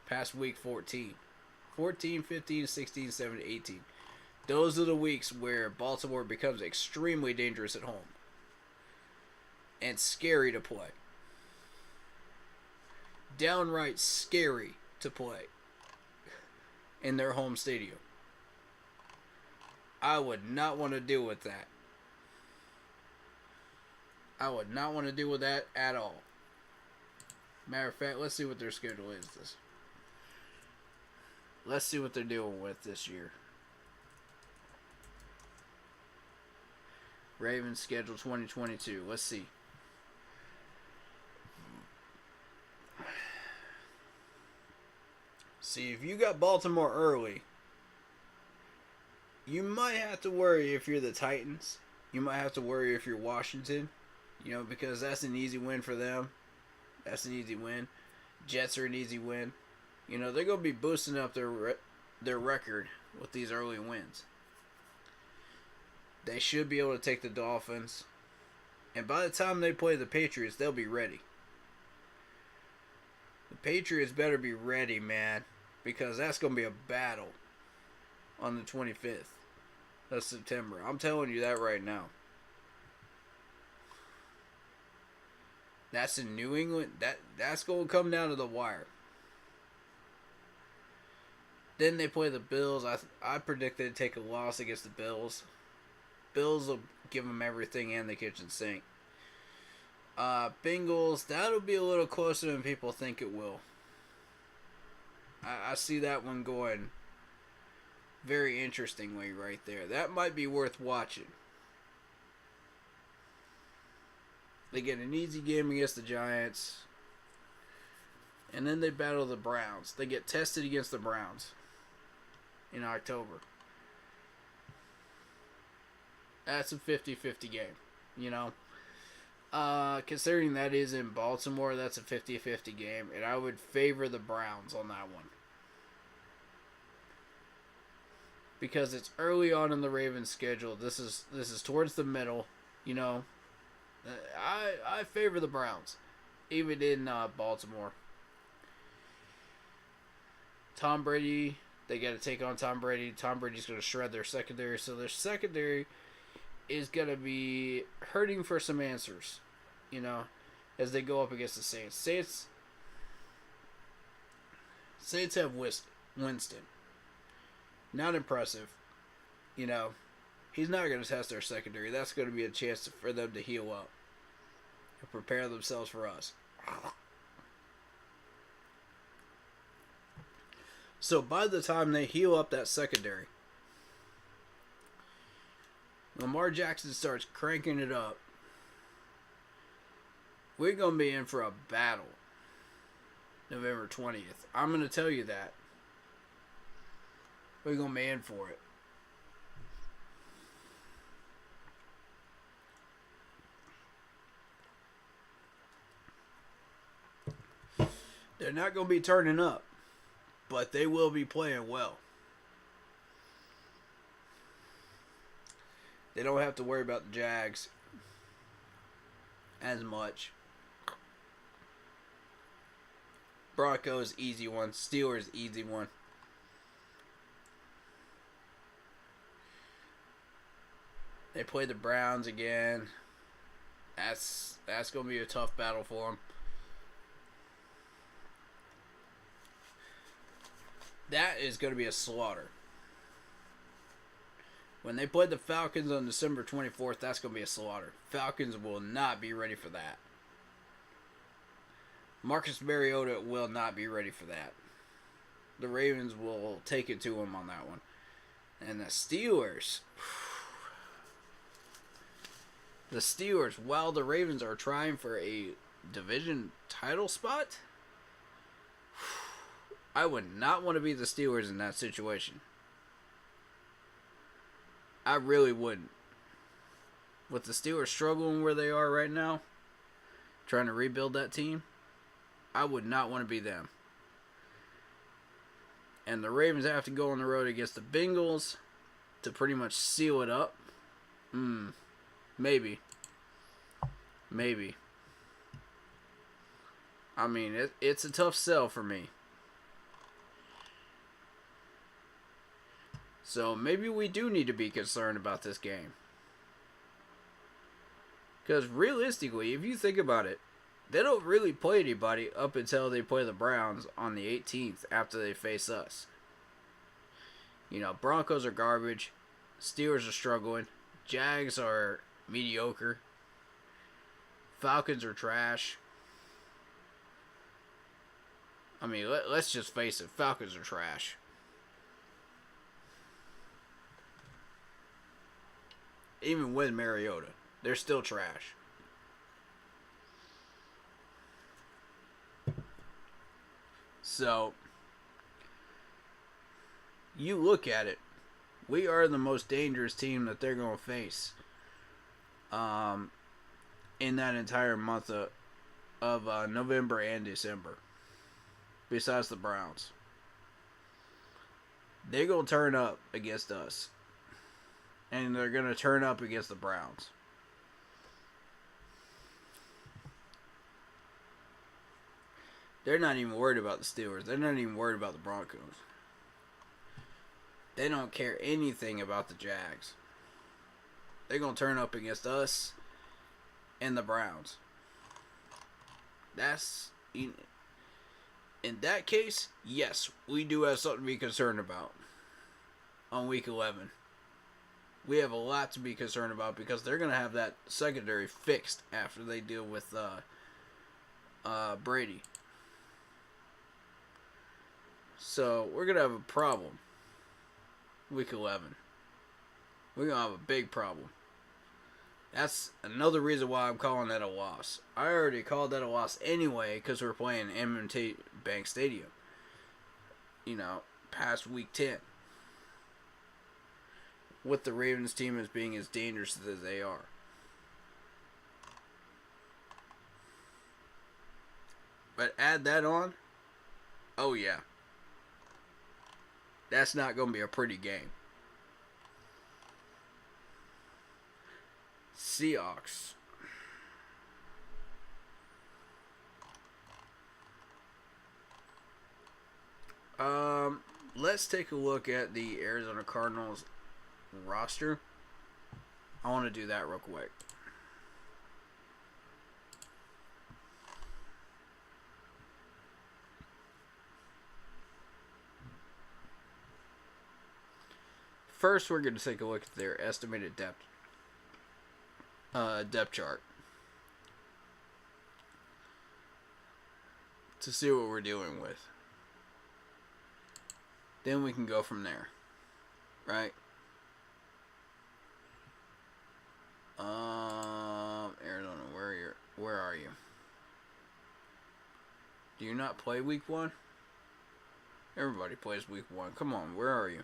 Past week 14. 14, 15, 16, 17, 18. Those are the weeks where Baltimore becomes extremely dangerous at home. And scary to play. Downright scary to play. In their home stadium. I would not want to deal with that. I would not want to deal with that at all. Matter of fact, let's see what their schedule is. Let's see what they're dealing with this year. Ravens schedule 2022. Let's see. See, if you got Baltimore early, you might have to worry if you're the Titans. You might have to worry if you're Washington. You know, because that's an easy win for them. That's an easy win. Jets are an easy win. You know, they're going to be boosting up their record with these early wins. They should be able to take the Dolphins. And by the time they play the Patriots, they'll be ready. The Patriots better be ready, man. Because that's going to be a battle on the 25th of September. I'm telling you that right now. That's in New England. That's going to come down to the wire. Then they play the Bills. I predict they'd take a loss against the Bills. Bills will give them everything and the kitchen sink. Bengals, that'll be a little closer than people think it will. I see that one going very interestingly right there. That might be worth watching. They get an easy game against the Giants. And then they battle the Browns. They get tested against the Browns in October. That's a 50-50 game, you know. Considering that is in Baltimore, that's a 50-50 game. And I would favor the Browns on that one. Because it's early on in the Ravens' schedule. This is towards the middle, you know. I favor the Browns, even in Baltimore. Tom Brady, they got to take on Tom Brady. Tom Brady's going to shred their secondary, so their secondary is going to be hurting for some answers, you know, as they go up against the Saints. Saints have Winston. Not impressive, you know. He's not going to test their secondary. That's going to be a chance for them to heal up and prepare themselves for us. So by the time they heal up that secondary, Lamar Jackson starts cranking it up. We're going to be in for a battle November 20th. I'm going to tell you that. We're going to be in for it. They're not going to be turning up, but they will be playing well. They don't have to worry about the Jags as much. Broncos, easy one. Steelers, easy one. They play the Browns again. That's going to be a tough battle for them. That is going to be a slaughter. When they play the Falcons on December 24th, that's going to be a slaughter. Falcons will not be ready for that. Marcus Mariota will not be ready for that. the Ravens will take it to them on that one. And the Steelers. The Steelers, while the Ravens are trying for a division title spot, I would not want to be the Steelers in that situation. I really wouldn't. With the Steelers struggling where they are right now, trying to rebuild that team, I would not want to be them. And the Ravens have to go on the road against the Bengals to pretty much seal it up. Maybe. I mean, it's a tough sell for me. So maybe we do need to be concerned about this game. Because realistically, if you think about it, they don't really play anybody up until they play the Browns on the 18th after they face us. You know, Broncos are garbage. Steelers are struggling. Jags are mediocre. Falcons are trash. I mean, let's just face it. Falcons are trash. Even with Mariota, they're still trash. So, you look at it. We are the most dangerous team that they're going to face in that entire month of November and December. Besides the Browns. They're going to turn up against us. And they're going to turn up against the Browns. They're not even worried about the Steelers. They're not even worried about the Broncos. They don't care anything about the Jags. They're going to turn up against us and the Browns. In that case, yes, we do have something to be concerned about on Week 11. We have a lot to be concerned about because they're going to have that secondary fixed after they deal with Brady. So, we're going to have a problem. Week 11. We're going to have a big problem. That's another reason why I'm calling that a loss. I already called that a loss anyway because we're playing M&T Bank Stadium. You know, past Week 10. With the Ravens team as being as dangerous as they are. But add that on. Oh yeah. That's not going to be a pretty game. Seahawks. Let's take a look at the Arizona Cardinals roster. I want to do that real quick. First, we're going to take a look at their estimated depth chart to see what we're dealing with. Then we can go from there, right? Arizona, where are you? Do you not play Week 1? Everybody plays Week 1. Come on, where are you?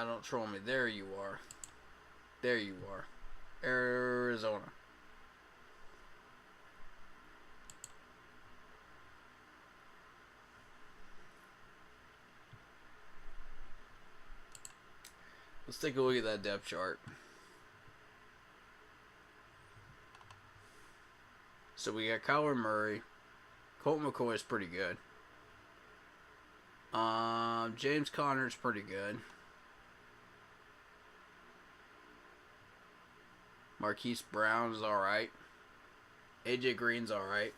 Don't troll me. There you are. There you are. Arizona. Let's take a look at that depth chart. So we got Kyler Murray. Colt McCoy is pretty good. James Conner's pretty good. Marquise Brown's alright. AJ Green's alright.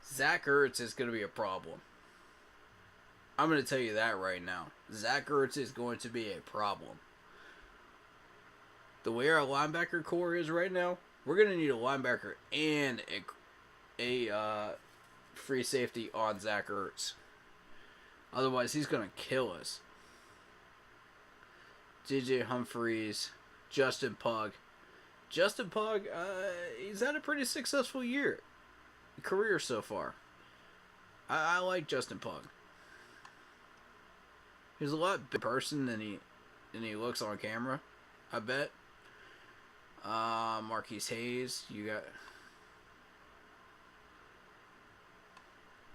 Zach Ertz is going to be a problem. I'm going to tell you that right now. Zach Ertz is going to be a problem. The way our linebacker core is right now, we're going to need a linebacker and a free safety on Zach Ertz. Otherwise, he's going to kill us. DJ Humphries, Justin Pugh. Justin Pugh, he's had a pretty successful career so far. I like Justin Pugh. He's a lot bigger person than he looks on camera, I bet. Marquise Hayes, you got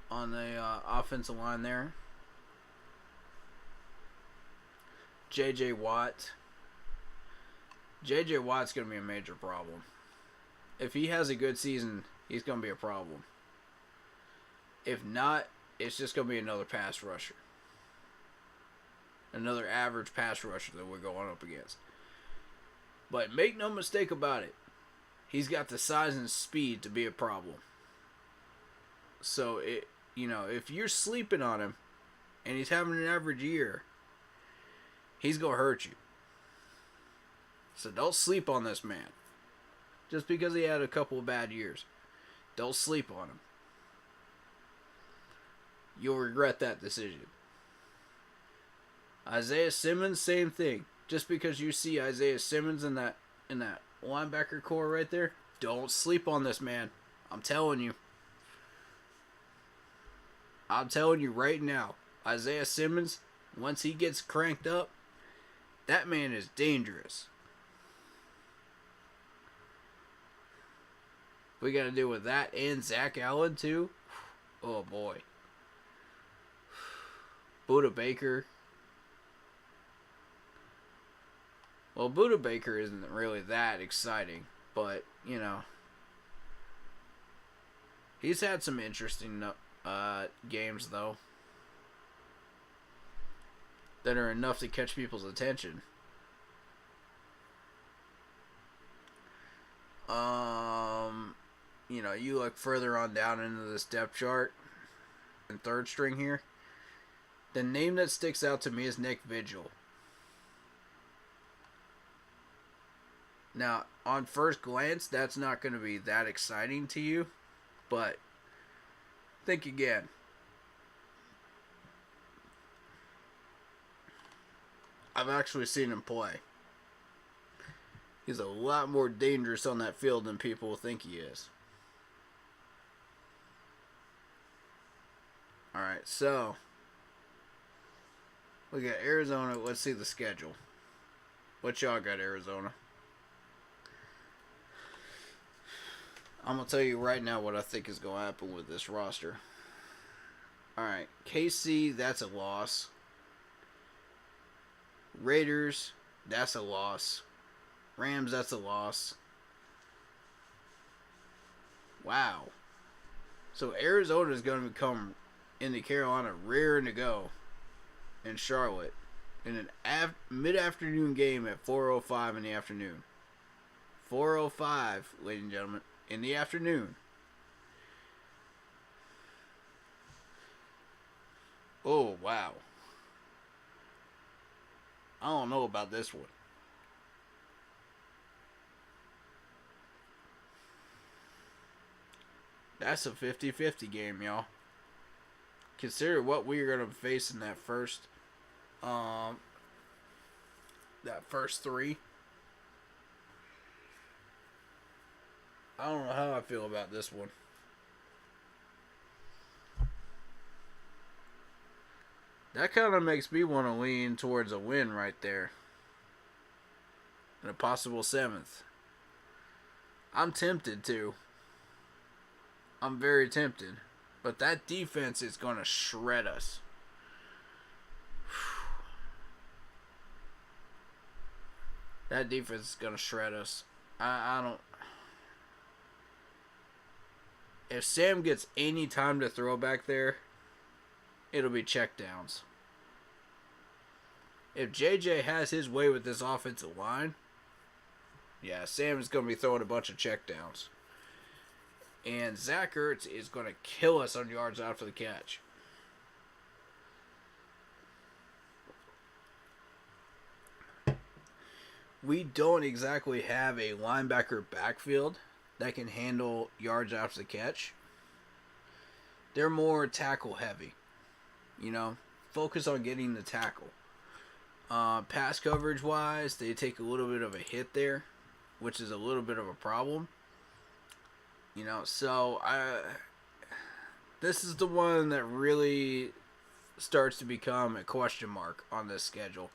on the offensive line there. J.J. Watt. J.J. Watt's going to be a major problem. If he has a good season, he's going to be a problem. If not, it's just going to be another pass rusher. Another average pass rusher that we're going up against. But make no mistake about it, he's got the size and speed to be a problem. So, if you're sleeping on him and he's having an average year, he's going to hurt you. So don't sleep on this man. Just because he had a couple of bad years. Don't sleep on him. You'll regret that decision. Isaiah Simmons, same thing. Just because you see Isaiah Simmons in that linebacker core right there, don't sleep on this man. I'm telling you. I'm telling you right now. Isaiah Simmons, once he gets cranked up, that man is dangerous. We got to deal with that and Zach Allen too. Oh boy. Buda Baker. Well, Buda Baker isn't really that exciting, but he's had some interesting games though that are enough to catch people's attention. You look further on down into this depth chart and third string here. The name that sticks out to me is Nick Vigil. Now, on first glance, that's not going to be that exciting to you, but think again. I've actually seen him play. He's a lot more dangerous on that field than people think he is. Alright, so we got Arizona. Let's see the schedule. What y'all got, Arizona? I'm going to tell you right now what I think is going to happen with this roster. Alright, KC, that's a loss. Raiders, that's a loss. Rams, that's a loss. Wow. So Arizona is going to become into Carolina rearing to go in Charlotte in an mid-afternoon game at 4:05 in the afternoon. 4:05, ladies and gentlemen, in the afternoon. Oh, wow. I don't know about this one. That's a 50-50 game, y'all. Consider what we are going to face in that first three. I don't know how I feel about this one. That kind of makes me want to lean towards a win right there. And a possible 7th. I'm tempted to. I'm very tempted. But that defense is going to shred us. That defense is going to shred us. I don't... If Sam gets any time to throw back there, it'll be checkdowns. If JJ has his way with this offensive line, yeah, Sam is going to be throwing a bunch of checkdowns. And Zach Ertz is going to kill us on yards after the catch. We don't exactly have a linebacker backfield that can handle yards after the catch. they're more tackle heavy. You know, focus on getting the tackle. Pass coverage wise, they take a little bit of a hit there, which is a little bit of a problem. You know, so this is the one that really starts to become a question mark on this schedule.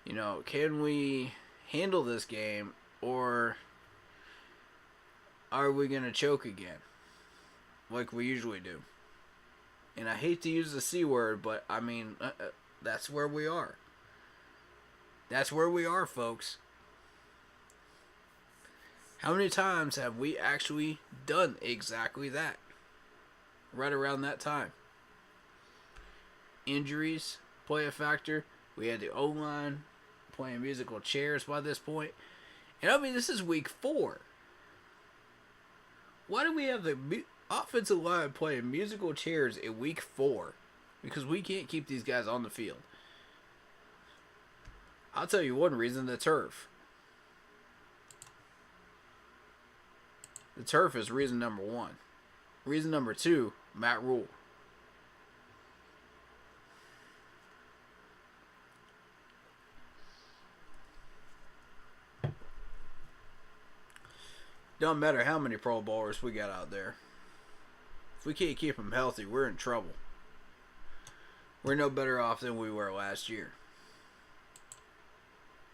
You know, can we handle this game, or are we going to choke again like we usually do? And I hate to use the C word, but I mean, that's where we are. That's where we are, folks. How many times have we actually done exactly that? Right around that time. Injuries play a factor. We had the O-line playing musical chairs by this point. And I mean, this is week 4. Why do we have the offensive line playing musical chairs in week 4? Because we can't keep these guys on the field. I'll tell you one reason: the turf. The turf is reason number 1. Reason number 2, Matt Rule. Don't matter how many Pro Bowlers we got out there. If we can't keep them healthy, we're in trouble. We're no better off than we were last year.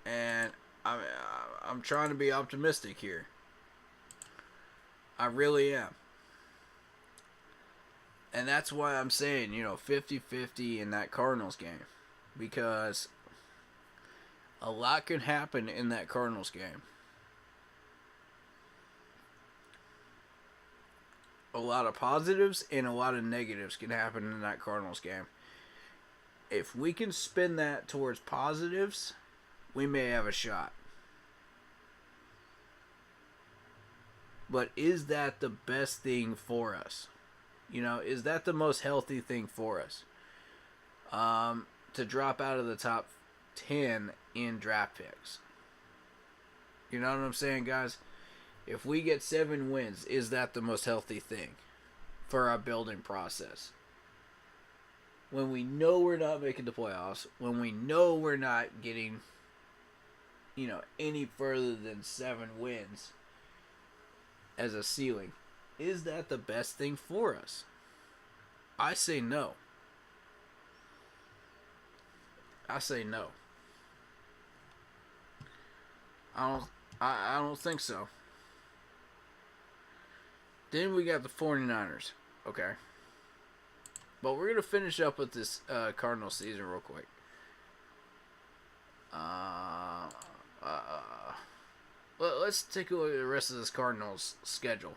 And I'm trying to be optimistic here. I really am. And that's why I'm saying, 50-50 in that Cardinals game. Because a lot can happen in that Cardinals game. A lot of positives and a lot of negatives can happen in that Cardinals game. If we can spin that towards positives, we may have a shot. But is that the best thing for us? Is that the most healthy thing for us? To drop out of the top 10 in draft picks. You know what I'm saying, guys? If we get 7 wins, is that the most healthy thing for our building process? When we know we're not making the playoffs, when we know we're not getting, any further than 7 wins as a ceiling, is that the best thing for us? I say no. I say no. I don't think so. Then we got the 49ers. Okay. But we're going to finish up with this Cardinals season real quick. Let's take a look at the rest of this Cardinals schedule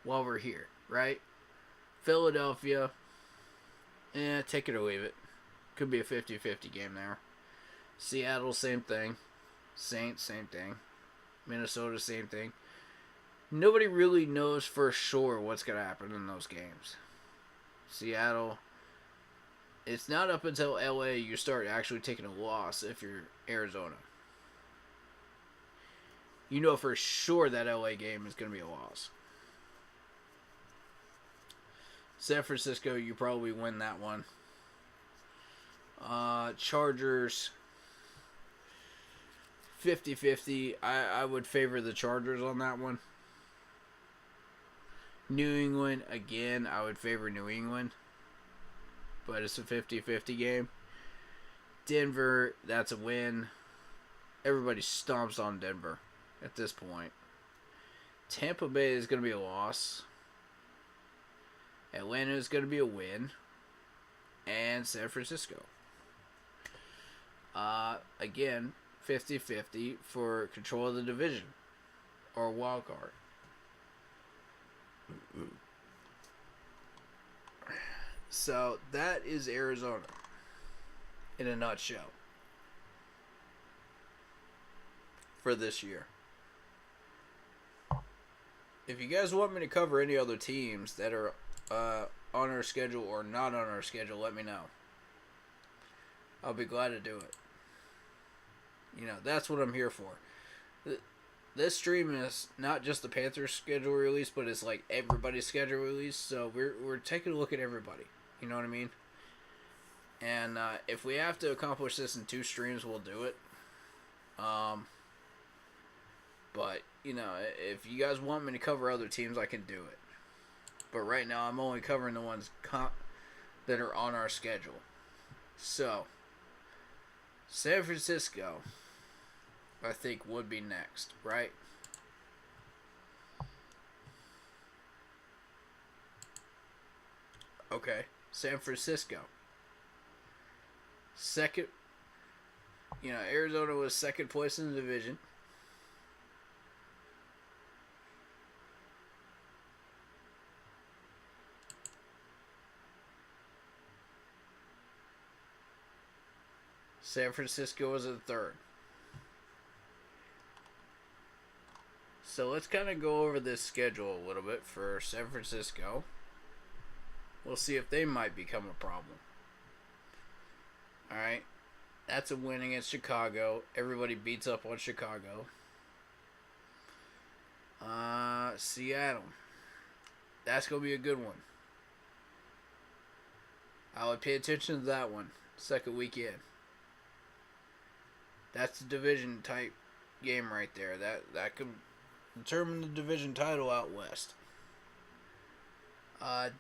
while we're here, right? Philadelphia, take it or leave it. Could be a 50-50 game there. Seattle, same thing. Saints, same thing. Minnesota, same thing. Nobody really knows for sure what's going to happen in those games. Seattle, it's not up until LA you start actually taking a loss if you're Arizona. You know for sure that LA game is going to be a loss. San Francisco, you probably win that one. Chargers, 50-50. I would favor the Chargers on that one. New England, again, I would favor New England. But it's a 50-50 game. Denver, that's a win. Everybody stomps on Denver at this point. Tampa Bay is going to be a loss. Atlanta is going to be a win. And San Francisco. Again, 50-50 for control of the division. Or wild card. So, that is Arizona. In a nutshell. For this year. If you guys want me to cover any other teams that are on our schedule or not on our schedule, let me know. I'll be glad to do it. That's what I'm here for. this stream is not just the Panthers schedule release, but it's like everybody's schedule release. So we're taking a look at everybody. You know what I mean? And if we have to accomplish this in 2 streams, we'll do it. But you know, if you guys want me to cover other teams, I can do it. But right now, I'm only covering the ones that are on our schedule. So, San Francisco, I think, would be next, right? Okay, San Francisco. Second, you know, Arizona was second place in the division. San Francisco was in third. So let's kind of go over this schedule a little bit for San Francisco. We'll see if they might become a problem. Alright. That's a win against Chicago. Everybody beats up on Chicago. Seattle. That's going to be a good one. I would pay attention to that one. Second weekend. That's the division type game right there. That could determine the division title out west.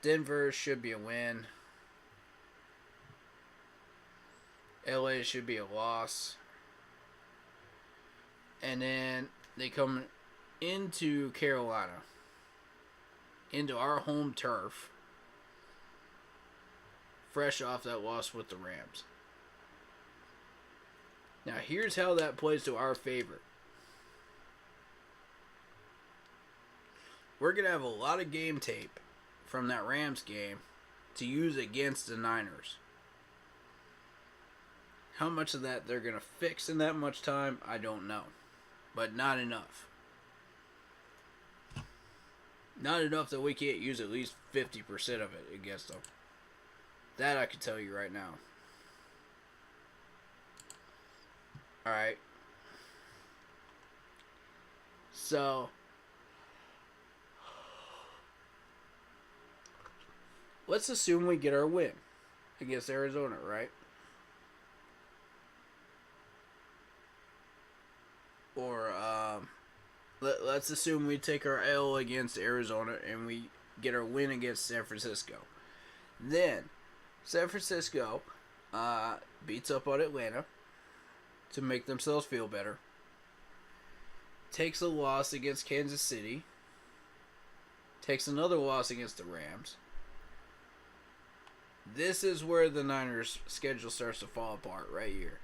Denver should be a win. LA should be a loss. And then they come into Carolina. Into our home turf. Fresh off that loss with the Rams. Now, here's how that plays to our favor. We're going to have a lot of game tape from that Rams game to use against the Niners. How much of that they're going to fix in that much time, I don't know. But not enough. Not enough that we can't use at least 50% of it against them. That I can tell you right now. Alright. So, let's assume we get our win against Arizona, right? Or, let's assume we take our L against Arizona and we get our win against San Francisco. Then, San Francisco beats up on Atlanta to make themselves feel better. Takes a loss against Kansas City. Takes another loss against the Rams. This is where the Niners' schedule starts to fall apart right here.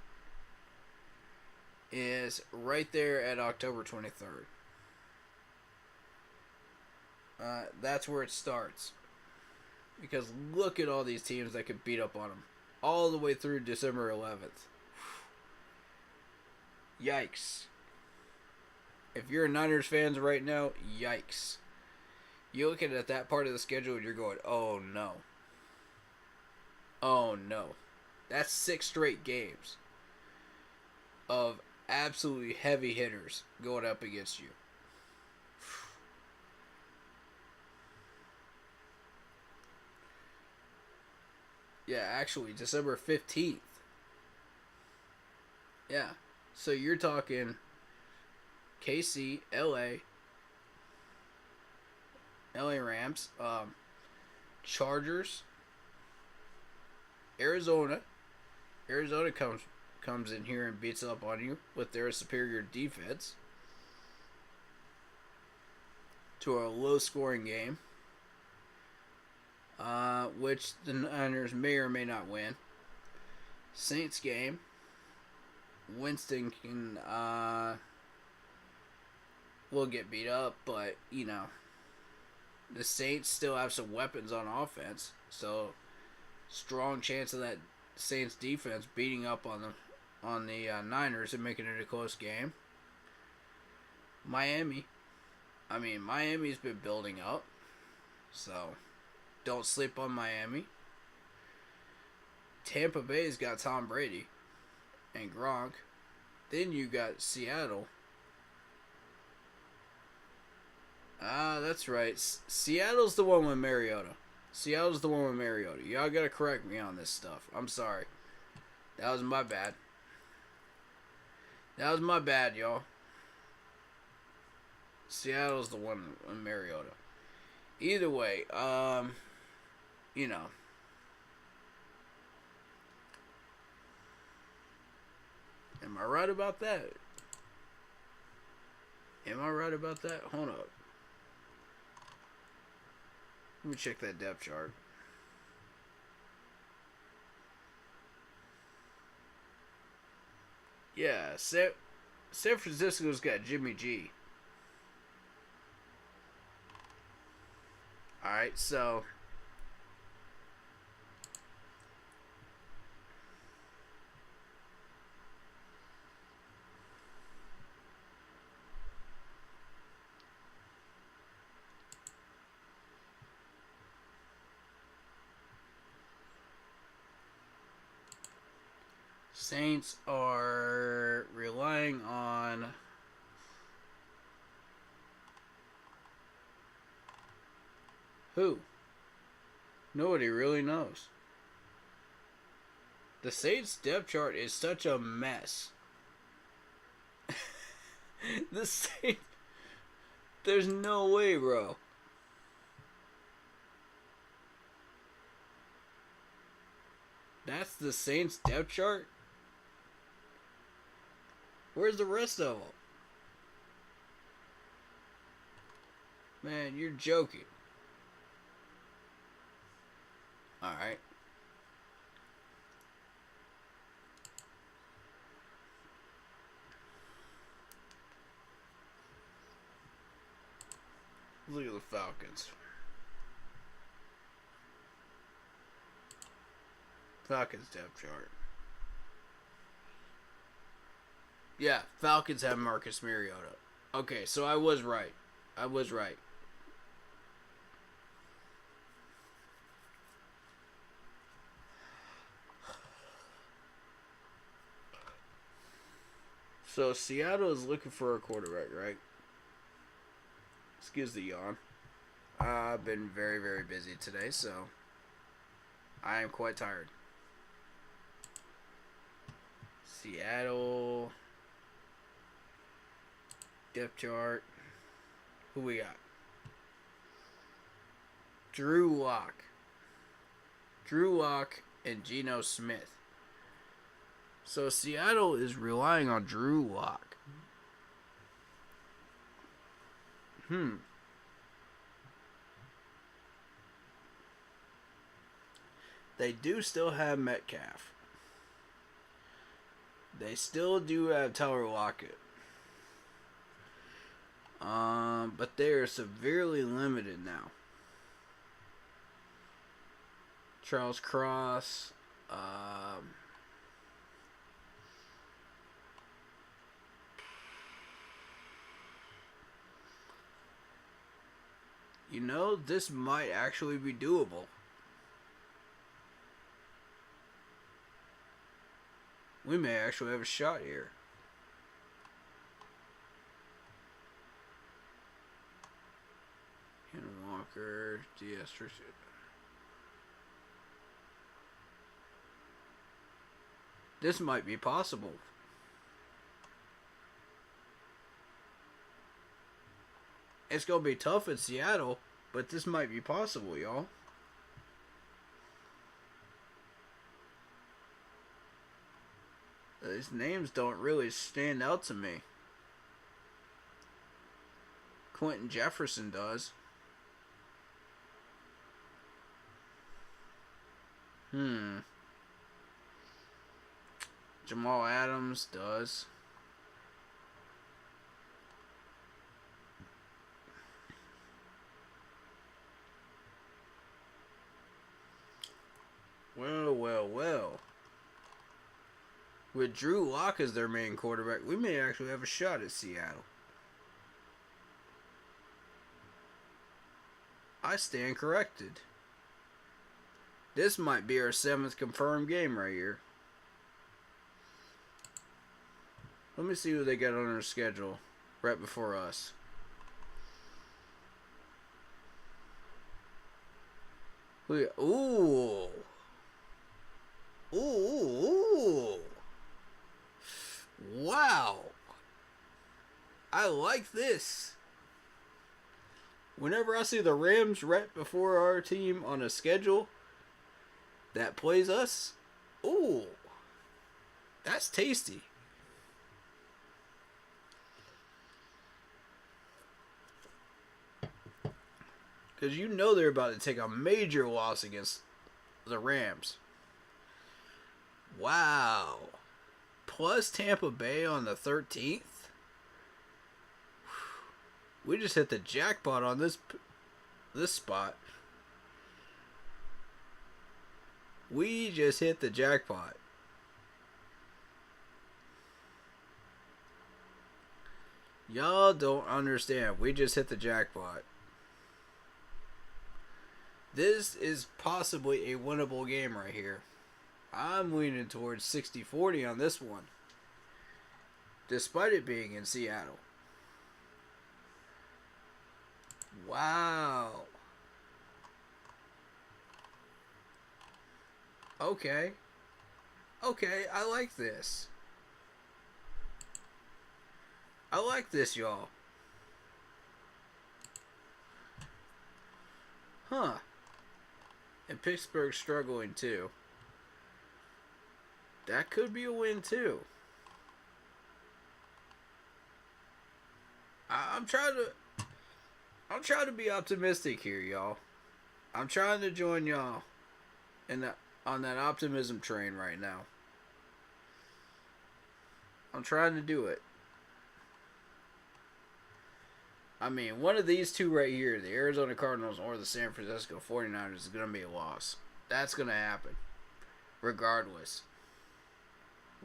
Is right there at October 23rd. That's where it starts. Because look at all these teams that could beat up on them. All the way through December 11th. Yikes. If you're a Niners fans right now, yikes. You're looking at that part of the schedule and you're going, oh no. Oh no. That's 6 straight games of absolutely heavy hitters going up against you. Yeah, actually, December 15th. Yeah. So you're talking KC, LA Rams, Chargers, Arizona. Arizona comes in here and beats up on you with their superior defense to a low-scoring game, which the Niners may or may not win. Saints game. Winston can will get beat up, but you know the Saints still have some weapons on offense, so strong chance of that Saints defense beating up on the Niners and making it a close game. Miami's been building up, so don't sleep on Miami. Tampa Bay's got Tom Brady and Gronk. Then you got Seattle. That's right. Seattle's the one with Mariota. Seattle's the one with Mariota. Y'all gotta correct me on this stuff. I'm sorry. That was my bad. That was my bad, y'all. Seattle's the one with Mariota. Either way, you know. Am I right about that? Am I right about that? Hold up. Let me check that depth chart. Yeah, San Francisco's got Jimmy G. Alright, so Saints are relying on who? Nobody really knows. The Saints depth chart is such a mess. The Saints, there's no way, bro. That's the Saints depth chart? Where's the rest of them? Man, you're joking. Alright. Look at the Falcons. Falcons depth chart. Yeah, Falcons have Marcus Mariota. Okay, so I was right. I was right. So Seattle is looking for a quarterback, right? Excuse the yawn. I've been very, very busy today, so I am quite tired. Seattle depth chart. Who we got? Drew Lock and Geno Smith. So Seattle is relying on Drew Lock. They do still have Metcalf. They still do have Tyler Lockett. But they are severely limited now. Charles Cross. You know, this might actually be doable. We may actually have a shot here. Ken Walker, DS. This might be possible. It's going to be tough in Seattle, but this might be possible, y'all. These names don't really stand out to me. Quentin Jefferson does. Jamal Adams does. Well. With Drew Lock as their main quarterback, we may actually have a shot at Seattle. I stand corrected. This might be our 7th confirmed game right here. Let me see who they got on their schedule right before us. Ooh. Ooh. Wow. I like this. Whenever I see the Rams right before our team on a schedule that plays us, ooh, that's tasty. Because you know they're about to take a major loss against the Rams. Wow. Plus Tampa Bay on the 13th. We just hit the jackpot on this spot. We just hit the jackpot. Y'all don't understand. We just hit the jackpot. This is possibly a winnable game right here. I'm leaning towards 60-40 on this one. Despite it being in Seattle. Wow. Okay. Okay, I like this. I like this, y'all. Huh. And Pittsburgh's struggling too. That could be a win too. I'm trying to be optimistic here, y'all. I'm trying to join y'all on that optimism train right now. I'm trying to do it. I mean, one of these two right here, the Arizona Cardinals or the San Francisco 49ers, is going to be a loss. That's going to happen. Regardless.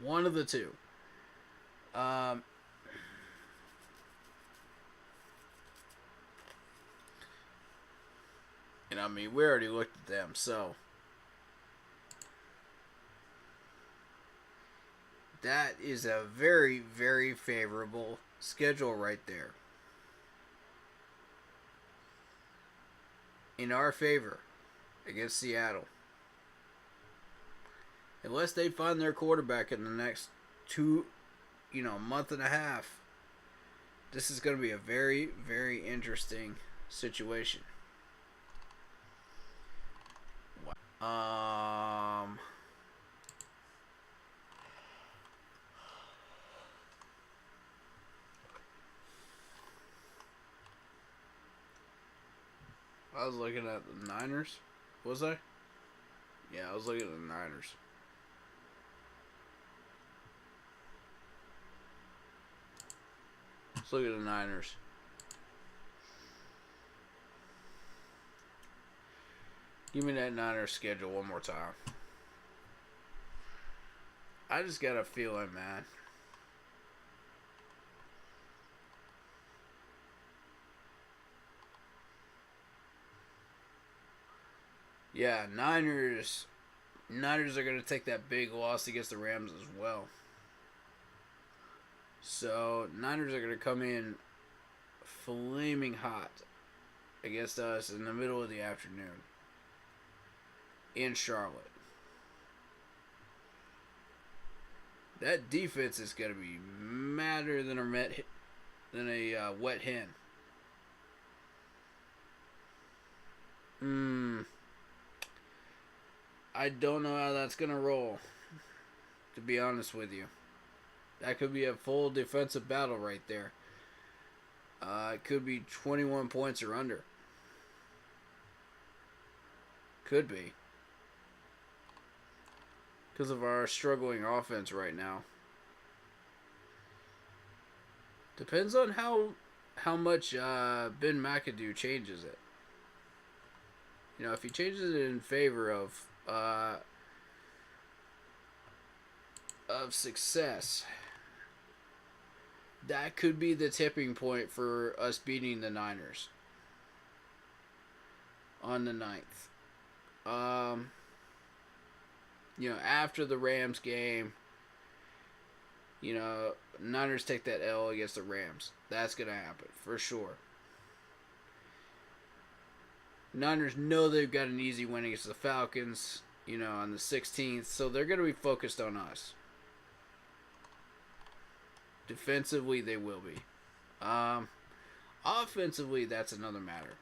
One of the two. And I mean, we already looked at them, so. That is a very, very favorable schedule right there. In our favor against Seattle. Unless they find their quarterback in the next month and a half, this is going to be a very, very interesting situation. I was looking at the Niners. Was I? Yeah, I was looking at the Niners. Let's look at the Niners. Give me that Niners schedule one more time. I just got a feeling, man. Yeah, Niners are going to take that big loss against the Rams as well. So, Niners are going to come in flaming hot against us in the middle of the afternoon in Charlotte. That defense is going to be madder than a wet hen. I don't know how that's going to roll, to be honest with you. That could be a full defensive battle right there. It could be 21 points or under. Could be. Because of our struggling offense right now. Depends on how much Ben McAdoo changes it. You know, if he changes it in favor of success, that could be the tipping point for us beating the Niners on the 9th. After the Rams game, Niners take that L against the Rams. That's going to happen, for sure. Niners know they've got an easy win against the Falcons, on the 16th, so they're going to be focused on us. Defensively, they will be. Offensively, that's another matter.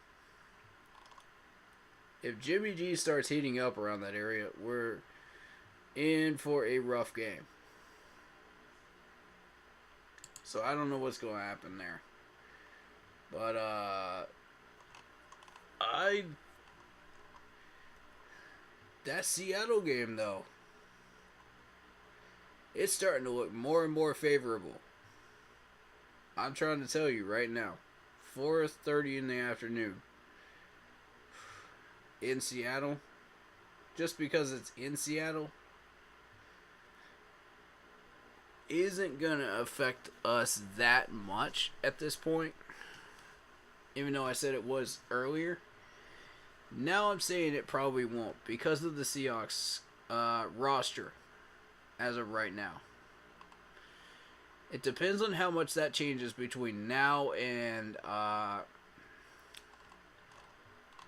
If Jimmy G starts heating up around that area, we're in for a rough game. So I don't know what's going to happen there. But, that Seattle game, though, it's starting to look more and more favorable. I'm trying to tell you right now. 4:30 in the afternoon. In Seattle. Just because it's in Seattle isn't going to affect us that much at this point. Even though I said it was earlier. Now I'm saying it probably won't because of the Seahawks roster as of right now. It depends on how much that changes between now and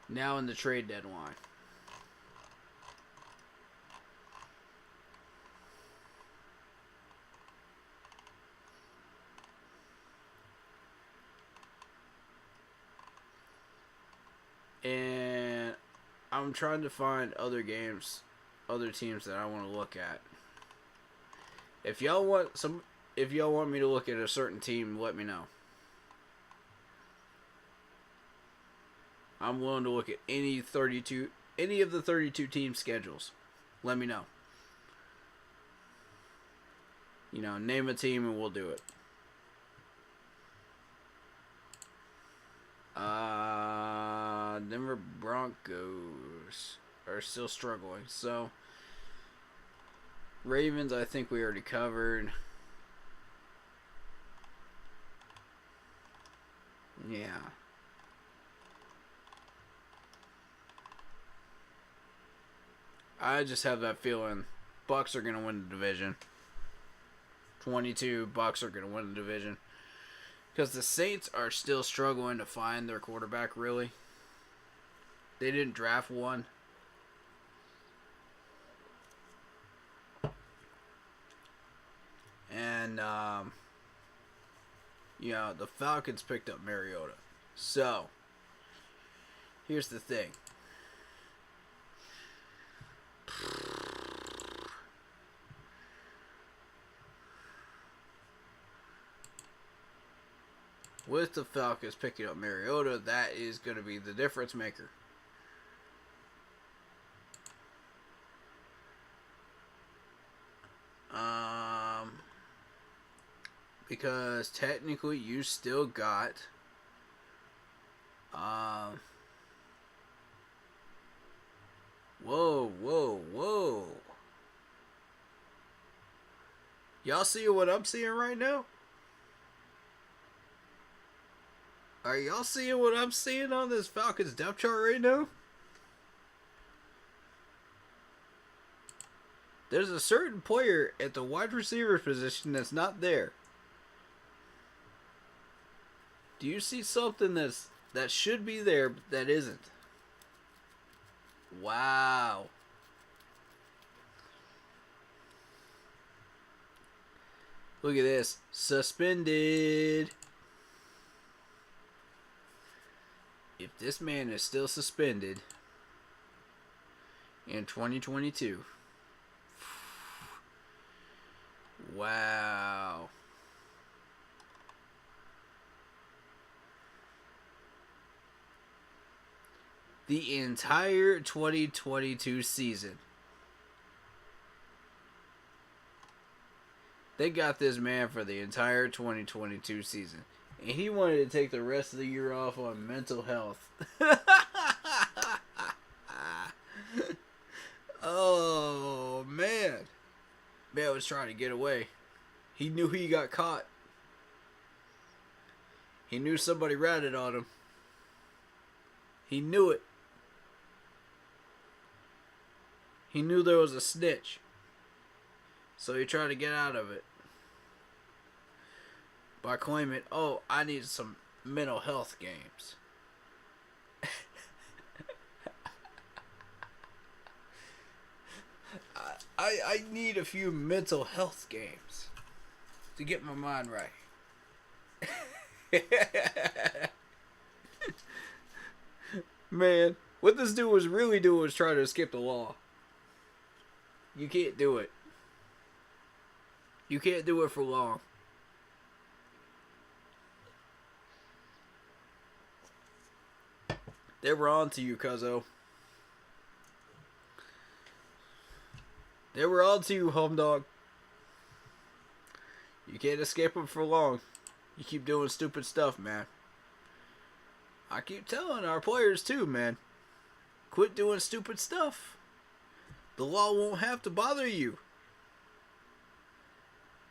the trade deadline. And I'm trying to find other games, other teams that I want to look at. If y'all want me to look at a certain team, let me know. I'm willing to look at any of the 32 team schedules. Let me know. Name a team and we'll do it. Denver Broncos are still struggling. So, Ravens, I think we already covered. Yeah. I just have that feeling Bucks are going to win the division. 22 Bucks are going to win the division. Because the Saints are still struggling to find their quarterback, really. They didn't draft one. And, the Falcons picked up Mariota. So, here's the thing. With the Falcons picking up Mariota, that is going to be the difference maker. Because technically you still got whoa. Y'all see what I'm seeing right now? Are y'all seeing what I'm seeing on this Falcons depth chart right now? There's a certain player at the wide receiver position that's not there. Do you see something that should be there but that isn't? Wow. Look at this. Suspended. If this man is still suspended in 2022. Wow. The entire 2022 season. They got this man for the entire 2022 season. And he wanted to take the rest of the year off on mental health. Oh, man. Man was trying to get away. He knew he got caught. He knew somebody ratted on him. He knew it. He knew there was a snitch. So he tried to get out of it. By claiming, oh, I need some mental health games. I need a few mental health games to get my mind right. Man, what this dude was really doing was trying to escape the law. You can't do it. You can't do it for long. They were on to you, cuzzo. They were on to you, home dog. You can't escape them for long. You keep doing stupid stuff, man. I keep telling our players too, man. Quit doing stupid stuff. The law won't have to bother you.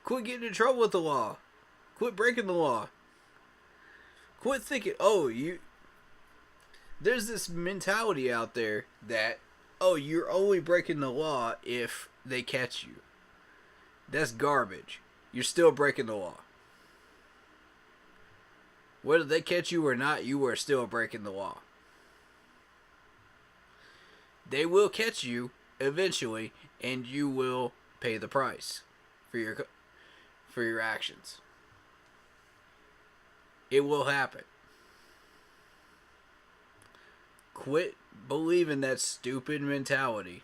Quit getting in trouble with the law. Quit breaking the law. Quit thinking, there's this mentality out there that, you're only breaking the law if they catch you. That's garbage. You're still breaking the law. Whether they catch you or not, you are still breaking the law. They will catch you eventually, and you will pay the price for your actions. It will happen. Quit believing that stupid mentality.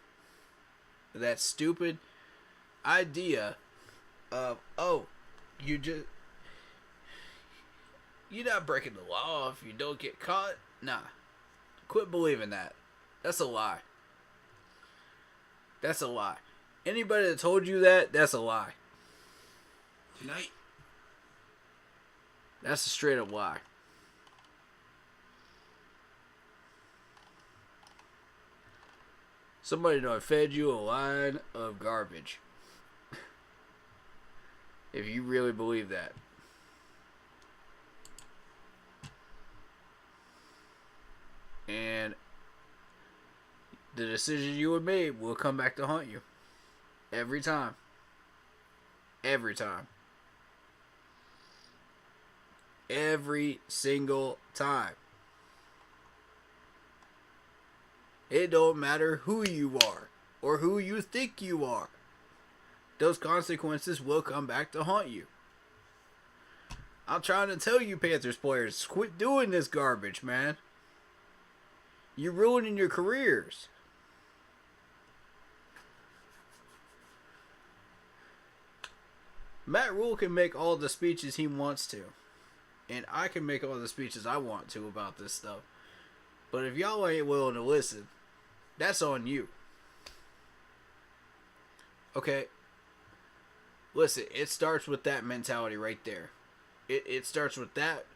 That stupid idea of, you're not breaking the law if you don't get caught. Nah. Quit believing that. That's a lie. That's a lie. Anybody that told you that, that's a lie. Tonight. That's a straight up lie. Somebody done fed you a line of garbage. If you really believe that. And the decision you have made will come back to haunt you. Every time. Every time. Every single time. It don't matter who you are or who you think you are. Those consequences will come back to haunt you. I'm trying to tell you, Panthers players, quit doing this garbage, man. You're ruining your careers. Matt Rule can make all the speeches he wants to. And I can make all the speeches I want to about this stuff. But if y'all ain't willing to listen, that's on you. Okay? Listen, it starts with that mentality right there. It starts with that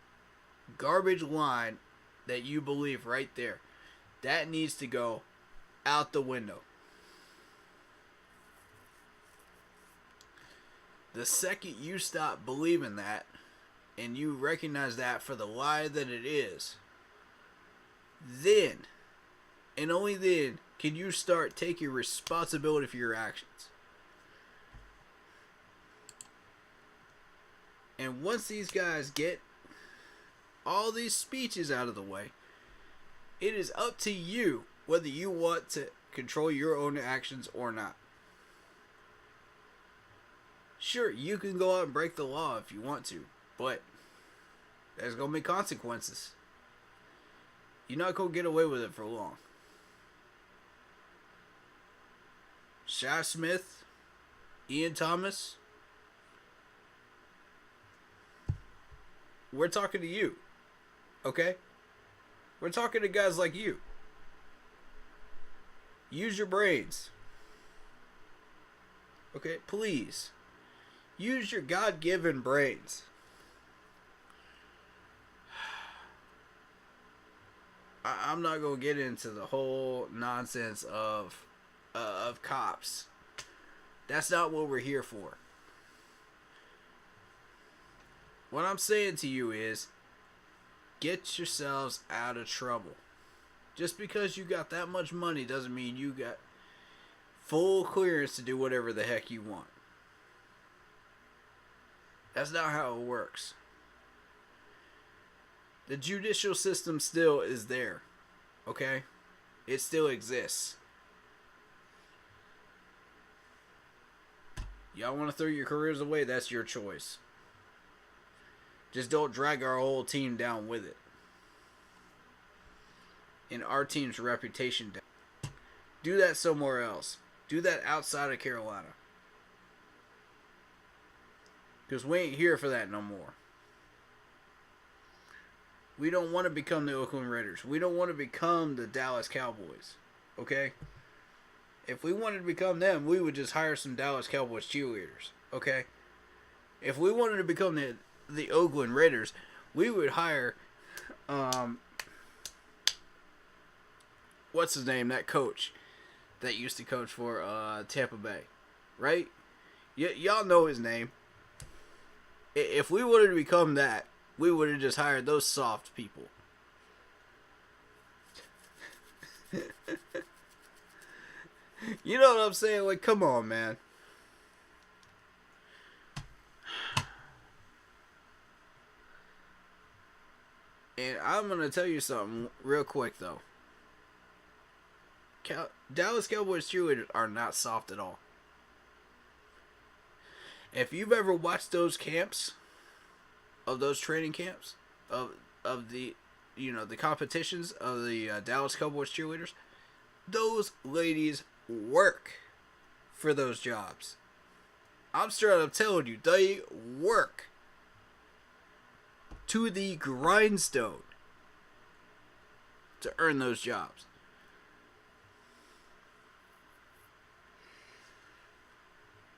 garbage line that you believe right there. That needs to go out the window. The second you stop believing that, and you recognize that for the lie that it is, then, and only then, can you start taking responsibility for your actions. And once these guys get all these speeches out of the way, it is up to you whether you want to control your own actions or not. Sure, you can go out and break the law if you want to, but there's going to be consequences. You're not going to get away with it for long. Shi Smith, Ian Thomas, we're talking to you, okay? We're talking to guys like you. Use your brains. Okay, please. Use your God-given brains. I'm not going to get into the whole nonsense of cops. That's not what we're here for. What I'm saying to you is, get yourselves out of trouble. Just because you got that much money doesn't mean you got full clearance to do whatever the heck you want. That's not how it works. The judicial system still is there. Okay? It still exists. Y'all want to throw your careers away? That's your choice. Just don't drag our whole team down with it. And our team's reputation down. Do that somewhere else. Do that outside of Carolina. Because we ain't here for that no more. We don't want to become the Oakland Raiders. We don't want to become the Dallas Cowboys. Okay? If we wanted to become them, we would just hire some Dallas Cowboys cheerleaders. Okay? If we wanted to become the Oakland Raiders, we would hire what's his name? That coach that used to coach for Tampa Bay. Right? Y'all know his name. If we wanted to become that, we would have just hired those soft people. You know what I'm saying? Like, come on, man. And I'm going to tell you something real quick, though. Dallas Cowboys cheerleaders are not soft at all. If you've ever watched those camps, of those training camps, of the, the competitions of the Dallas Cowboys cheerleaders, those ladies work for those jobs. I'm straight up telling you, they work to the grindstone to earn those jobs.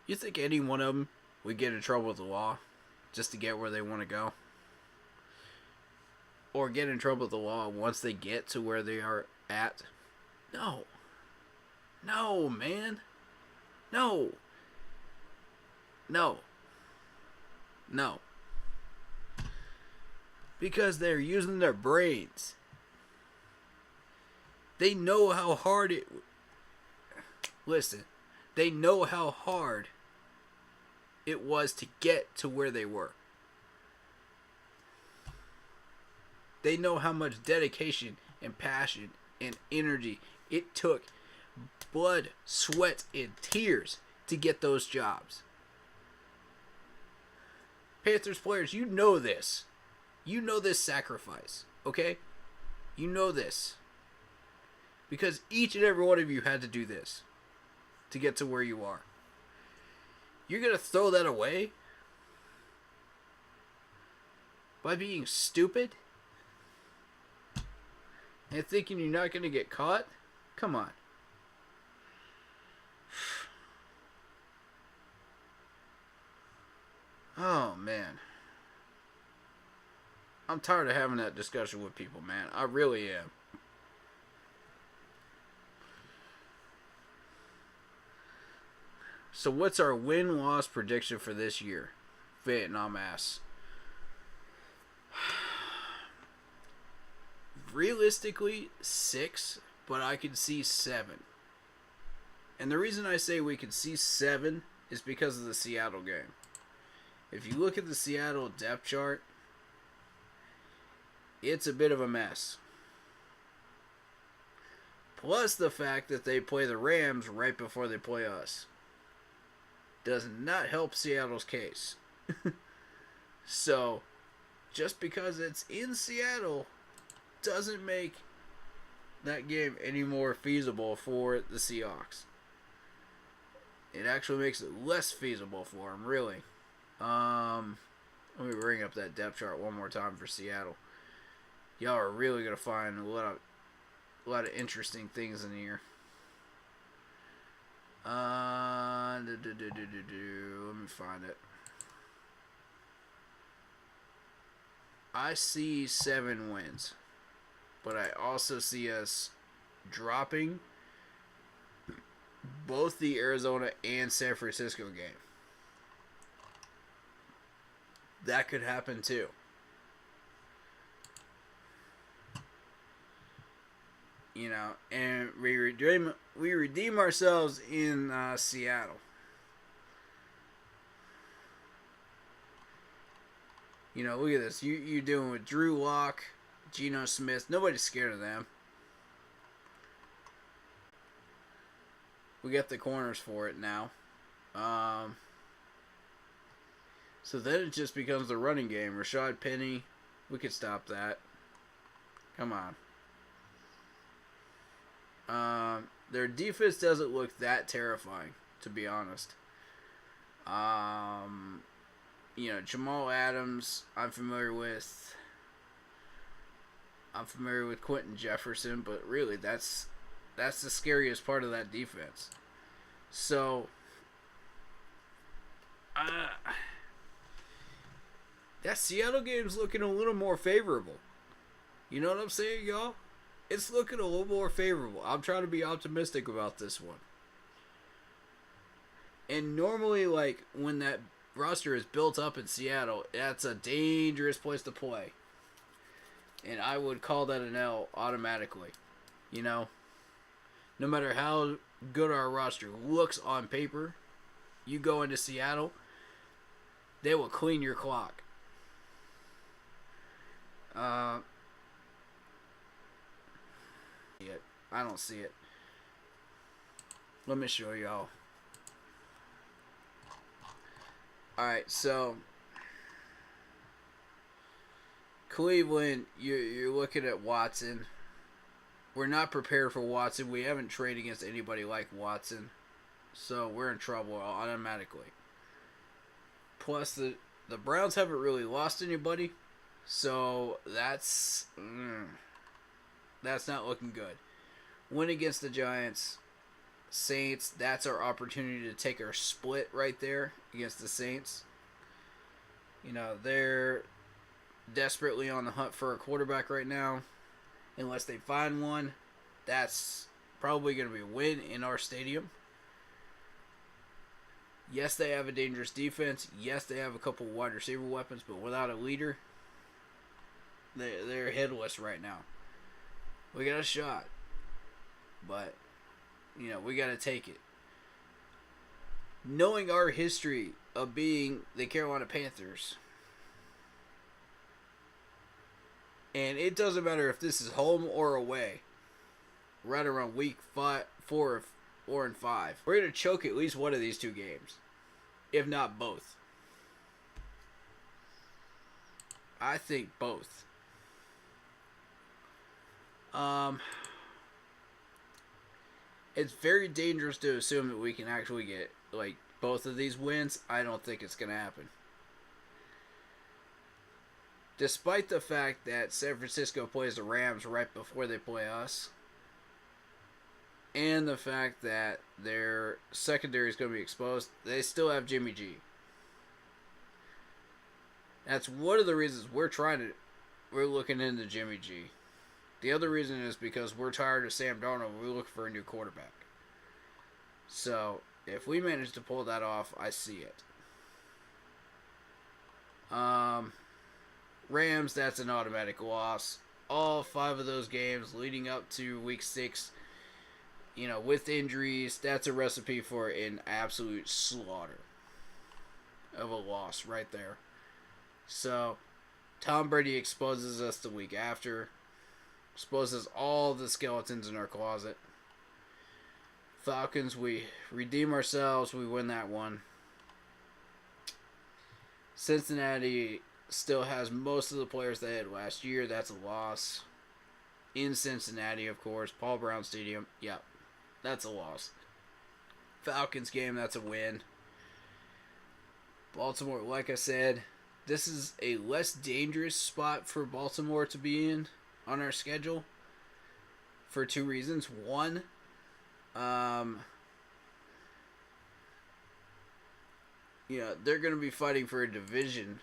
You think any one of them would get in trouble with the law just to get where they want to go? Or get in trouble with the law once they get to where they are at? No. No, man. No. No. No. Because they're using their brains. They know how hard it... Listen. They know how hard it was to get to where they were. They know how much dedication and passion and energy it took. Blood, sweat, and tears to get those jobs. Panthers players, you know this. You know this sacrifice, okay? You know this. Because each and every one of you had to do this to get to where you are. You're going to throw that away by being stupid and thinking you're not going to get caught? Come on. Oh, man. I'm tired of having that discussion with people, man. I really am. So what's our win-loss prediction for this year? Vietnam ass. Realistically, 6, but I could see 7. And the reason I say we could see 7 is because of the Seattle game. If you look at the Seattle depth chart, it's a bit of a mess. Plus the fact that they play the Rams right before they play us. Does not help Seattle's case. So, just because it's in Seattle doesn't make that game any more feasible for the Seahawks. It actually makes it less feasible for them, really. Let me bring up that depth chart one more time for Seattle. Y'all are really going to find a lot of interesting things in here. Let me find it. I see 7 wins, but I also see us dropping both the Arizona and San Francisco game. That could happen too. You know, and we redeem ourselves in Seattle. You know, look at this. You're doing with Drew Lock, Geno Smith. Nobody's scared of them. We got the corners for it now. So then it just becomes the running game. Rashad Penny, we could stop that. Come on. Their defense doesn't look that terrifying, to be honest. Jamal Adams, I'm familiar with Quentin Jefferson, but really that's the scariest part of that defense. So that Seattle game's looking a little more favorable. You know what I'm saying, y'all? It's looking a little more favorable. I'm trying to be optimistic about this one. And normally, like, when that roster is built up in Seattle, that's a dangerous place to play. And I would call that an L automatically. You know? No matter how good our roster looks on paper, you go into Seattle, they will clean your clock. I don't see it. Let me show y'all. Alright, so Cleveland, you're looking at Watson. We're not prepared for Watson. We haven't traded against anybody like Watson. So we're in trouble automatically. Plus, the Browns haven't really lost anybody. So that's not looking good. Win against the Giants. Saints, that's our opportunity to take our split right there against the Saints. You know, they're desperately on the hunt for a quarterback right now. Unless they find one, that's probably going to be a win in our stadium. Yes, they have a dangerous defense. Yes, they have a couple wide receiver weapons, but without a leader, they're headless right now. We got a shot, but we got to take it. Knowing our history of being the Carolina Panthers, and it doesn't matter if this is home or away, right around week 4 and 5, we're going to choke at least one of these two games, if not both. I think both. It's very dangerous to assume that we can actually get both of these wins. I don't think it's going to happen. Despite the fact that San Francisco plays the Rams right before they play us, and the fact that their secondary is going to be exposed, they still have Jimmy G. That's one of the reasons we're looking into Jimmy G. The other reason is because we're tired of Sam Darnold. We're looking for a new quarterback. So, if we manage to pull that off, I see it. Rams, that's an automatic loss. All 5 of those games leading up to week 6, with injuries, that's a recipe for an absolute slaughter of a loss right there. So, Tom Brady exposes us the week after. Exposes all the skeletons in our closet. Falcons, we redeem ourselves. We win that one. Cincinnati still has most of the players they had last year. That's a loss. In Cincinnati, of course. Paul Brown Stadium. Yep. That's a loss. Falcons game, that's a win. Baltimore, like I said, this is a less dangerous spot for Baltimore to be in on our schedule for 2 reasons. One, they're going to be fighting for a division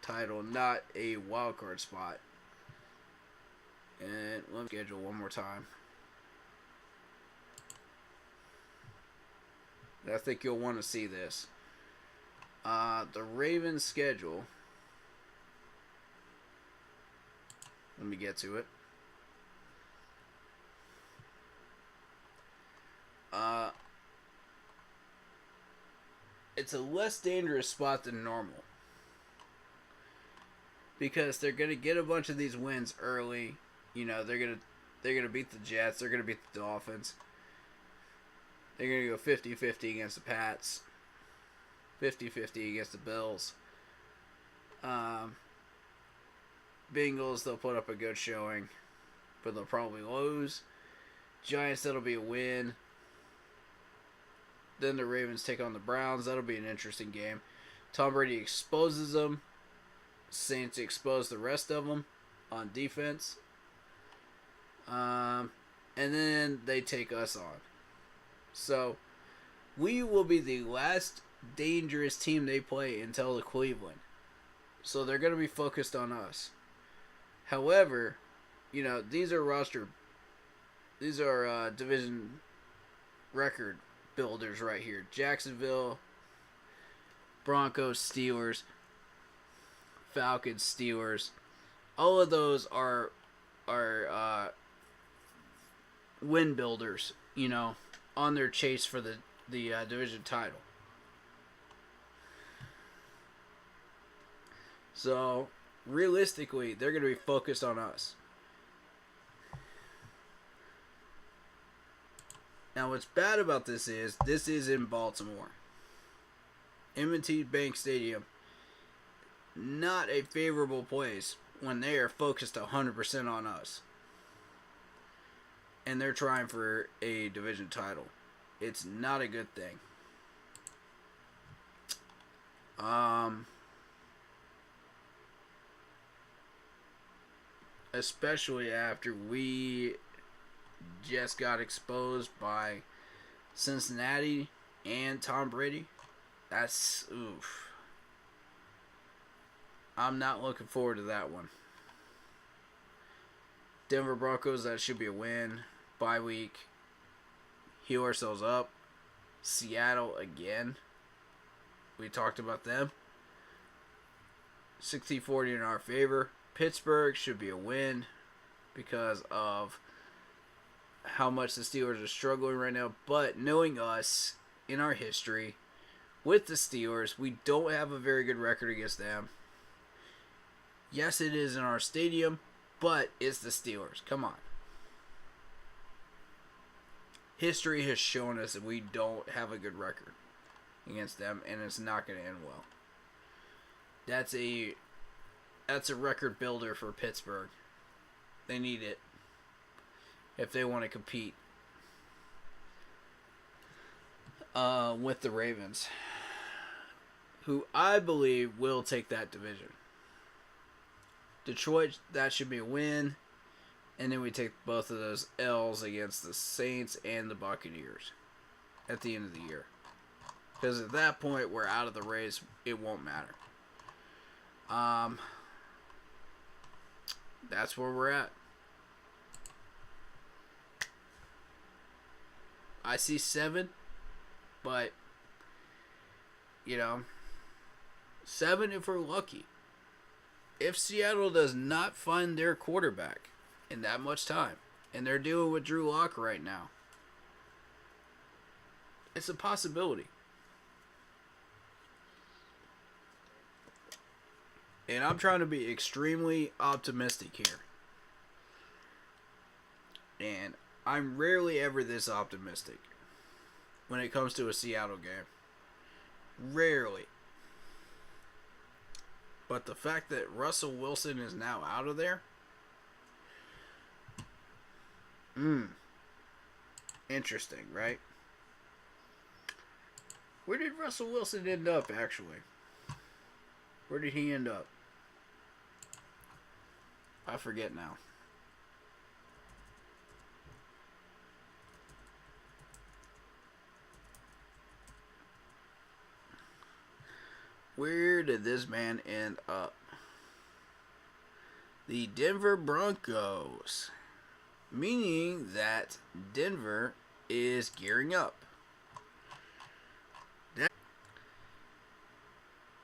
title, not a wild card spot. And let me schedule one more time. I think you'll want to see this. The Ravens schedule. Let me get to it. It's a less dangerous spot than normal. Because they're going to get a bunch of these wins early. They're going to beat the Jets. They're going to beat the Dolphins. They're going to go 50-50 against the Pats. 50-50 against the Bills. Um, Bengals, they'll put up a good showing, but they'll probably lose. Giants, that'll be a win. Then the Ravens take on the Browns. That'll be an interesting game. Tom Brady exposes them. Saints expose the rest of them on defense. And then they take us on. So, we will be the last dangerous team they play until the Cleveland. So, they're going to be focused on us. However, these are division record builders right here. Jacksonville, Broncos, Steelers, Falcons, Steelers. All of those are win builders, on their chase for the division title. So, realistically, they're going to be focused on us. Now, what's bad about this is in Baltimore. M&T Bank Stadium, not a favorable place when they are focused 100% on us. And they're trying for a division title. It's not a good thing. Especially after we just got exposed by Cincinnati and Tom Brady. That's oof. I'm not looking forward to that one. Denver Broncos, that should be a win. Bye week. Heal ourselves up. Seattle again. We talked about them. 60-40 in our favor. Pittsburgh should be a win because of how much the Steelers are struggling right now. But knowing us in our history with the Steelers, we don't have a very good record against them. Yes, it is in our stadium, but it's the Steelers. Come on. History has shown us that we don't have a good record against them, and it's not going to end well. That's a record builder for Pittsburgh. They need it if they want to compete with the Ravens, who I believe will take that division. Detroit, that should be a win. And then we take both of those L's against the Saints and the Buccaneers at the end of the year. Because at that point, we're out of the race. It won't matter. That's where we're at. I see 7. But, 7 if we're lucky. If Seattle does not find their quarterback in that much time, and they're dealing with Drew Lock right now, it's a possibility. And I'm trying to be extremely optimistic here. And I'm rarely ever this optimistic when it comes to a Seattle game. Rarely. But the fact that Russell Wilson is now out of there, interesting, right? Where did Russell Wilson end up, actually? Where did he end up? I forget now. Where did this man end up? The Denver Broncos. Meaning that Denver is gearing up.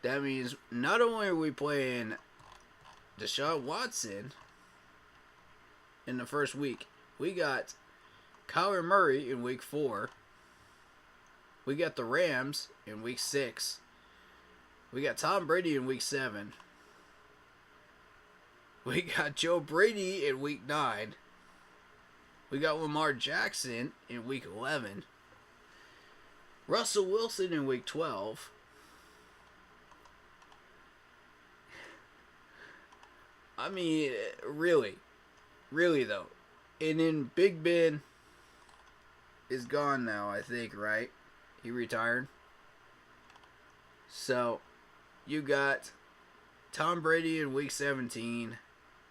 That means not only are we playing Deshaun Watson in the first week, we got Kyler Murray in week 4. We got the Rams in week 6. We got Tom Brady in week 7. We got Joe Brady in week 9. We got Lamar Jackson in week 11. Russell Wilson in week 12. I mean, really. Really, though. And then Big Ben is gone now, I think, right? He retired. So, you got Tom Brady in week 17,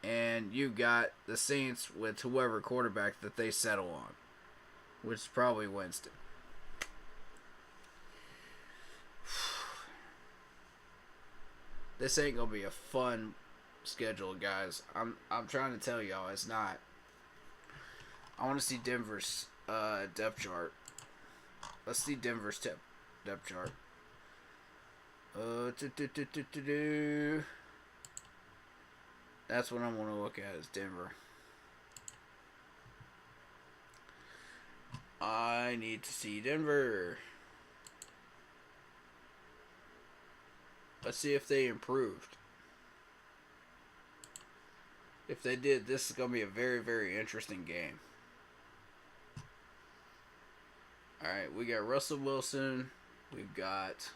and you got the Saints with whoever quarterback that they settle on, which is probably Winston. This ain't gonna be a fun schedule, guys. I'm trying to tell y'all, it's not. I want to see Denver's depth chart. Let's see Denver's depth chart. That's what I want to look at is Denver. I need to see Denver. Let's see if they improved. If they did, this is going to be a very, very interesting game. Alright, we got Russell Wilson. We've got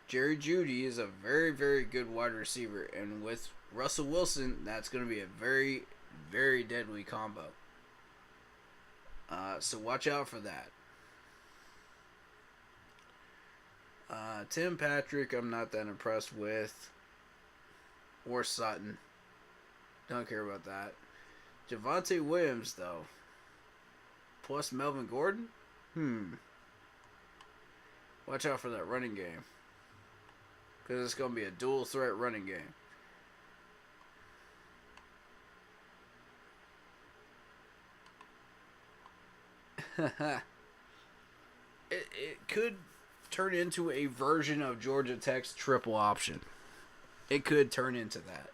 Jerry Jeudy is a very, very good wide receiver. And with Russell Wilson, that's going to be a very, very deadly combo. So watch out for that. Tim Patrick, I'm not that impressed with. Or Sutton. Don't care about that. Javonte Williams, though. Plus Melvin Gordon? Watch out for that running game. Because it's going to be a dual threat running game. It could turn into a version of Georgia Tech's triple option. It could turn into that.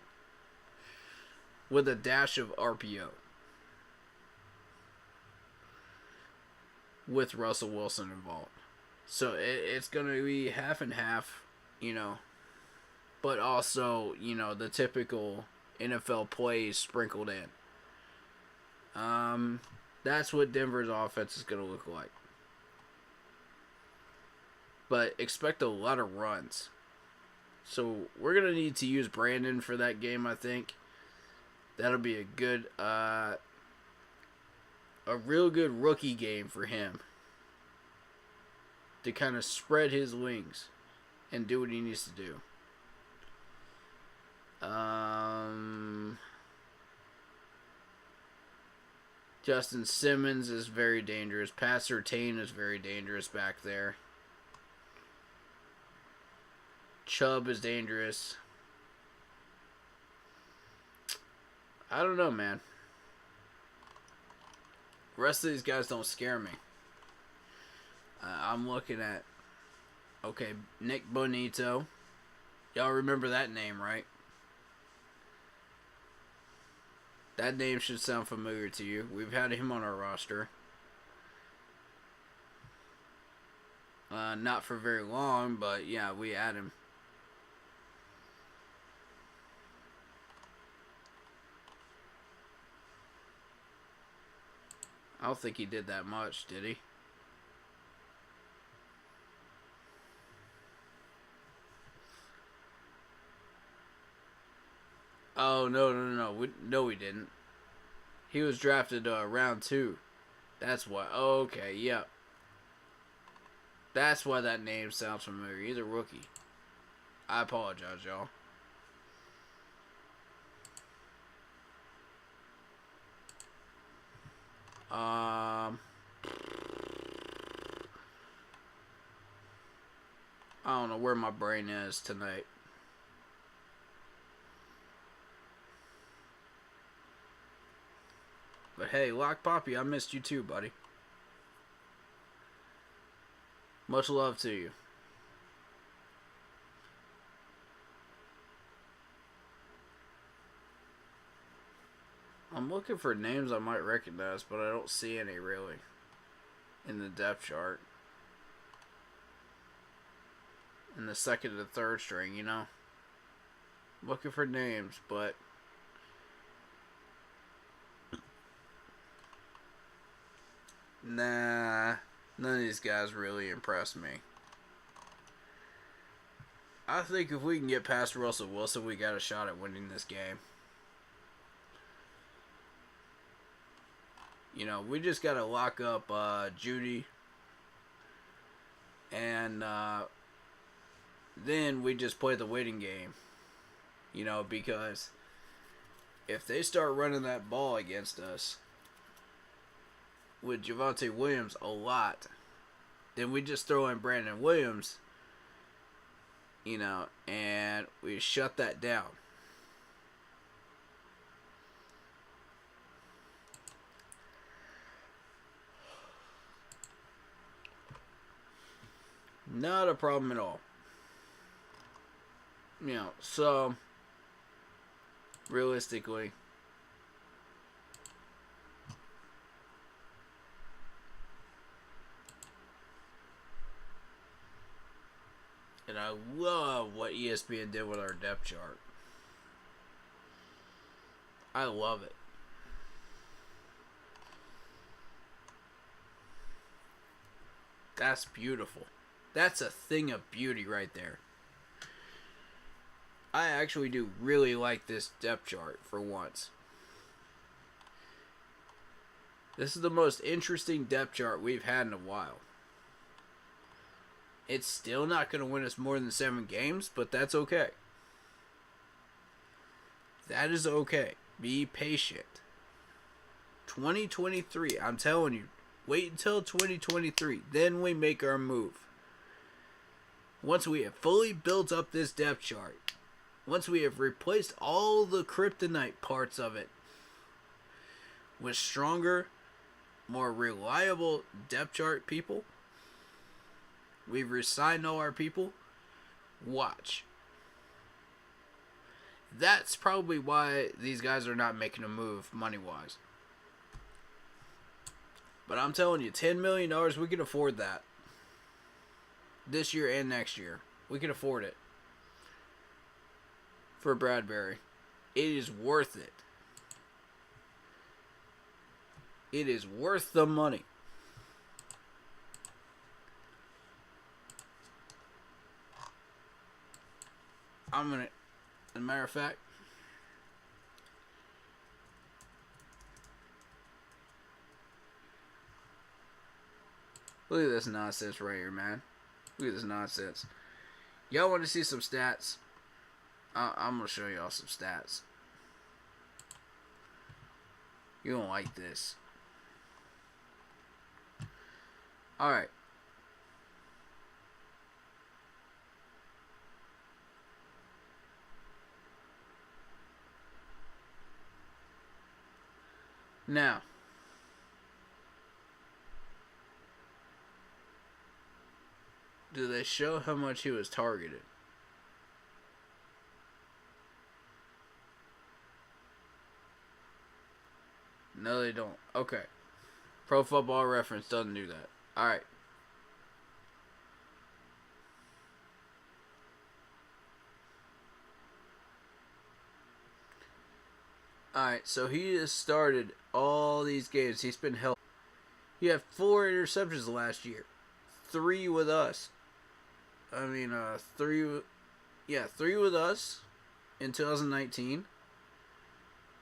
With a dash of RPO. With Russell Wilson involved. So it's going to be half and half, you know. But also, you know, the typical NFL plays sprinkled in. That's what Denver's offense is going to look like. But expect a lot of runs. So we're going to need to use Brandon for that game, I think. That'll be a good, a real good rookie game for him. To kind of spread his wings and do what he needs to do. Justin Simmons is very dangerous. Pat Surtain is very dangerous back there. Chubb is dangerous. I don't know, man. The rest of these guys don't scare me. I'm looking at... Okay, Nick Bonito. Y'all remember that name, right? That name should sound familiar to you. We've had him on our roster. Not for very long, but yeah, we had him. I don't think he did that much, did he? Oh, no. No, we didn't. He was drafted round 2. That's why. Oh, okay, yep. That's why that name sounds familiar. He's a rookie. I apologize, y'all. I don't know where my brain is tonight. But hey, Lock Poppy, I missed you too, buddy. Much love to you. I'm looking for names I might recognize, but I don't see any really in the depth chart. In the second and third string, you know. Looking for names, but nah, none of these guys really impress me. I think if we can get past Russell Wilson, we got a shot at winning this game. You know, we just got to lock up Judy. And then we just play the waiting game. You know, because if they start running that ball against us with Javonte Williams a lot, then we just throw in Brandon Williams, you know, and we shut that down. Not a problem at all. You know, so realistically, and I love what ESPN did with our depth chart. I love it. That's beautiful. That's a thing of beauty right there. I actually do really like this depth chart for once. This is the most interesting depth chart we've had in a while. It's still not going to win us more than 7 games, but that's okay. That is okay. Be patient. 2023, I'm telling you, wait until 2023, then we make our move. Once we have fully built up this depth chart, once we have replaced all the kryptonite parts of it with stronger, more reliable depth chart people, we've resigned all our people, watch. That's probably why these guys are not making a move money-wise. But I'm telling you, $10 million, we can afford that. This year and next year. We can afford it. For Bradbury. It is worth it. It is worth the money. I'm going to, as a matter of fact, look at this nonsense right here, man. Look at this nonsense. Y'all want to see some stats? I'm going to show y'all some stats. You don't like this. Alright. Now, do they show how much he was targeted? No, they don't. Okay. Pro Football Reference doesn't do that. Alright. Alright, so he has started all these games. He's been healthy. He had 4 interceptions last year. 3 with us. I mean, 3 with us in 2019.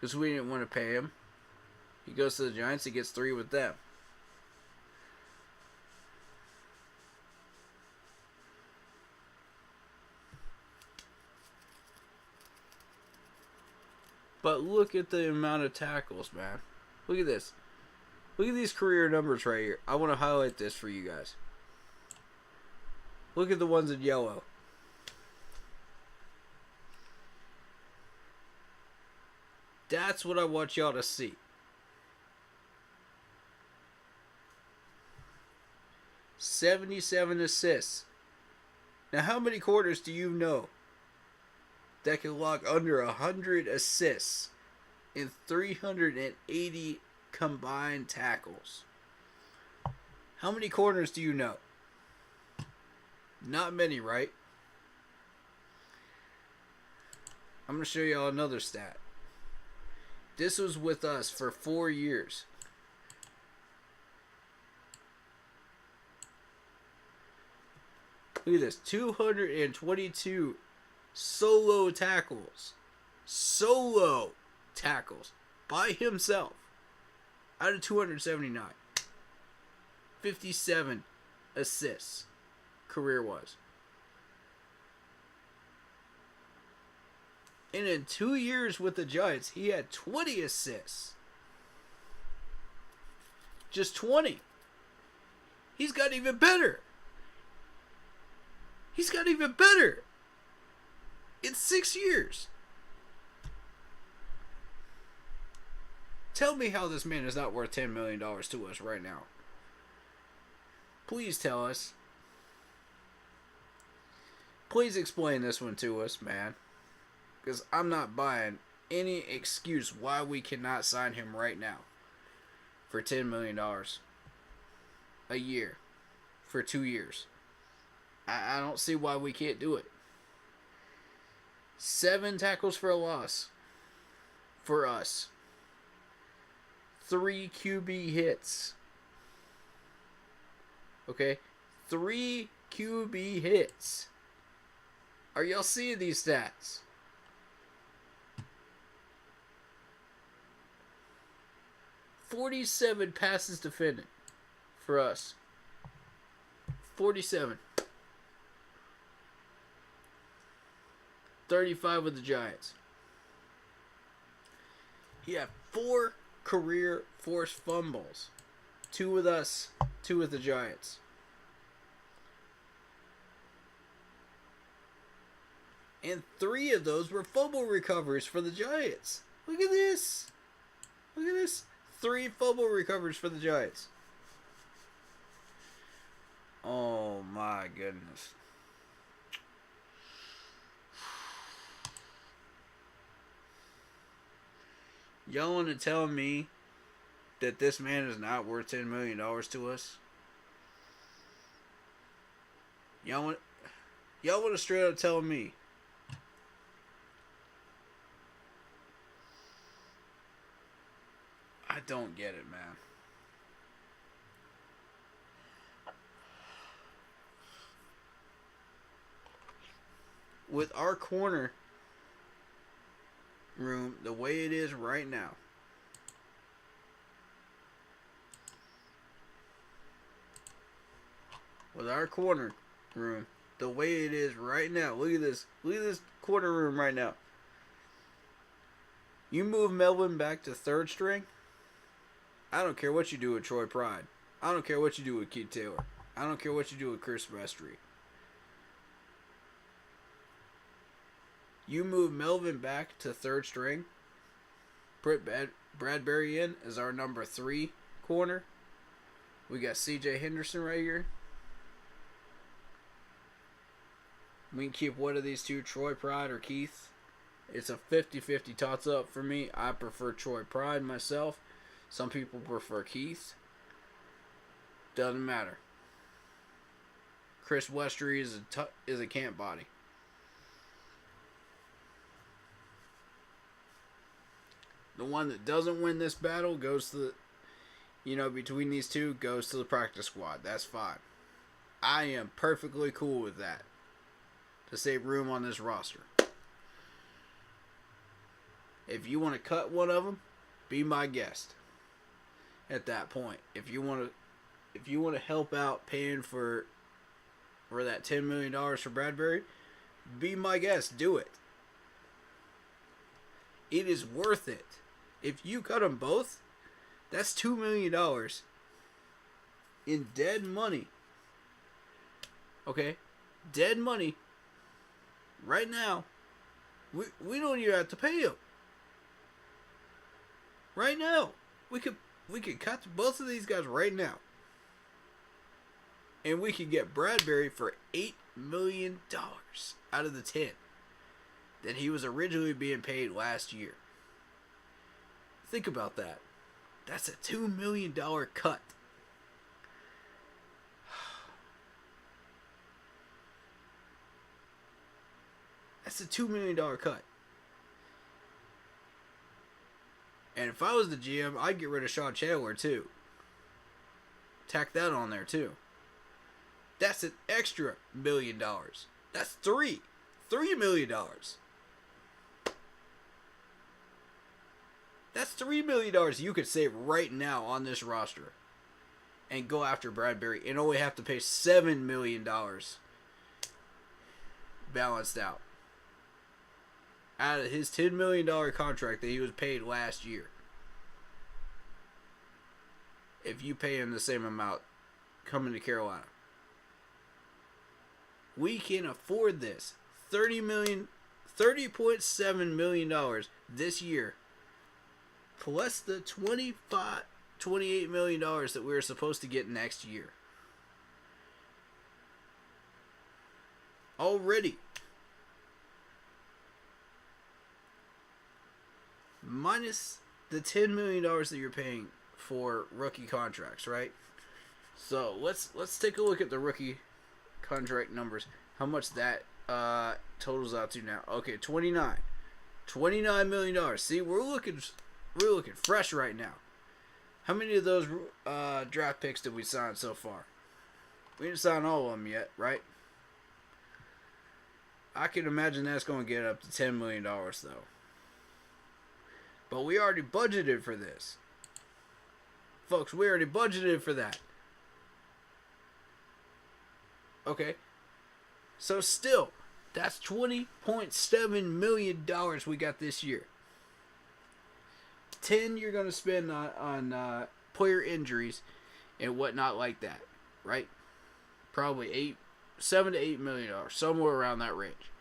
Because we didn't want to pay him. He goes to the Giants, he gets 3 with them. But look at the amount of tackles, man. Look at this. Look at these career numbers right here. I want to highlight this for you guys. Look at the ones in yellow. That's what I want y'all to see. 77 assists. Now, how many quarters do you know that can log under 100 assists in 380 combined tackles? How many corners do you know? Not many, right? I'm going to show y'all another stat. This was with us for 4 years. Look at this. 222 solo tackles. Solo tackles. By himself. Out of 279. 57 assists. Career-wise. And in 2 years with the Giants, he had 20 assists. Just 20. He's got even better. He's got even better. In 6 years. Tell me how this man is not worth $10 million to us right now. Please tell us. Please explain this one to us, man. Because I'm not buying any excuse why we cannot sign him right now. For $10 million. A year. For 2 years. I don't see why we can't do it. 7 tackles for a loss. For us. 3 QB hits. Okay? 3 QB hits. Are y'all seeing these stats? 47 passes defended for us. 47. 35 with the Giants. He had 4 career forced fumbles. 2 with us, 2 with the Giants. And 3 of those were fumble recoveries for the Giants. Look at this. Look at this. 3 fumble recoveries for the Giants. Oh my goodness. Y'all want to tell me that this man is not worth $10 million to us? Y'all want to straight up tell me? I don't get it, man. With our corner room the way it is right now, with our corner room the way it is right now, look at this corner room right now. You move Melvin back to 3rd string, I don't care what you do with Troy Pride. I don't care what you do with Keith Taylor. I don't care what you do with Chris Vestry. You move Melvin back to 3rd string. Put Bradbury in as our number 3 corner. We got C.J. Henderson right here. We can keep one of these two, Troy Pride or Keith. It's a 50-50 toss up for me. I prefer Troy Pride myself. Some people prefer Keith. Doesn't matter. Chris Westry is a camp body. The one that doesn't win this battle goes to the, between these two, goes to the practice squad. That's fine. I am perfectly cool with that. To save room on this roster. If you want to cut one of them, be my guest. At that point, if you want to help out paying for that $10 million for Bradbury, be my guest. Do it. It is worth it. If you cut them both, that's $2 million in dead money. Okay? Dead money. Right now, we don't even have to pay him. Right now, we could cut both of these guys right now, and we could get Bradbury for $8 million out of the 10 that he was originally being paid last year. Think about that. That's a $2 million cut. That's a $2 million cut. And if I was the GM, I'd get rid of Chandler too. Tack that on there too. That's an extra $1 million. That's $3 million. That's $3 million you could save right now on this roster and go after Bradbury and only have to pay $7 million balanced out of his $10 million contract that he was paid last year. If you pay him the same amount coming to Carolina, we can afford this. $30.7 million this year, plus the $28 million that we were supposed to get next year. Already. Minus the $10 million that you're paying for rookie contracts, right? So let's take a look at the rookie contract numbers. How much that totals out to now? Okay, $29 million. See, we're looking fresh right now. How many of those draft picks did we sign so far? We didn't sign all of them yet, right? I can imagine that's going to get up to $10 million though. But we already budgeted for this. Folks, we already budgeted for that. Okay. So still, that's $20.7 million we got this year. 10 you're going to spend on player injuries and whatnot like that, right? Probably $7 to $8 million, somewhere around that range.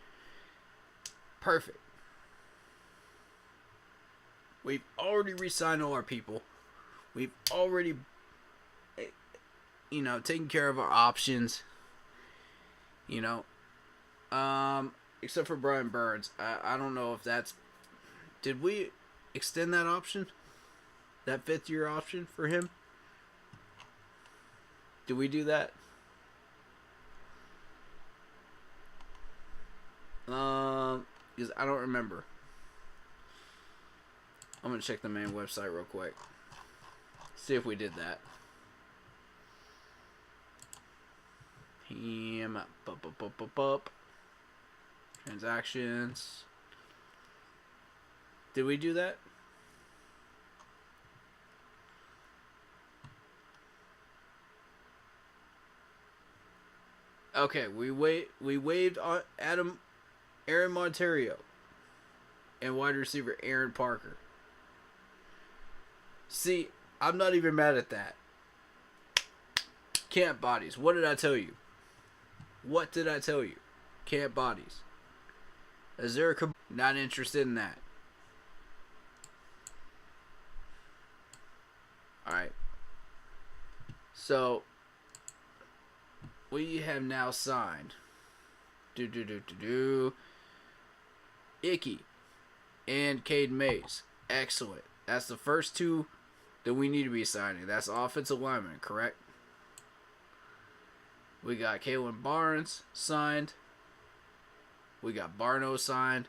Perfect. We've already re-signed all our people. We've already, taken care of our options. Except for Brian Burns. I don't know if that's... Did we extend that option? That 5th-year option for him? Did we do that? Because I don't remember. I'm going to check the main website real quick. See if we did that. Him. Transactions. Did we do that? Okay, we waived on Aaron Monterio and wide receiver Aaron Parker. See, I'm not even mad at that. Camp bodies. What did I tell you? What did I tell you? Camp bodies. Is there not interested in that? Alright. So, we have now signed Icky and Cade Mays. Excellent. That's the first two that we need to be signing. That's offensive lineman, correct? We got Kaelyn Barnes signed. We got Barno signed.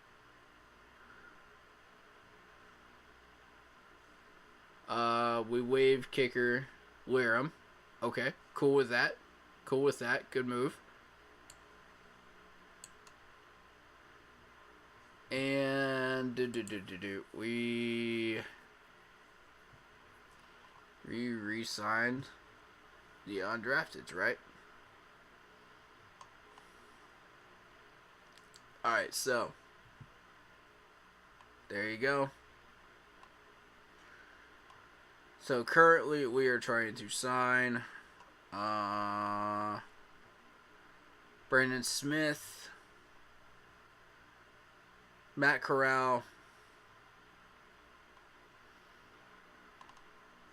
We waived kicker Wareham. Okay, cool with that. Cool with that. Good move. And we re-signed the undrafteds, right? Alright, so there you go. So currently we are trying to sign Brandon Smith, Matt Corral,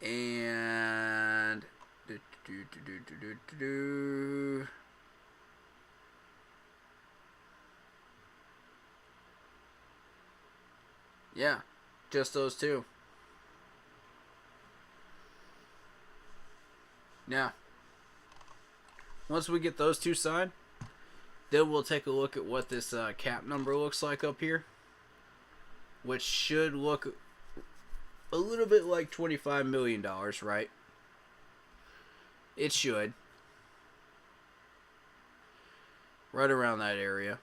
and yeah, just those two. Yeah. Once we get those two signed, then we'll take a look at what this cap number looks like up here, which should look a little bit like $25 million, right? It should. Right around that area.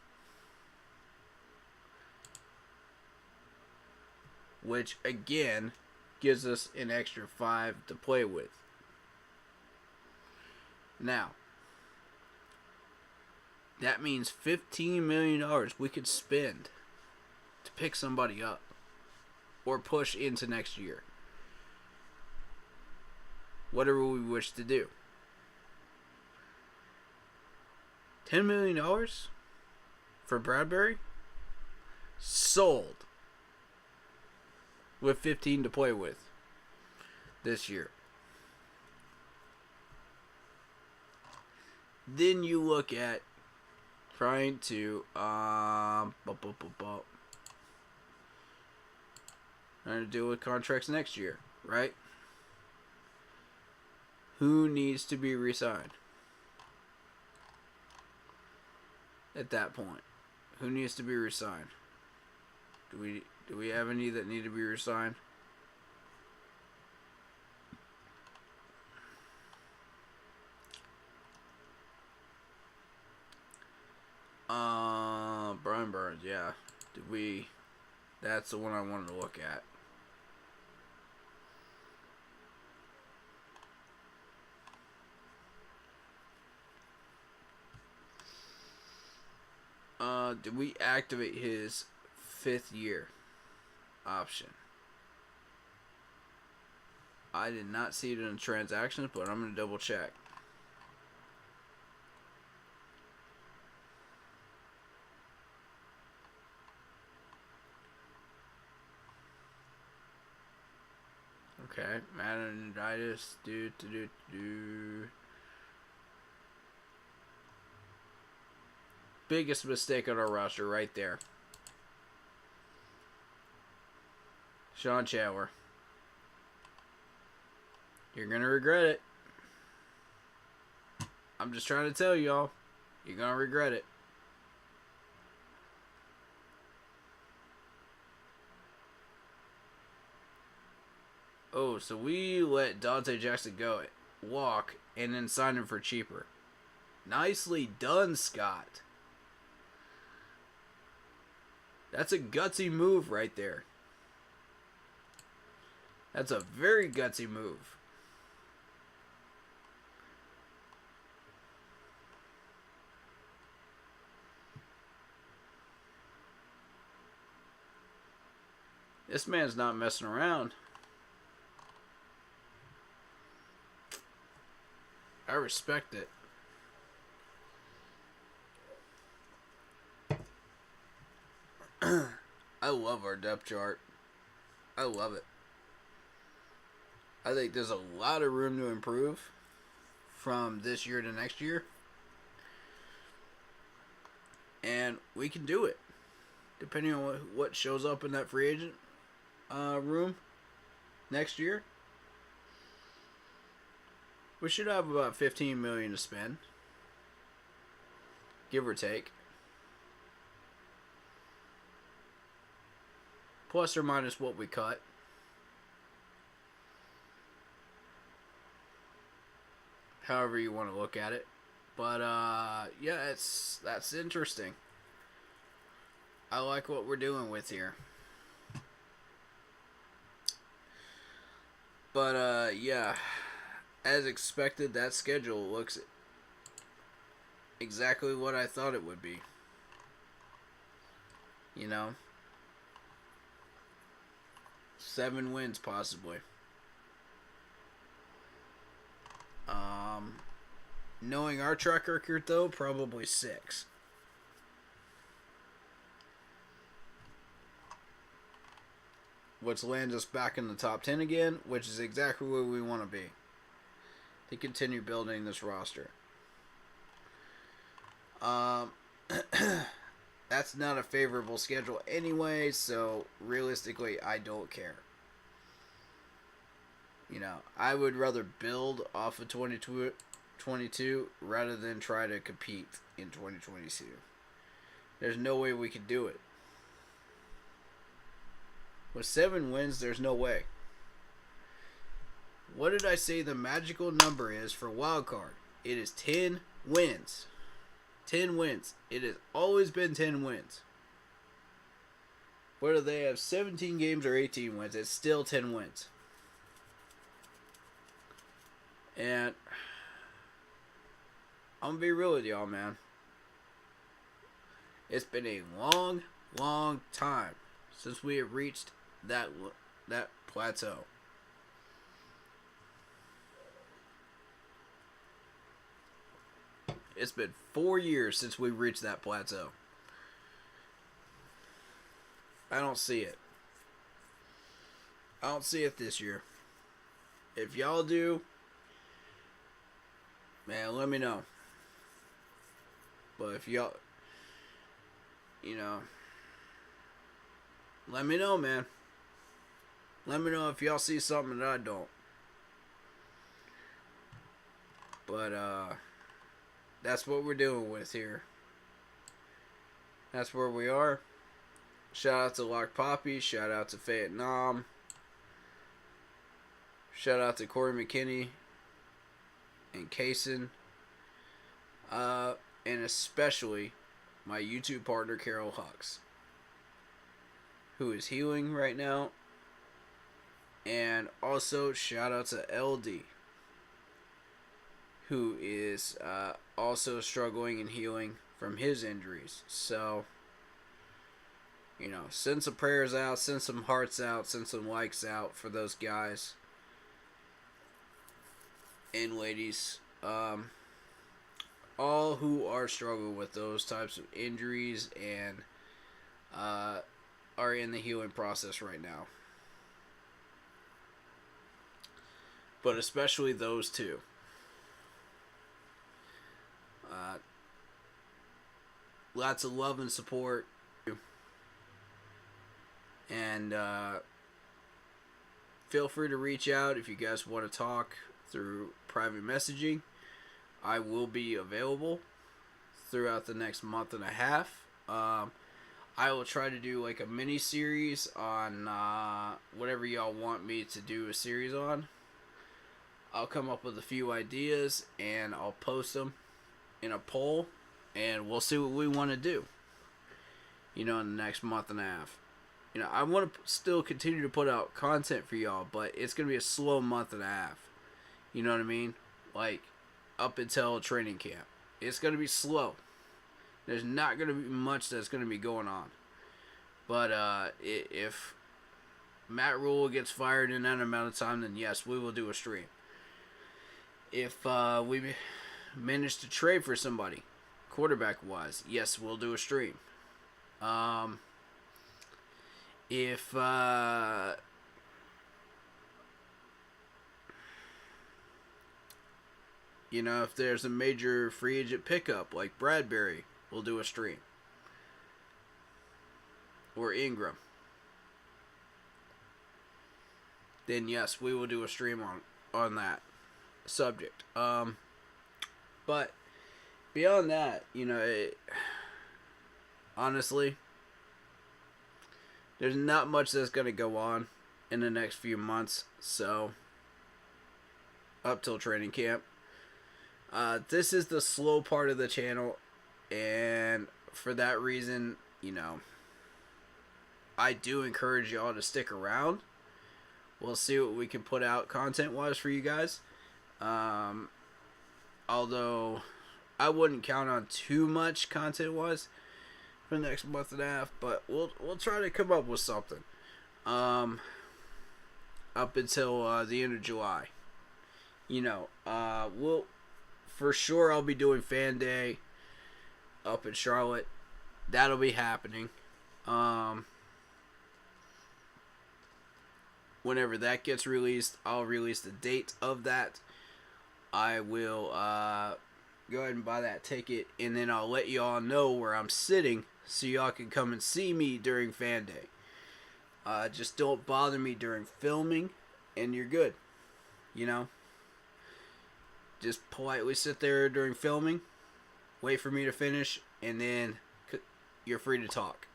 Which, again, gives us an extra 5 to play with. Now, that means $15 million we could spend to pick somebody up or push into next year. Whatever we wish to do. $10 million for Bradbury? Sold. With 15 to play with this year. Then you look at trying to trying to deal with contracts next year, right? Who needs to be re-signed? At that point, who needs to be re-signed? Do we have any that need to be re-signed? Brian Burns, yeah. That's the one I wanted to look at. Did we activate his 5th year option? I did not see it in the transactions, but I'm going to double check. Okay, Madenitis, Biggest mistake on our roster right there. Sean Chandler. You're going to regret it. I'm just trying to tell y'all. You're going to regret it. Oh, so we let Dante Jackson walk, and then sign him for cheaper. Nicely done, Scott. That's a gutsy move right there. That's a very gutsy move. This man's not messing around. I respect it. I love our depth chart. I love it. I think there's a lot of room to improve from this year to next year. And we can do it. Depending on what shows up in that free agent room next year. We should have about $15 million to spend. Give or take. Plus or minus what we cut. However you want to look at it. But, yeah, that's interesting. I like what we're doing with here. But, yeah. As expected, that schedule looks exactly what I thought it would be. You know? 7 wins, possibly. Knowing our track record, though, probably 6. Which lands us back in the top 10 again, which is exactly where we want to be. To continue building this roster. That's not a favorable schedule anyway, so realistically, I don't care. You know, I would rather build off of 2022 rather than try to compete in 2022. There's no way we could do it. With 7 wins, there's no way. What did I say the magical number is for wild card? It is 10 wins. 10 wins. It has always been 10 wins. Whether they have 17 games or 18 wins, it's still 10 wins. And I'm going to be real with y'all, man. It's been a long, long time since we have reached that plateau. It's been 4 years since we reached that plateau. I don't see it. I don't see it this year. If y'all do, man, let me know. But if y'all, let me know, man. Let me know if y'all see something that I don't. But, that's what we're dealing with here. That's where we are. Shout out to Lock Poppy. Shout out to Vietnam. Shout out to Corey McKinney and Kaelyn. And especially my YouTube partner, Carol Hawks, who is healing right now. And also shout out to LD, who is also struggling and healing from his injuries. So, send some prayers out, send some hearts out, send some likes out for those guys and ladies. All who are struggling with those types of injuries and are in the healing process right now. But especially those two. Lots of love and support. And feel free to reach out if you guys want to talk through private messaging. I will be available throughout the next month and a half. I will try to do like a mini series on whatever y'all want me to do a series on. I'll come up with a few ideas and I'll post them in a poll, and we'll see what we want to do, in the next month and a half. I want to still continue to put out content for y'all, but it's going to be a slow month and a half. You know what I mean? Like, up until training camp. It's going to be slow. There's not going to be much that's going to be going on. But if Matt Rule gets fired in that amount of time, then yes, we will do a stream. If we manage to trade for somebody, quarterback-wise, yes, we'll do a stream. If if there's a major free agent pickup like Bradbury, we'll do a stream. Or Ingram. Then yes, we will do a stream on that subject. But beyond that, honestly, there's not much that's going to go on in the next few months. So, up till training camp. This is the slow part of the channel. And for that reason, I do encourage y'all to stick around. We'll see what we can put out content-wise for you guys. Although, I wouldn't count on too much content-wise for the next month and a half, but we'll try to come up with something up until the end of July. We'll for sure I'll be doing Fan Day up in Charlotte. That'll be happening. Whenever that gets released, I'll release the date of that. I will go ahead and buy that ticket, and then I'll let y'all know where I'm sitting so y'all can come and see me during Fan Day. Just don't bother me during filming, and you're good. Just politely sit there during filming, wait for me to finish, and then you're free to talk.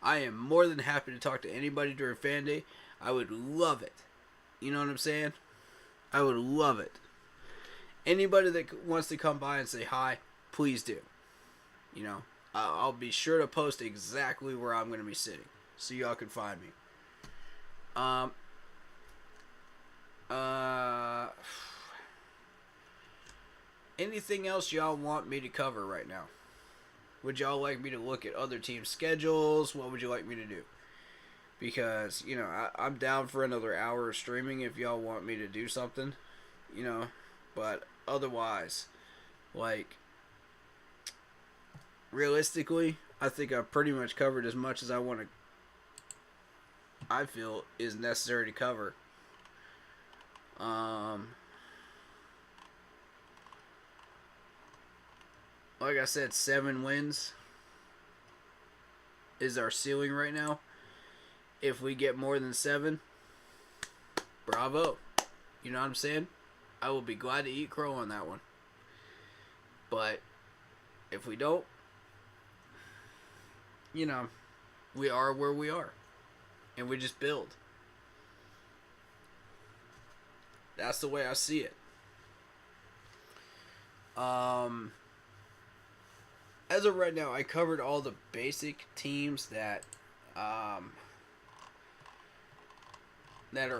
I am more than happy to talk to anybody during Fan Day. I would love it. You know what I'm saying? I would love it. Anybody that wants to come by and say hi, please do. You know, I'll be sure to post exactly where I'm going to be sitting, so y'all can find me. Anything else y'all want me to cover right now? Would y'all like me to look at other teams' schedules? What would you like me to do? Because, you know, I'm down for another hour of streaming if y'all want me to do something, you know. But otherwise, like, realistically, I think I've pretty much covered as much as I feel is necessary to cover. Like I said, 7 wins is our ceiling right now. If we get more than 7, bravo. You know what I'm saying? I will be glad to eat crow on that one. But if we don't, you know, we are where we are. And we just build. That's the way I see it. As of right now, I covered all the basic teams that are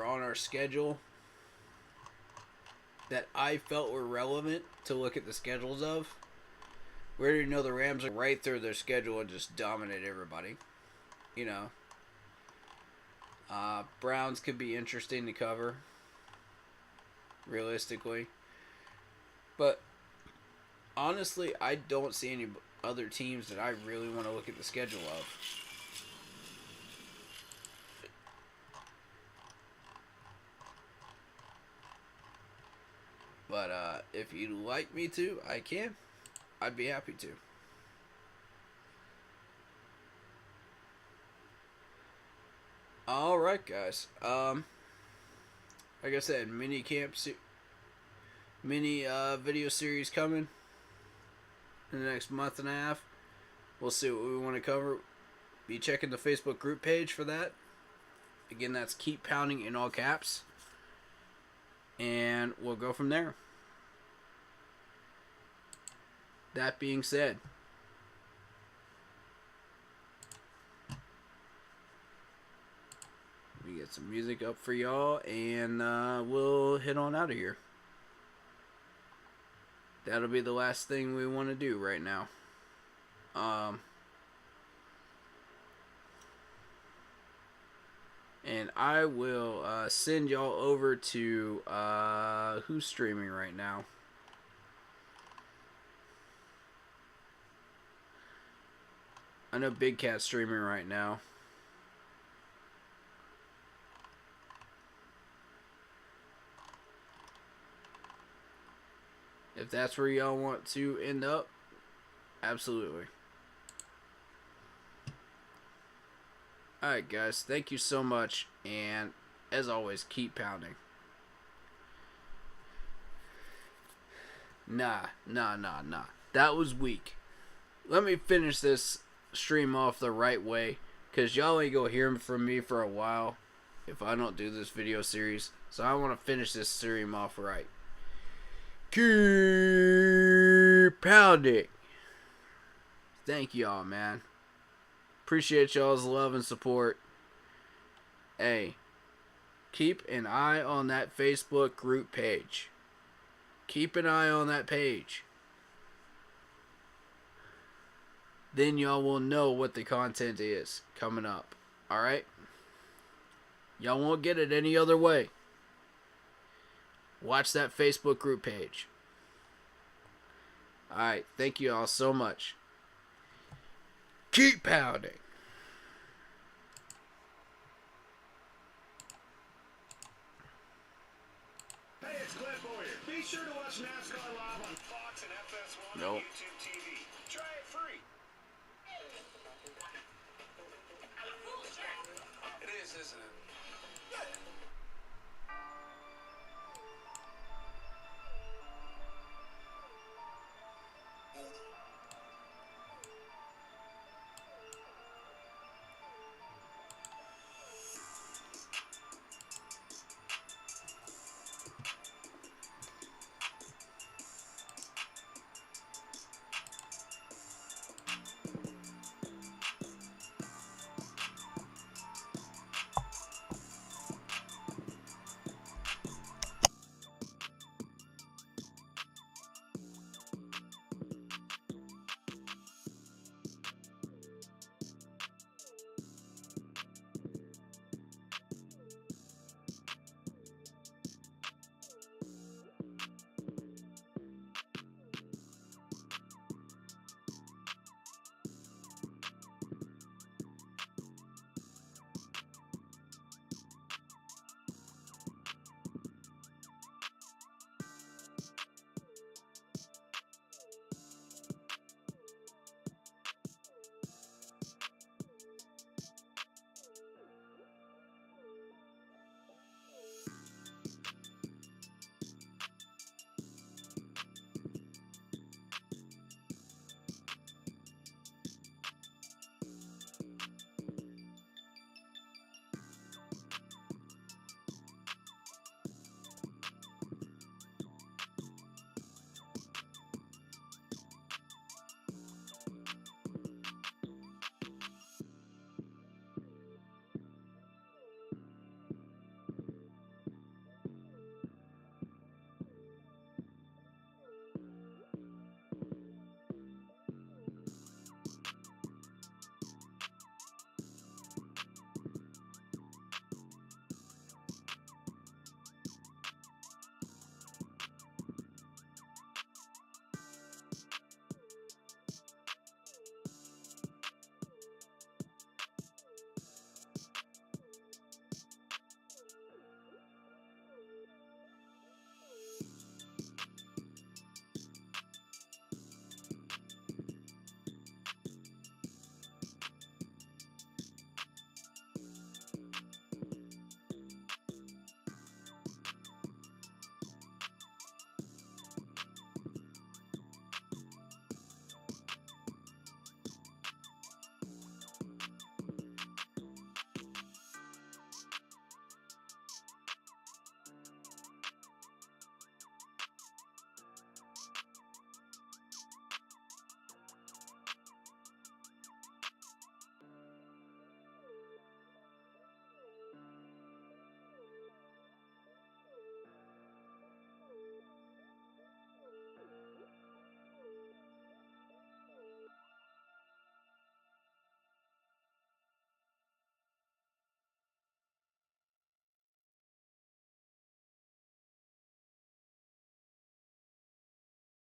on our schedule that I felt were relevant to look at the schedules of. We already know the Rams are right through their schedule and just dominate everybody. You know. Browns could be interesting to cover, realistically. But honestly, I don't see any other teams that I really want to look at the schedule of. But if you'd like me to, I can. I'd be happy to. Alright, guys. Like I said, mini video series coming in the next month and a half. We'll see what we want to cover. Be checking the Facebook group page for that. Again, that's Keep Pounding in all caps. And we'll go from there. That being said, we get some music up for y'all, and we'll head on out of here. That'll be the last thing we want to do right now. And I will send y'all over to who's streaming right now. I know Big Cat's streaming right now. If that's where y'all want to end up, absolutely. Alright, guys. Thank you so much. And as always, keep pounding. Nah. That was weak. Let me finish this stream off the right way, because y'all ain't gonna hear from me for a while if I don't do this video series. So I want to finish this stream off right. Keep pounding. Thank y'all, man. Appreciate y'all's love and support. Hey, keep an eye on that Facebook group page. Keep an eye on that page. Then y'all will know what the content is coming up. Alright? Y'all won't get it any other way. Watch that Facebook group page. Alright, thank you all so much. Keep pounding. Hey, it's Cliff Boyer. Be sure to watch NASCAR Live on Fox and FS1 Nope. on YouTube.